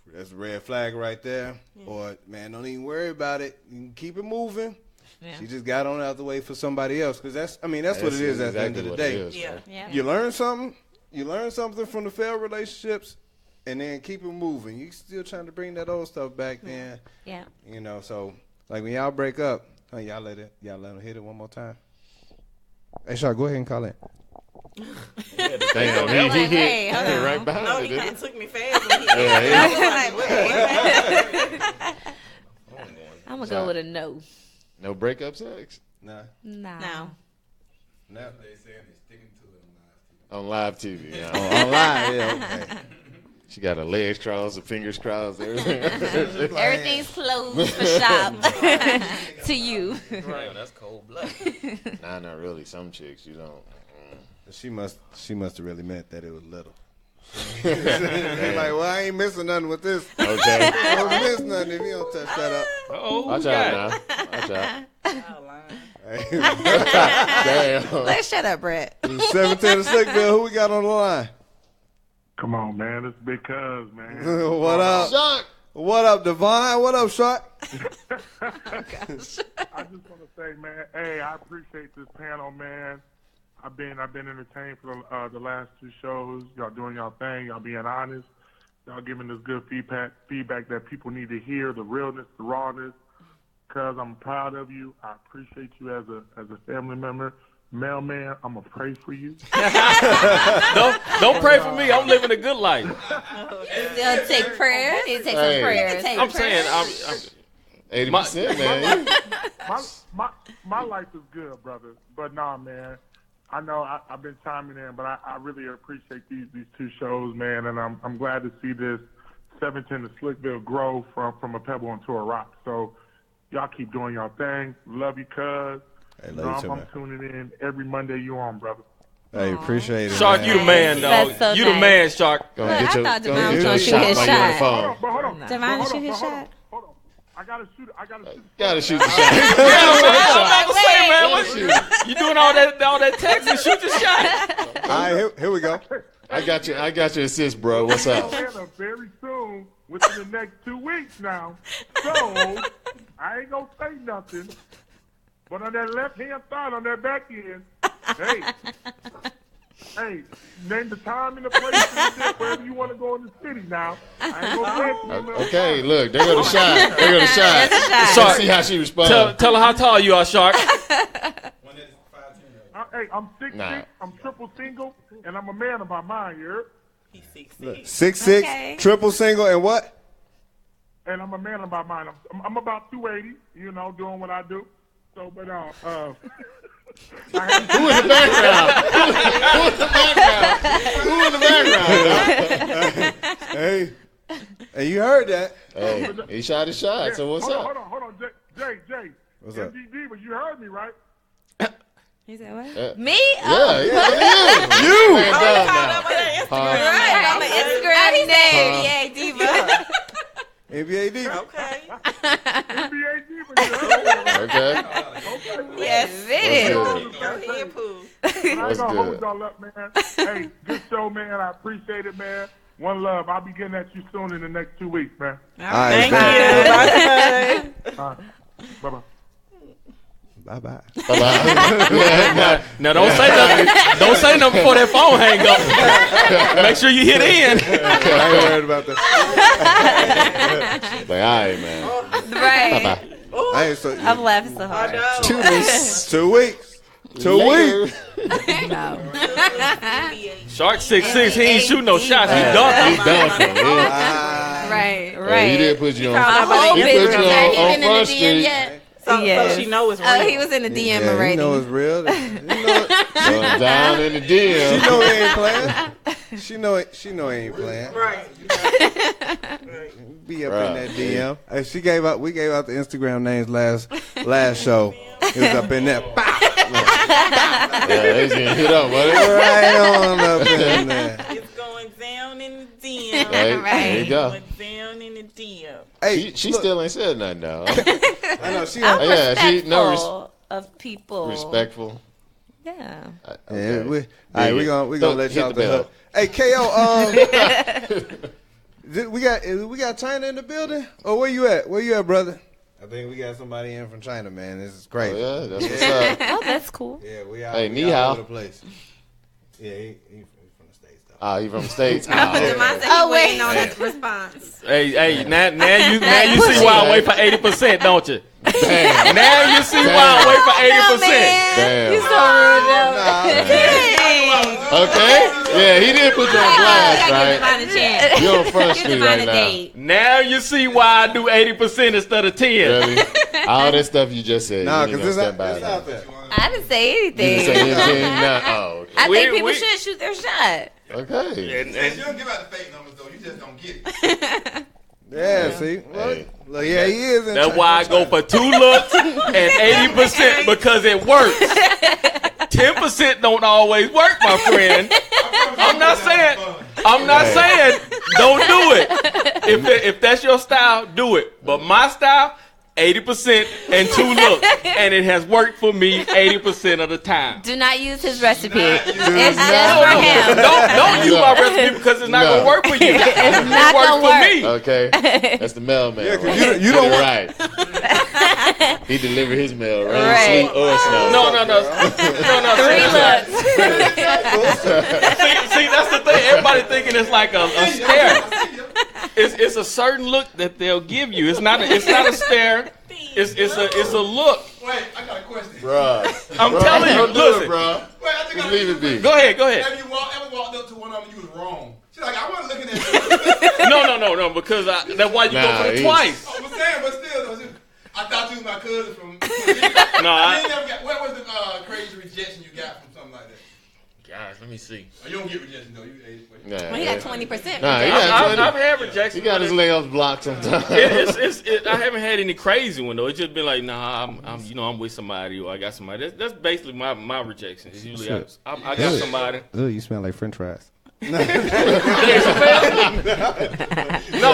that's a red flag right there. Yeah. Or, man, don't even worry about it. You can keep it moving. Yeah. She just got on out the way for somebody else. Because that's what it is at the end of the day. You learn something. You learn something from the failed relationships, and then keep it moving. You still trying to bring that old stuff back then. Yeah. So, like, when y'all break up, y'all let them hit it one more time. Hey, Shaw, go ahead and call in. Damn, he hit right behind No, it. he kind of took me fast. When he I'm going to go with a no. No breakup sex? Nah. No. They saying they're sticking to it On live TV. Yeah. On live, yeah, okay. She got her legs crossed, her fingers crossed, everything. Everything's closed for shop to you. Damn, that's cold blood. Nah, not really. Some chicks, you don't. She must have really meant that it was little. Like, well, I ain't missing nothing with this. Okay. I don't miss nothing if you don't touch that up. Watch out now. Watch out. Damn. Let's shut up, Brett. 710 to Slickville. Who we got on the line? Come on, man. It's Big Cuz, man. What up? Shark. What up, Devon? What up, Shark? I just want to say, man, hey, I appreciate this panel, man. I've been entertained for the last 2 shows. Y'all doing y'all thing. Y'all being honest. Y'all giving us good feedback that people need to hear, the realness, the rawness. Cuz I'm proud of you. I appreciate you as a family member. Mailman, I'm going to pray for you. Don't pray for me. I'm living a good life. They'll take prayers. They take some prayers. I'm saying, I'm 80%, man. My life is good, brother. But nah, man. I know I've been chiming in, but I really appreciate these two shows, man. And I'm glad to see this 710 to Slickville grow from a pebble into a rock. So y'all keep doing y'all thing. Love you, cuz. Hey, I'm tuning in every Monday you on, brother. Hey, appreciate it. Shark, you the man, dog. So you the man, Shark. Look, I thought Devon was going to shoot his shot. Hold on. Devon shoot his shot. Hold on. I gotta shoot the shot. You doing all that text and shoot the shot. All right, here we go. I got your assist, bro. What's up? Very soon, within the next 2 weeks now. So I ain't gonna say nothing. But on that left hand side, on that back end, hey, name the time and the place wherever you want to go in the city now. I ain't gonna say Okay, look, there go the shot. There go the shot. Shark, see how she responds. Tell her how tall you are, Shark. Hey, I'm 6'6", I'm triple single, and I'm a man of my mind, you heard? He's 6'6". 6'6", triple single, and what? And I'm a man of my mind. I'm about 280, doing what I do. So, but who in the background? Who in the background? Hey, you heard that? Hey, he shot his shot. So what's up? Hold on, Jay. What's up? MGD, but you heard me, right? He said what? Me? Yeah, you. Right, I'm an Instagram name. NBA Diva. NBA Diva. Okay. NBA Diva, you heard me. Okay. Yes, it is. Go ahead, Pooh. I ain't gonna hold y'all up, man. Hey, good show, man. I appreciate it, man. One love. I'll be getting at you soon in the next 2 weeks, man. All right, Thank you. Bye. Bye-bye. Bye-bye. Now don't say nothing. Don't say nothing before that phone hang up. Make sure you hit in. I ain't worried about that. Like, all right, man. Right. Bye-bye. I'm laughing so hard. 2 weeks. 2 weeks. 2 weeks. No. Shark 6'6", he ain't shooting no shots. He dunking. Right. He didn't put you on. I hope He put it's you real. He on been in the Front DM Street. yet? So she know it's real. Oh, he was in the DM already. You know it's real. Down in the DM. She know he ain't playing. She know he ain't playing. Right. Be up in that DM. Hey, we gave out the Instagram names last show. He was up in there. Yeah, he's getting hit up, buddy. Right on up in there. It's going down in the DM. Right. There you go. Going down in the DM. Hey, She still ain't said nothing though. I know she. I'm respectful of people. Respectful. Yeah. Yeah, we gonna let y'all hit the bell. Hey, KO, we got China in the building? Or where you at? Where you at, brother? I think we got somebody in from China, man. This is crazy. Oh, yeah, that's what's up. Oh, that's cool. Yeah, we out. Hey, we ni all hao. over the place. Yeah, he from the States though. Oh, you from the States? Oh, waiting on his response. Hey, now you see why I wait for 80%, don't you? Damn. Now you see why I wait for 80%. Damn. You so rude, though. Okay. Yeah, he did put you on blast, right? Give Devon a chance. You're on Front Street Give Devon right a now. date. Now you see why I do 80% instead of 10. Really? All that stuff you just said. Nah, you ain't because gonna it's stand by out that. there. I didn't say You anything. didn't say anything? Nah. Oh, okay. I think people We- should shoot their shot. Okay. And you don't give out the fake numbers, though. You just don't get it. Yeah, see? Hey. Look, yeah, he is in That's China. why I go for 2 looks and 80% because it works. 10% don't always work, my friend. I'm not saying don't do it. If that's your style, do it. But my style, 80% and 2 looks, and it has worked for me 80% of the time. Do not use his recipe. It's just for No, him. don't use my recipe because it's not gonna work for you. It's not worked gonna for work. me. Okay. That's the mailman. Yeah, 'cause right? you don't right. He delivered his mail, rain, Right. sleet, or snow. No. 3 looks. See, that's the thing. Everybody thinking it's like a stare. It's a certain look that they'll give you. It's not a stare. It's a look. Wait, I got a question. Bruh. I'm telling you, listen. Bro. Wait, I think Just I leave it be. Go ahead. Have you ever walked up to one of them and you was wrong? She's like, I wasn't looking at you. No, because that's why you go for it twice. I was saying, but still, though, I thought you was my cousin from. What was the crazy rejection you got from something like that? Gosh, let me see. Oh, you don't get rejection though. Well, he got 20%. Nah, I've had rejection. He got his layups blocked sometimes. I haven't had any crazy one though. It's just been like, nah, I'm with somebody or I got somebody. That's basically my rejection. It's usually I got somebody. Ooh, you smell like French fries. No,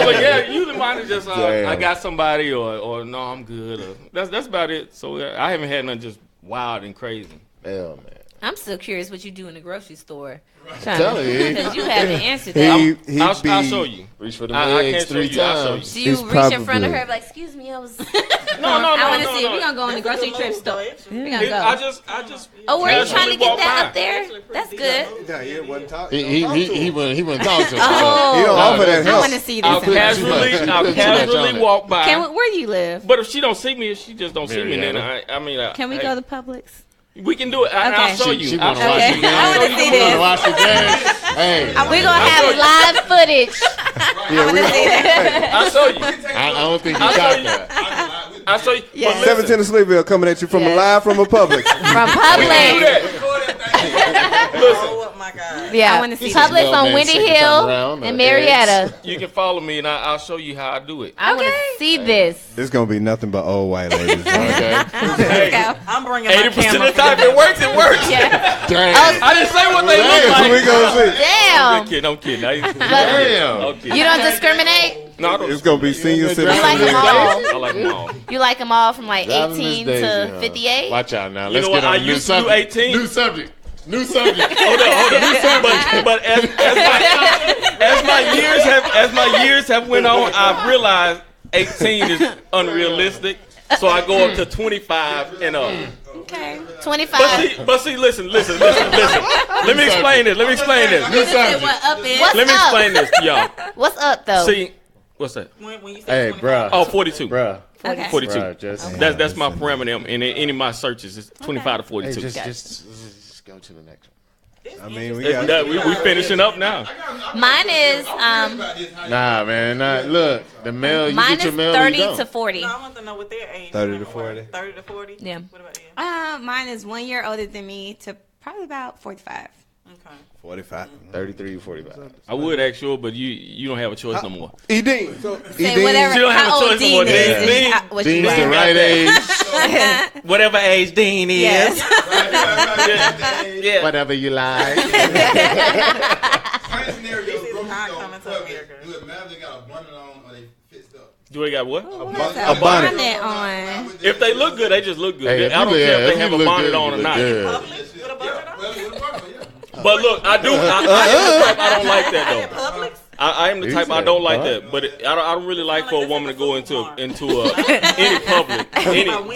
but yeah, usually mine is just I got somebody or no, I'm good. Or, that's about it. So I haven't had nothing just wild and crazy. Hell, man. I'm still curious what you do in the grocery store. Tell you. Because you haven't answered that. I'll show you. Reach for the I eggs can't show 3 you. I'll show you. times. Do you reach in front of her like, excuse me, I was... No. I want to see if we're going to go in the grocery trip store. We're going to go. I just. Oh, were you trying to get that by. up there? That's good. Yeah, he wasn't talking. He wouldn't talk to him. Oh. He don't offer that I help. want to see I'll this. casually walk by. Where do you live? But if she don't see me, if she just don't see me, then Can we go to Publix? We can do it. I'll show you. She I'll wanna show watch you. the game. I want to see this. Watch the game. Hey. We're going to have live footage. Yeah, I want to see that. I'll show you. I don't think you got that. I'll show you. Yeah. But listen, 17 of Slickville coming at you from live from a Publix. From do Publix. that. Listen, Oh my God. Yeah. I wanna see Publix this. on Windy Hill Around, and Marietta. you can follow me and I'll show you how I do it. I want to see this. It's gonna be nothing but old white ladies. Okay. I'm bringing my 80% camera. of the time it works. It works. Damn. I didn't say what they look Hey, like. we gonna see. Damn. I'm kidding. Damn. I'm kidding. You don't discriminate? No, I don't. It's gonna be senior You citizens. like them all? I like them all. You like them all from like Driving Miss 18 Daisy, to huh? 58? Watch out now. You Let's know get what? on I a new used to do subject. 18. New subject. New subject. Hold on. But as my years have went on, I've realized 18 is unrealistic. So I go up to 25 and up. Okay. 25. But see, listen. Let me explain this. New subject. What up is? What's Let me up? explain this to y'all. What's up, though? See, what's that? When you Hey, say 25, bruh. Oh, 42. Bruh. Okay. 42. Bruh, just, That's my parameter in any of my searches. It's 25 to Hey, 42. just go to the next one. I mean, we got. We finishing up now. Mine is Nah, man. Look, the mail. You mine get your is mail. 30 you don't. to 40. No, I want to know what their age. 30 to 40. 30 to 40. Yeah. What about you? Mine is 1 year older than me to probably about 45. Okay. 45. 33, 45. I would ask you, but you don't have a choice no more. Edine. Say whatever. She don't have how a old choice no more. Dean is. Dean. What you Dean's like. the right age. Whatever age Dean is. Yes. Yeah. Whatever you like. Same scenario. This is grocery not store, coming to Publix. America. Do it matter if they got a bonnet on or they fixed up? Do they got what? A bonnet. on. If they look good, they just look good. Hey, I don't care if they have a bonnet on or not. Publix with a bonnet on? Well, with a bonnet, yeah. But look, I am the type I don't like that though. Publix? I am the type I don't like that. But I don't really like for a woman to go into any public,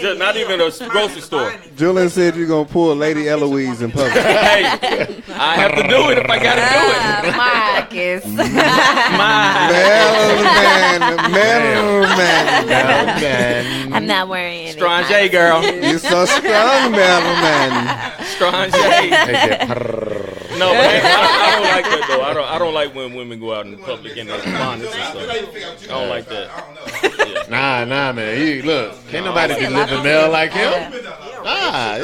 just not even a grocery store. Julian said you're gonna pull Lady Eloise in public. Hey, I have to do it if I gotta do it. Marcus. Man. I'm not wearing any. Strong J, girl. You're so strong, man. Strong J. No, but I don't like that though. I don't like when women go out in public in their bonnets and stuff. I don't like that. Nah, man. Look, can't nobody deliver mail like him. Nah.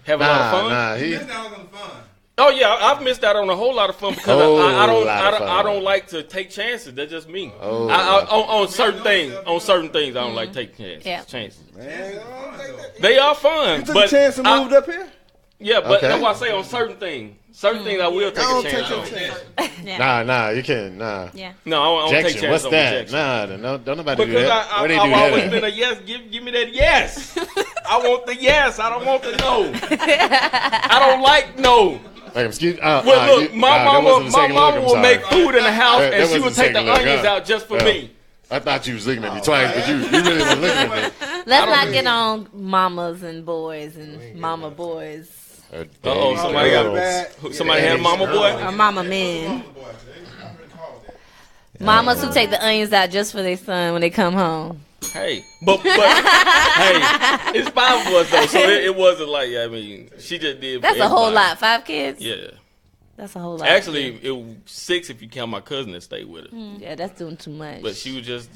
Have a lot of fun. Oh yeah, I've missed out on a whole lot of fun because I don't like to take chances. That's just me. On certain things, I don't like taking chances. They are fun. You took a chance and moved up here? Yeah, but that's why I say on certain things. Certain things I will take a chance on. Nah, you can't. Nah. Yeah. No, I don't take chances What's on that? rejection. Nah, don't nobody do Because that. I've always been a yes. Give me that yes. I want the yes. I don't want the no. I don't like no. Like, excuse. Well, look, my mama will make food in the house, and she would take the onions out just for me. I thought you was looking at me twice, but you really was looking at me. Let's not get on mamas and boys and mama boys. Somebody had a mama boy? Or mama men. Mamas who take the onions out just for their son when they come home. Hey, but hey, it's 5 of us though, so it wasn't like I mean, she just did. That's a whole lot. 5 kids. Yeah, that's a whole lot. Actually, it was 6 if you count my cousin that stayed with her. Yeah, that's doing too much. But she was just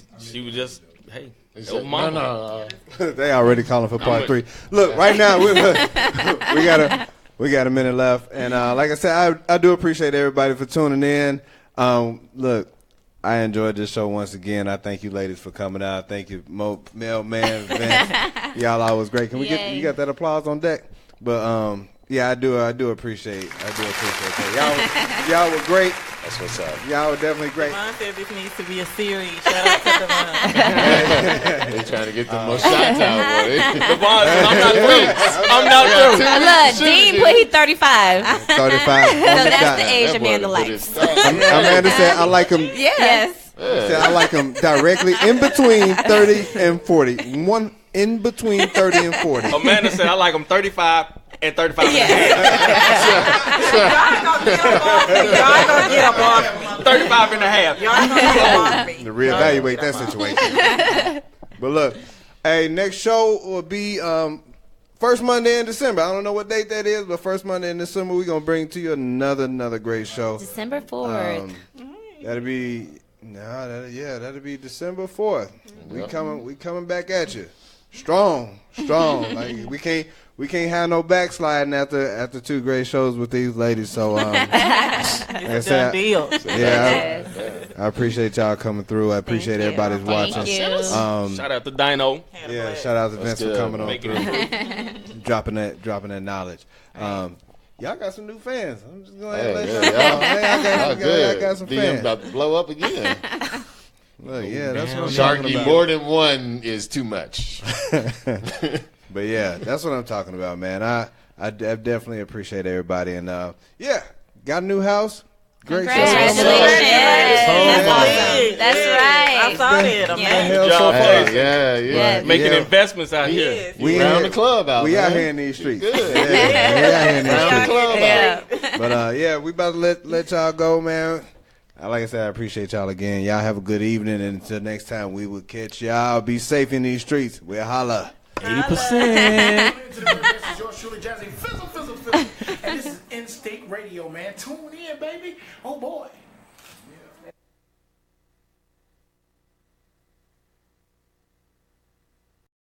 hey. No. They already calling for part 3. Look, right now we got a minute left, and like I said, I do appreciate everybody for tuning in. Look, I enjoyed this show once again. I thank you, ladies, for coming out. Thank you, Mailman, Vince. Y'all always great. Can we get you got that applause on deck? But yeah, I do appreciate that. Y'all were great. That's what's up. Y'all were definitely great. Devon said this needs to be a series. Shout out to Devon. They trying to get the most shots out, boy. Devon said, I'm not through. Look, Dean put he 35. 35. So that's the age Amanda likes. Amanda said, I like him. Yes. Said, I like him directly in between 30 and 40. One in between 30 and 40. Amanda said, I like him 35 and 35 and a half. Y'all gonna get up off me. 35 and a half. Y'all gonna get up off me. To reevaluate that situation. But look, hey, next show will be first Monday in December. I don't know what date that is, but first Monday in December, we're going to bring to you another great show. December 4th. That'll be December 4th. We coming back at you. Strong. Like we can't have no backsliding after 2 great shows with these ladies. So it's a done deal. Yeah, I appreciate y'all coming through. I appreciate everybody's watching. Shout out to Dino. Yeah, shout out to Vince for coming on through, dropping that knowledge. Y'all got some new fans. I'm just going to let you know. I got some fans. About to blow up again. Look, yeah, that's what I'm talking talking about. More than one is too much. But yeah, that's what I'm talking about, man. I definitely appreciate everybody, and yeah, got a new house. Great show. Congratulations. That's right. I saw it. Good job. Yeah. Making investments out here. We around the club out. We man. out here in these streets. Good. We out here in these Around the club out. But yeah, we about to let y'all go, man. Like I said, I appreciate y'all again. Y'all have a good evening, and until next time, we will catch y'all. Be safe in these streets. We'll holla. 80%. This is yours truly, Jazzy Fizzle. And this is In-State Radio, man. Tune in, baby. Oh, boy.